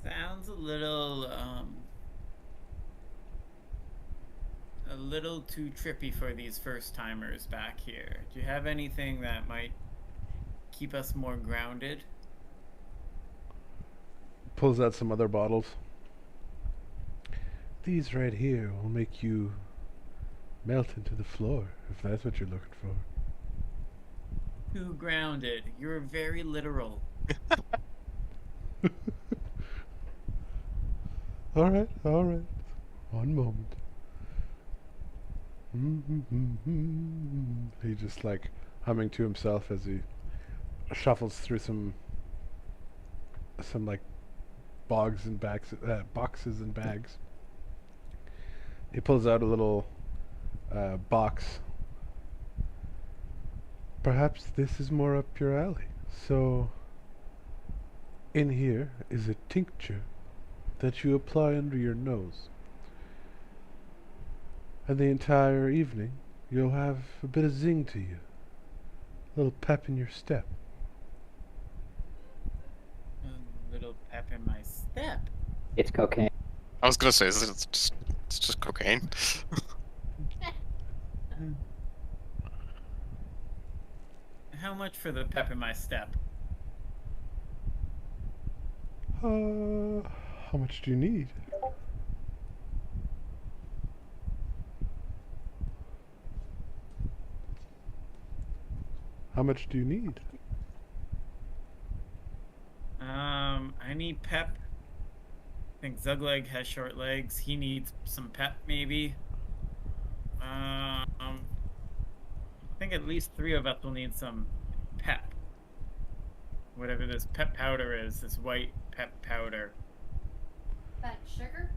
Sounds a little too trippy for these first timers back here. Do you have anything that might keep us more grounded? Pulls out some other bottles. These right here will make you melt into the floor, if that's what you're looking for. Too grounded. You're very literal. Alright. One moment. He just like humming to himself as he shuffles through some like boxes and bags. He pulls out a little box. Perhaps this is more up your alley. So, in here is a tincture that you apply under your nose. And the entire evening, you'll have a bit of zing to you. A little pep in your step. A little pep in my step. It's cocaine. I was gonna say, it's just cocaine. How much for the pep in my step? How much do you need? How much do you need? I need pep. I think Zugleg has short legs. He needs some pep, maybe. I think at least 3 of us will need some pep. Whatever this pep powder is, this white pep powder. That sugar?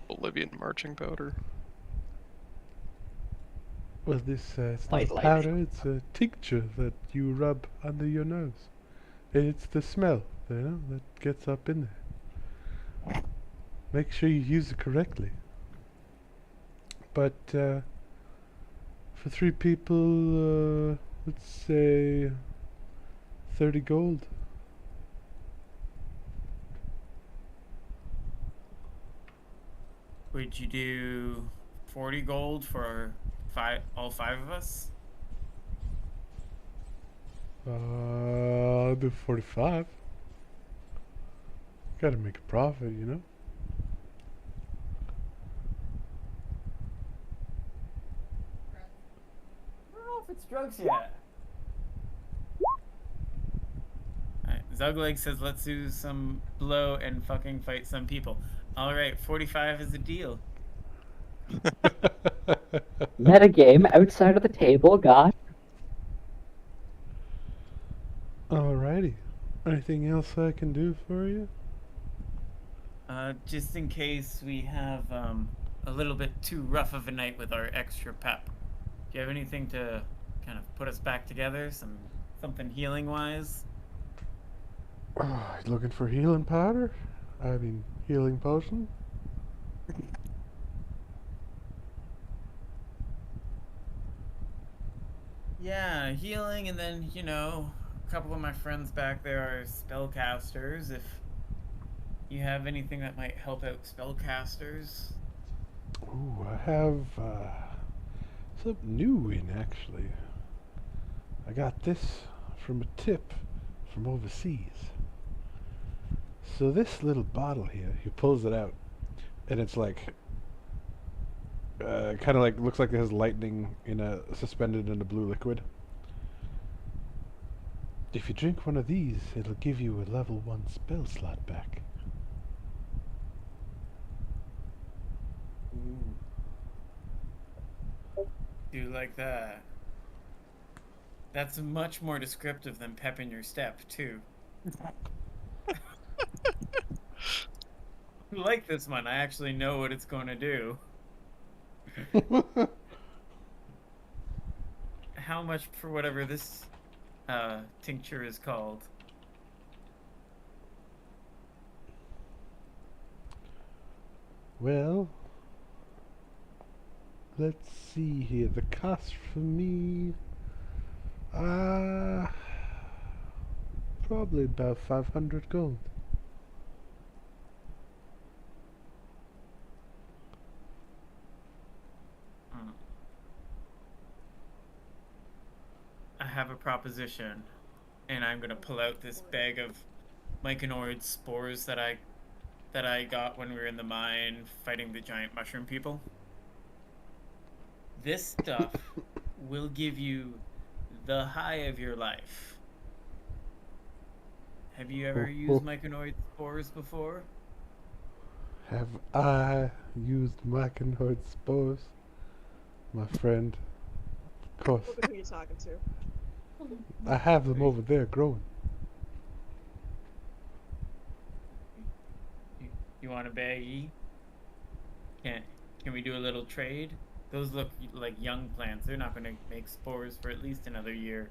Bolivian marching powder. Well, this it's White not lady. powder, it's a tincture that you rub under your nose. It's the smell, that gets up in there. Make sure you use it correctly. But for 3 people, let's say 30 gold. Would you do 40 gold for all 5 of us? I'll do 45. Gotta make a profit, you know? I don't know if it's drugs yet. Alright, Zugleg says let's do some blow and fucking fight some people. Alright, 45 is the deal. Metagame outside of the table, God. Alrighty. Anything else I can do for you? Just in case we have a little bit too rough of a night with our extra pep. Do you have anything to kind of put us back together? Something healing wise? Looking for healing powder? I mean, healing potion? Yeah, healing, and then, a couple of my friends back there are spellcasters. If you have anything that might help out spellcasters. Ooh, I have something new in, actually. I got this from a tip from overseas. So this little bottle here, he pulls it out, and it's like, kind of like, looks like it has lightning suspended in a blue liquid. If you drink one of these, it'll give you a level 1 spell slot back. Do you like that? That's much more descriptive than pep in your step, too. I like this one. I actually know what it's going to do. How much for whatever this tincture is called? Well, let's see here. The cost for me, probably about 500 gold. I have a proposition, and I'm gonna pull out this bag of myconid spores that I got when we were in the mine fighting the giant mushroom people. This stuff will give you the high of your life. Have you ever used myconid spores before? Have I used myconid spores? My friend. Of course. Look at who you're talking to. I have them over there growing. You want a baggie? Can we do a little trade? Those look like young plants. They're not going to make spores for at least another year.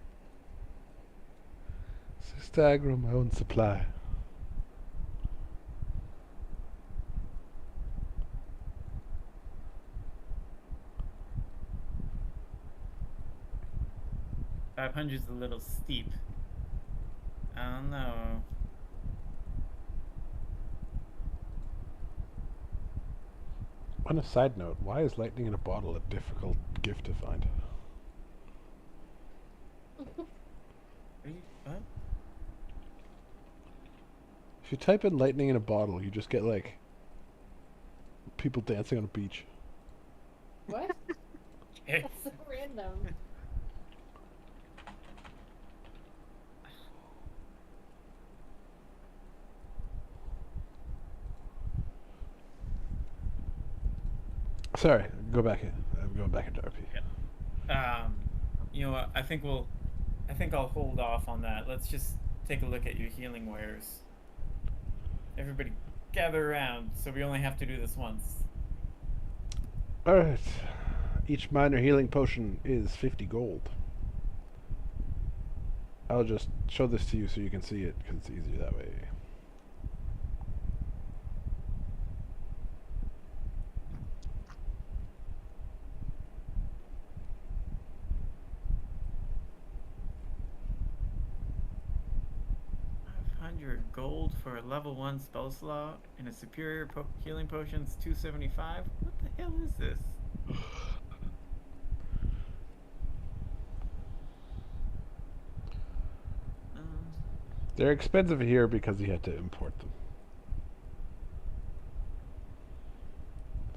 Just I grow my own supply. $500 is a little steep. I don't know. On a side note, why is lightning in a bottle a difficult gift to find? What? If you type in lightning in a bottle, you just get like people dancing on a beach. What? That's so random. Sorry, go back in. I'm going back into RP. You know what? I think I'll hold off on that. Let's just take a look at your healing wares. Everybody gather around, so we only have to do this once. Alright. Each minor healing potion is 50 gold. I'll just show this to you so you can see it, because it's easier that way. Gold for a level 1 spell slot and a superior healing potion's 275. What the hell is this? They're expensive here because he had to import them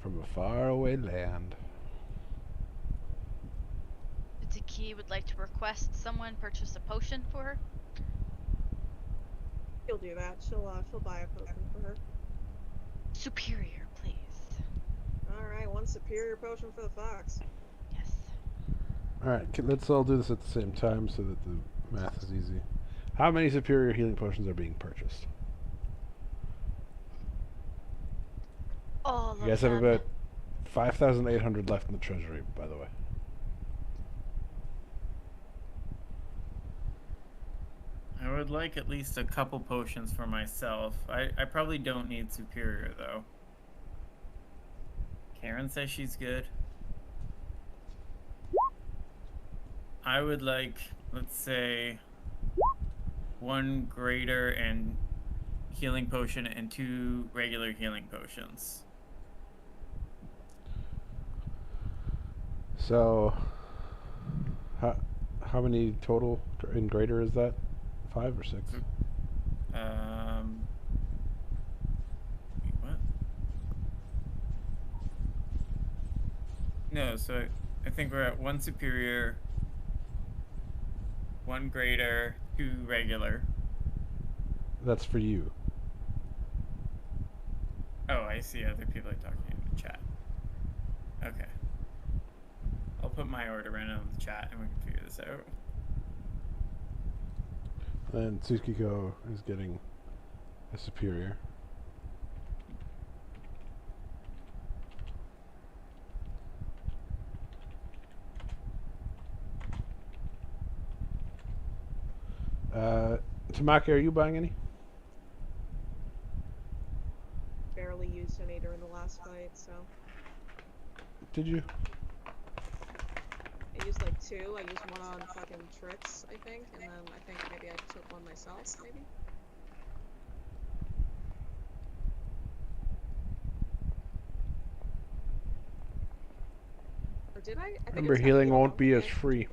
from a faraway land. Taki would like to request someone purchase a potion for her. She'll do that. She'll buy a potion for her. Superior, please. Alright, one superior potion for the fox. Yes. Alright, let's all do this at the same time so that the math is easy. How many superior healing potions are being purchased? All You guys have about 5,800 left in the treasury, by the way. I would like at least a couple potions for myself. I probably don't need superior though. Karen says she's good. I would like, let's say, 1 greater and healing potion and 2 regular healing potions. So, how many total in greater is that? 5 or 6? Wait, what? No, so I think we're at 1 superior, 1 greater, 2 regular. That's for you. Oh, I see other people are talking in the chat. Okay. I'll put my order in on the chat and we can figure this out. And Tsukiko is getting a superior. Tamaki, are you buying any? Barely used any during the last fight, so. Did you? I used like 2. I used one on fucking Trix, I think, and then I think maybe I took one myself, maybe? Or did I? I think it Remember, was healing definitely won't one. be as Yeah. free.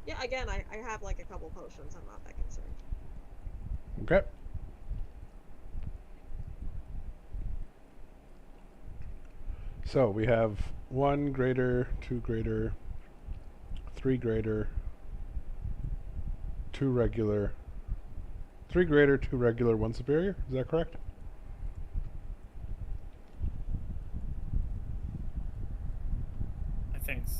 Yeah, again, I have like a couple potions, I'm not that concerned. Okay. So we have 1 greater, 2 greater, 3 greater, 2 regular, 3 greater, 2 regular, 1 superior. Is that correct? I think so.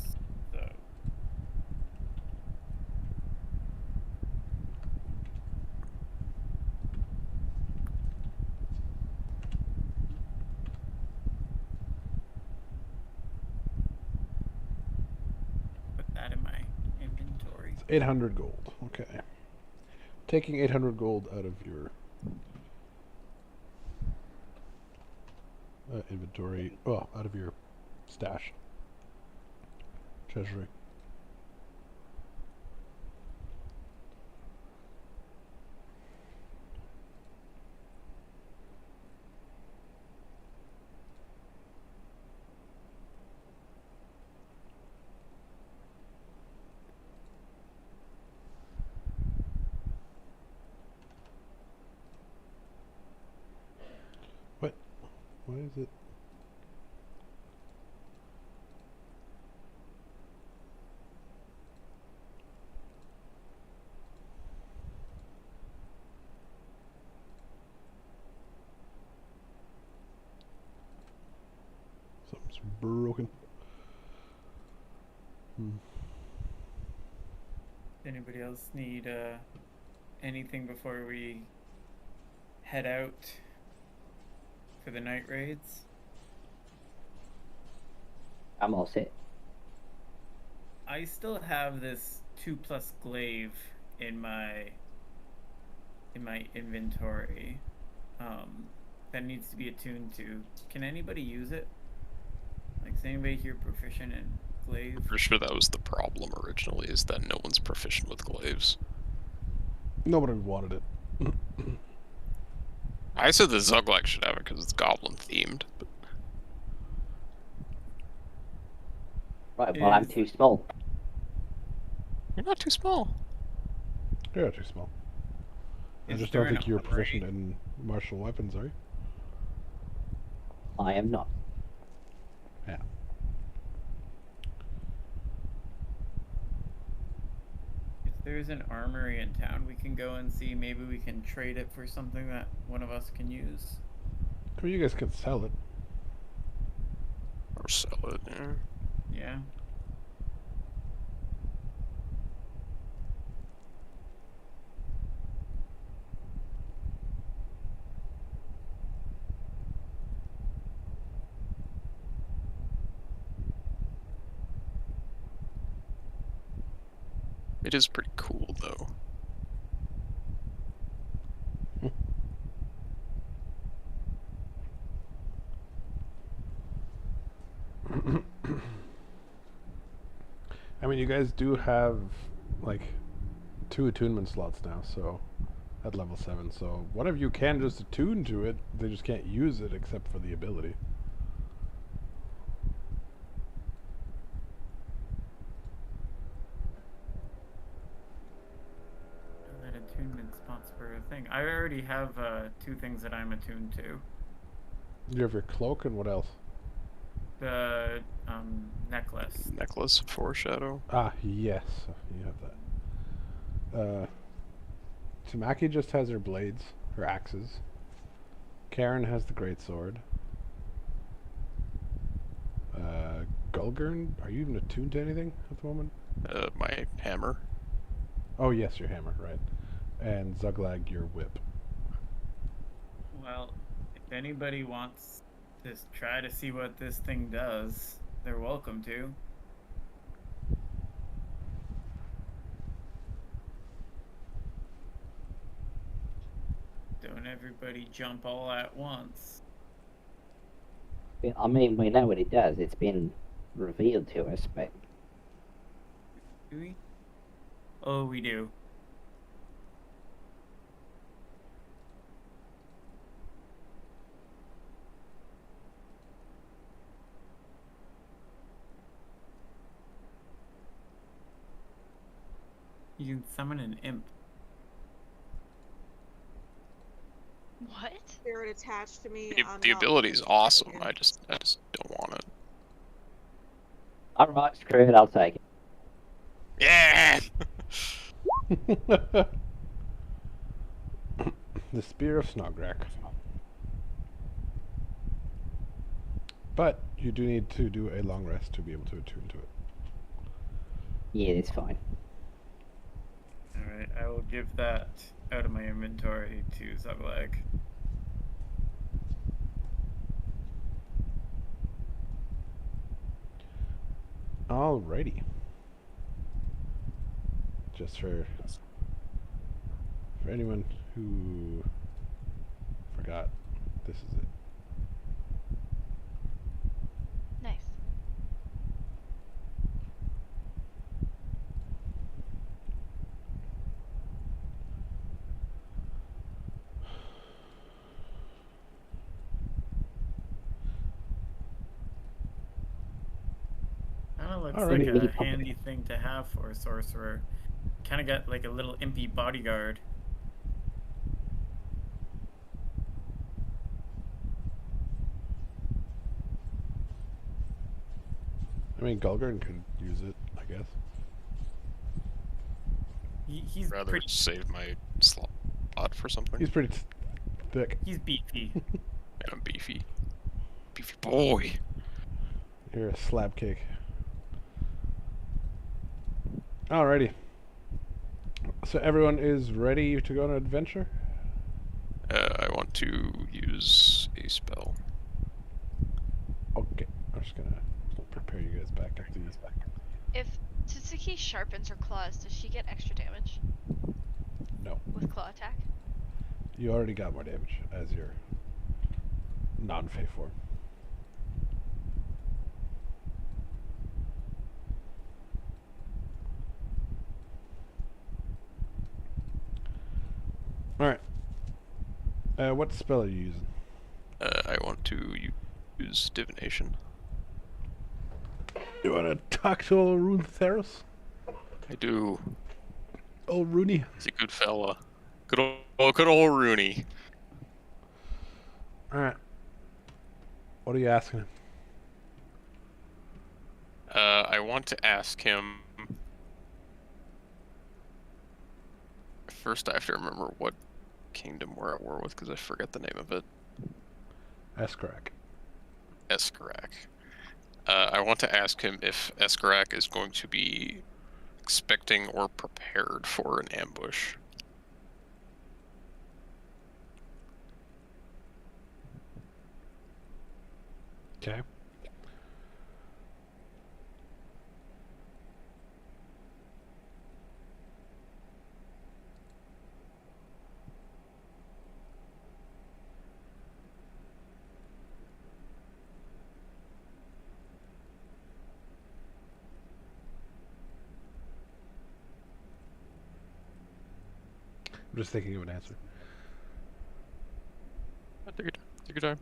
Put that in my inventory. It's 800 gold. Okay. Taking 800 gold out of your inventory. Oh, out of your stash. Treasury. is it? Something's broken. Anybody else need anything before we head out for the night raids? I'm all set. I still have this 2+ glaive in my inventory that needs to be attuned to. Can anybody use it? Like, is anybody here proficient in glaive? For sure that was the problem originally, is that no one's proficient with glaives. Nobody wanted it. I said the Zuglag should have it because it's goblin themed. But... Right, well, I'm too small. You're not too small. You're not too small. I just don't think you're proficient in martial weapons, are you? I am not. Yeah. If there's an armory in town, we can go and see. Maybe we can trade it for something that one of us can use. I mean, you guys can sell it. Or sell it, yeah. Yeah. It is pretty cool, though. I mean, you guys do have, like, 2 attunement slots now, so, at level 7, so one of you can just attune to it, they just can't use it except for the ability. That attunement spots for a thing. I already have 2 things that I'm attuned to. You have your cloak and what else? The necklace. Necklace, foreshadow. Ah, yes, you have that. Tamaki just has her blades, her axes. Karen has the greatsword. Gulgurn, are you even attuned to anything at the moment? My hammer. Oh yes, your hammer, right. And Zuglag, your whip. Well, if anybody wants to try to see what this thing does, they're welcome to. Don't everybody jump all at once. I mean, we know what it does. It's been revealed to us, but... Do we? Oh, we do. You can summon an imp. What? Spirit attached to me. The ability is awesome. I just don't want it. Alright, screw it, I'll take it. Yeah! The Spear of Snograk. But you do need to do a long rest to be able to attune to it. Yeah, it's fine. Alright, I will give that out of my inventory to Zuglag. Alrighty. Just for anyone who forgot, this is it. Nice. Kinda looks Alrighty. like a handy thing to have for a sorcerer. Kinda got like a little impy bodyguard. I mean, Gulgurn could use it, I guess. He's Rather pretty. save my slot for something. He's pretty thick. He's beefy. And I'm beefy. Beefy boy. You're a slab cake. Alrighty. So everyone is ready to go on an adventure? I want to use a spell. Okay. I'm just gonna prepare you guys back after these. If Tsuki sharpens her claws, does she get extra damage No. with claw attack? You already got more damage as your non-Fey form. Alright. What spell are you using? I want to use divination. You wanna talk to old Rune Theros? I do. Old Rooney? He's a good fella. Good old Rooney. Alright. What are you asking him? I want to ask him. First, I have to remember what kingdom we're at war with because I forget the name of it. Eskarak. Eskarak. I want to ask him if Eskarak is going to be expecting or prepared for an ambush. Okay. I'm just thinking of an answer. Take your time.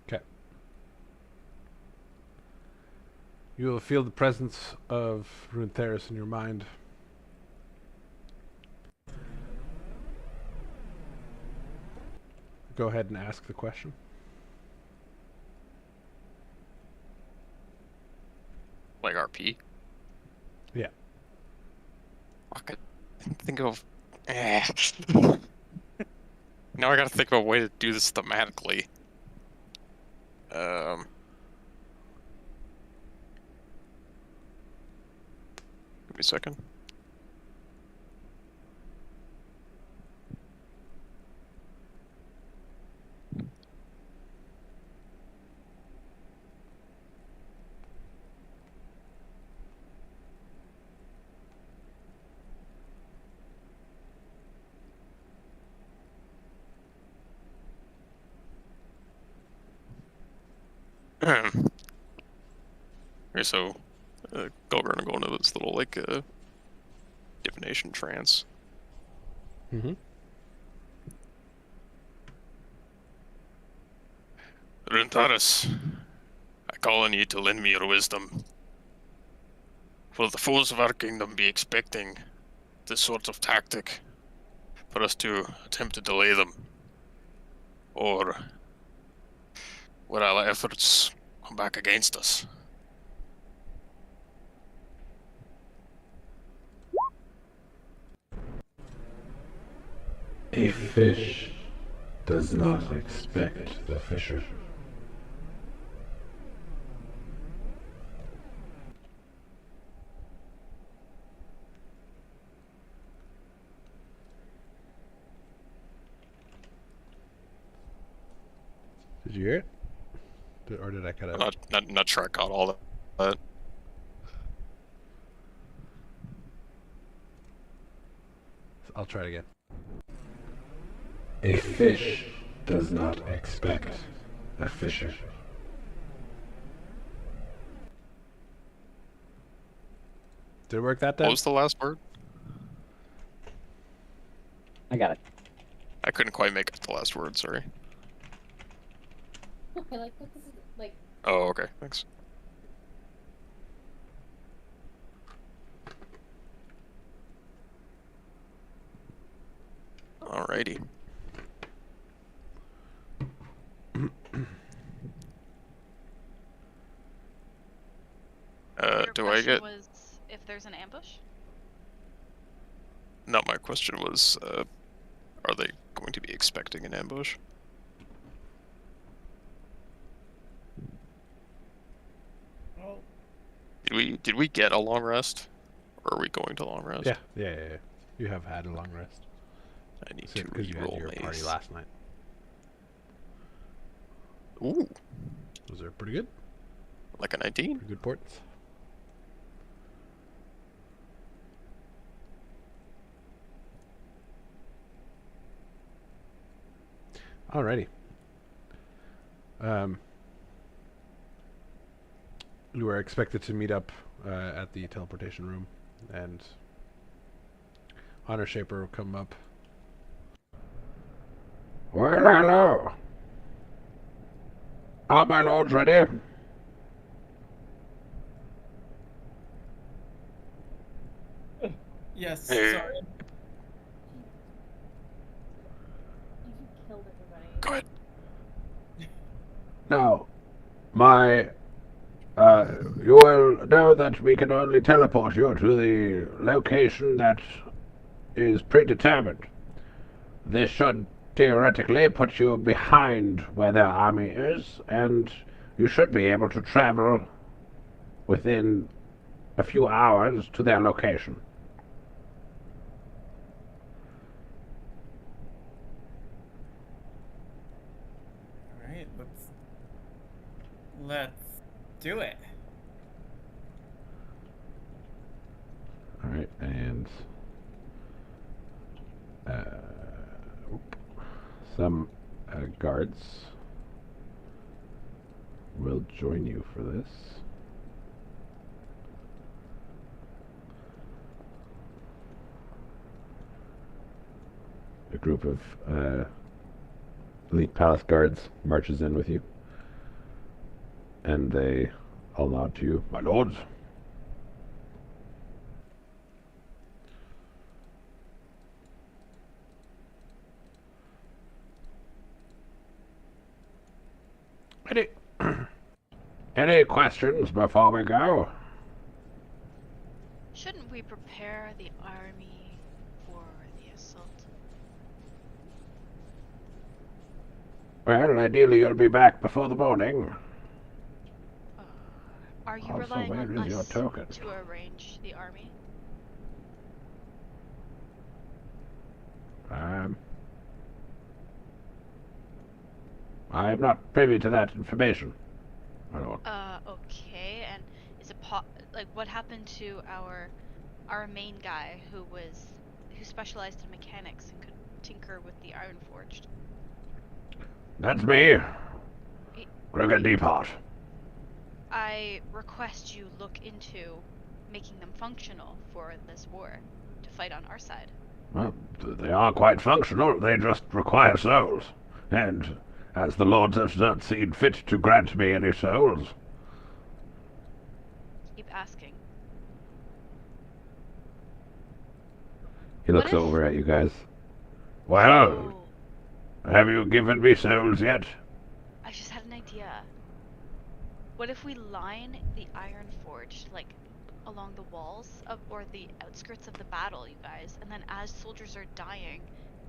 Okay. You will feel the presence of Rune Theros in your mind. Go ahead and ask the question. Like RP? Yeah. I could think of. Now I gotta think of a way to do this thematically. Give me a second. Okay, so Gulgurn will go into this little like divination trance. Mm-hmm. Rentaris, I call on you to lend me your wisdom. Will the foes of our kingdom be expecting this sort of tactic for us to attempt to delay them? Or will our efforts come back against us? A fish does not expect the fisher. Did you hear it? Or did I cut I'm out? not sure I caught all that. I'll try it again. A fish does not expect a fisher. Did it work that time? What was the last word? I got it. I couldn't quite make it the last word, sorry. I like that this is like. Oh, okay, thanks. Alrighty. Your Do I question get... was if there's an ambush? No, my question was, are they going to be expecting an ambush? Well, Did we get a long rest? Or are we going to long rest? Yeah. You have had a long rest. I need to Because you had re-roll your party maze. last night. Ooh, Those are pretty good. like a 19? Pretty good ports. Alrighty. You are expected to meet up at the teleportation room, and Honor Shaper will come up. Well, hello. Are my lords ready? yes, Hey. sorry. You killed everybody. Go ahead. Now, you will know that we can only teleport you to the location that is predetermined. This should theoretically put you behind where their army is, and you should be able to travel within a few hours to their location. Alright, let's do it. Alright, and some guards will join you for this. A group of elite palace guards marches in with you, and they all nod to you, my lords. Any questions before we go? Shouldn't we prepare the army for the assault? Well, ideally you'll be back before the morning. Are you Also, relying where on is your us token? to arrange the army? I am not privy to that information, my lord. Okay, and is it like what happened to our main guy who specialized in mechanics and could tinker with the Iron Forged? That's me, He- Gregor Deepheart. I request you look into making them functional for this war to fight on our side. Well, they are quite functional. They just require souls. And as the lords have not seen fit to grant me any souls. Keep asking. He What looks if- over at you guys. Well, Oh, have you given me souls yet? I just had an idea. What if we line the Iron Forge like along the walls of or the outskirts of the battle, you guys, and then as soldiers are dying,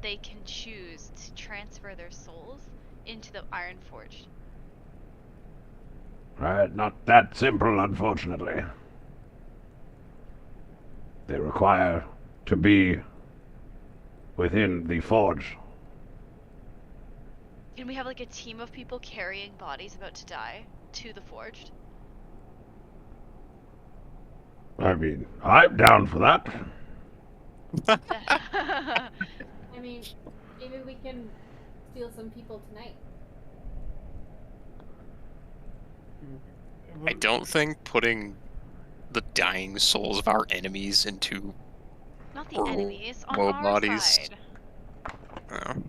they can choose to transfer their souls into the Iron Forge. Right, not that simple, unfortunately. They require to be within the forge. Can we have like a team of people carrying bodies about to die to the Forged? I mean, I'm down for that. I mean, maybe we can steal some people tonight. I don't think putting the dying souls of our enemies into Not the Or enemies, on more our bodies. side.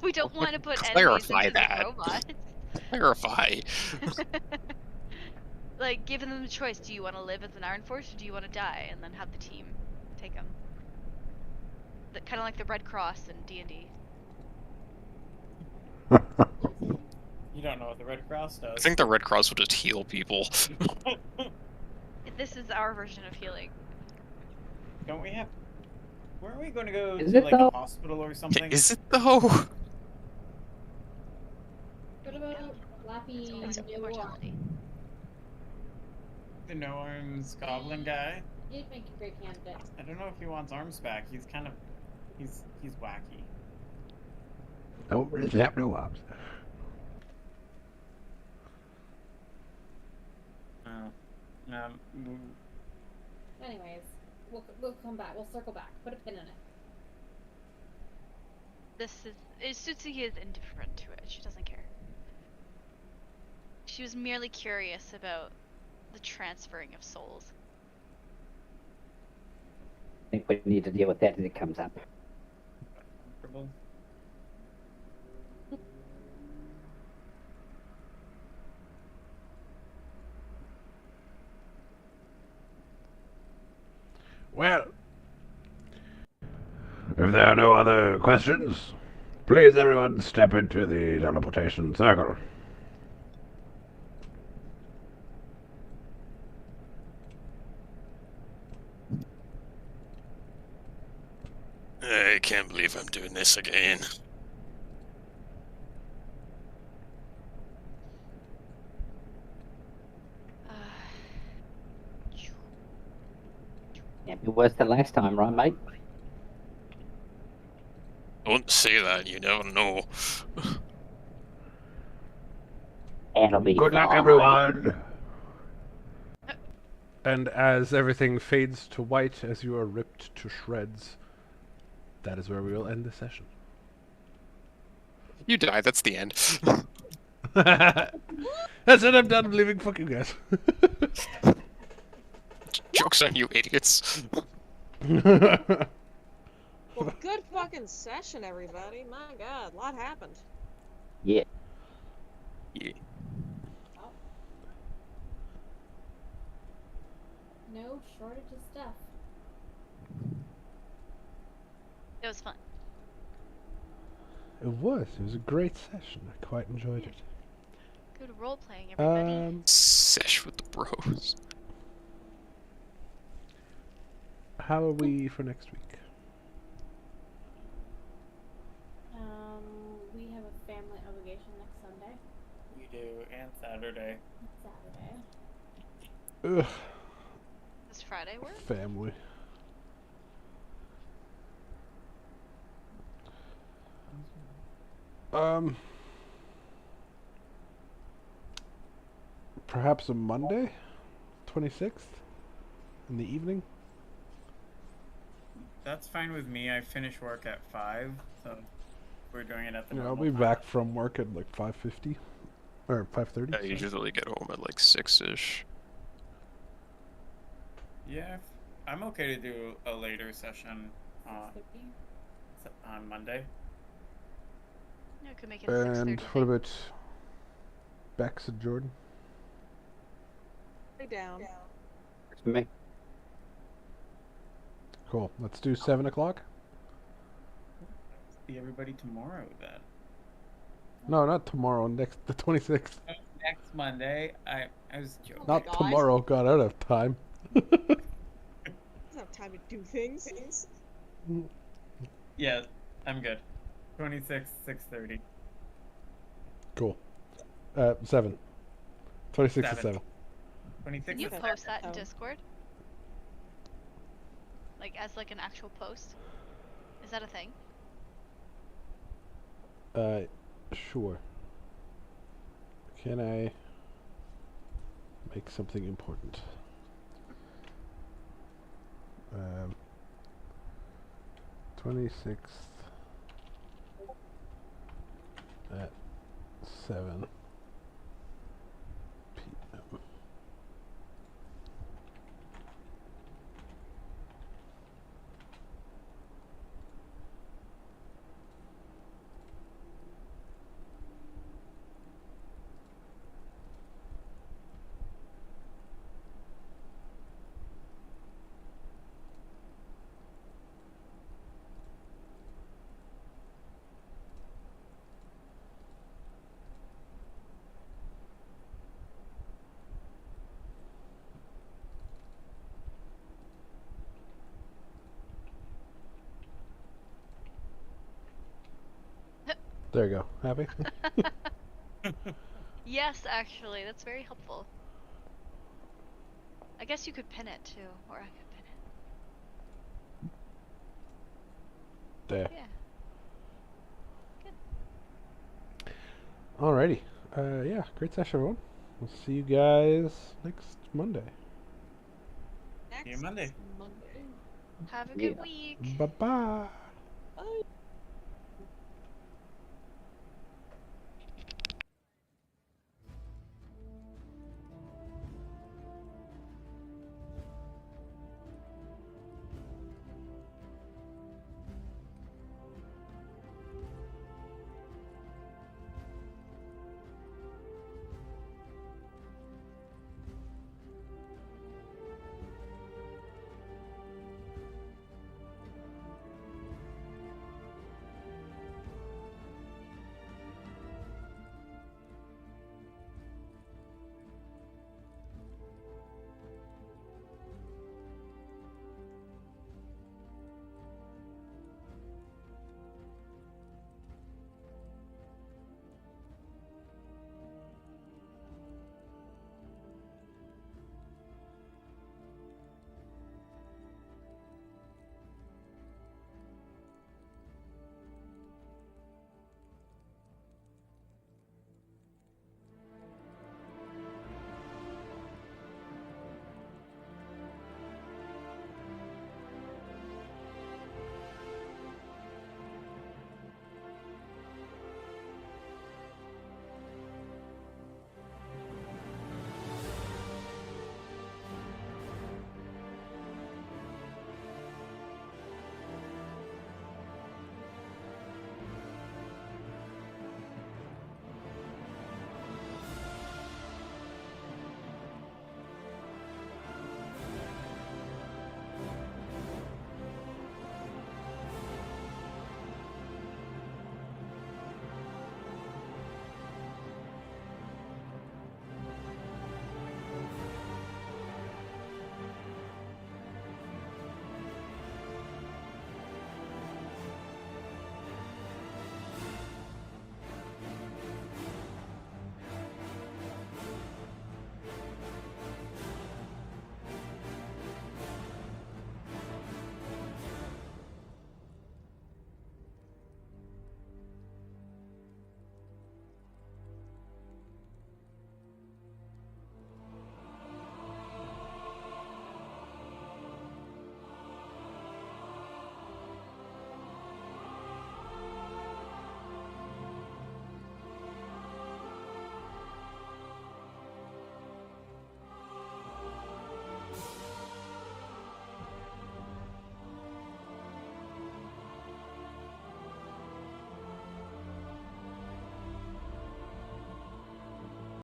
We don't want to put enemies Clarify into that. the robots. Clarify. Like, giving them the choice: do you want to live as an Iron Force, or do you want to die? And then have the team take them. Kind of like the Red Cross in D&D. You don't know what the Red Cross does. I think the Red Cross would just heal people. This is our version of healing. Don't we have? Weren't we going to go Is to it like though? a hospital or something? Is it though? What about Lappy It's immortality. The no arms goblin guy? He'd make a great candidate. I don't know if he wants arms back. He's kind of, he's wacky. Don't really have no arms. Anyways, we'll come back. We'll circle back. Put a pin in it. Sutsuki is indifferent to it. She doesn't care. She was merely curious about the transferring of souls. I think we need to deal with that as it comes up. Comfortable. Well, if there are no other questions, please everyone step into the teleportation circle. I can't believe I'm doing this again. Can't be worse than last time, right, mate? Don't say that, you never know. It'll be Good luck, fine. everyone. And as everything fades to white as you are ripped to shreds, that is where we will end the session. You die, that's the end. That's it, I'm done. I'm leaving. Fuck you guys. Joke's on you, idiots. Well, good fucking session, everybody. My god, a lot happened. Yeah. Yeah. No shortage of stuff. It was fun. It was. It was a great session. I quite enjoyed it. Good role playing, everybody. Sesh with the bros. How are we for next week? We have a family obligation next Sunday. You do, and Saturday. Saturday. Ugh, Does Friday work? family. Perhaps a Monday, 26th, in the evening. That's fine with me. I finish work at 5, so we're doing it at the Yeah, I'll normal be time. back from work at like 5:50 or 5:30. I usually get home at like 6-ish. Yeah, I'm okay to do a later session on Monday. Yeah, I could make it a And 6:30 what thing. about Bex and Jordan? Stay down. For me. Cool. Let's do 7 o'clock. See everybody tomorrow then. No, not tomorrow. The 26th. Next Monday. I was joking. Not God. tomorrow. God, I don't have time. Doesn't have time to do things. Yeah, I'm good. 26, 6:30. Cool. 7. 26 to 7. 26 Can you is post that in Oh. Discord? Like, as like an actual post? Is that a thing? Sure. Can I make something important? 26th at 7 p.m. There you go. Happy? Yes, actually, that's very helpful. I guess you could pin it too, or I could pin There. it. Yeah. Alrighty. Yeah, great session, everyone. We'll see you guys next Monday. See you Monday. Monday. Have a good Yeah. week. Bye-bye.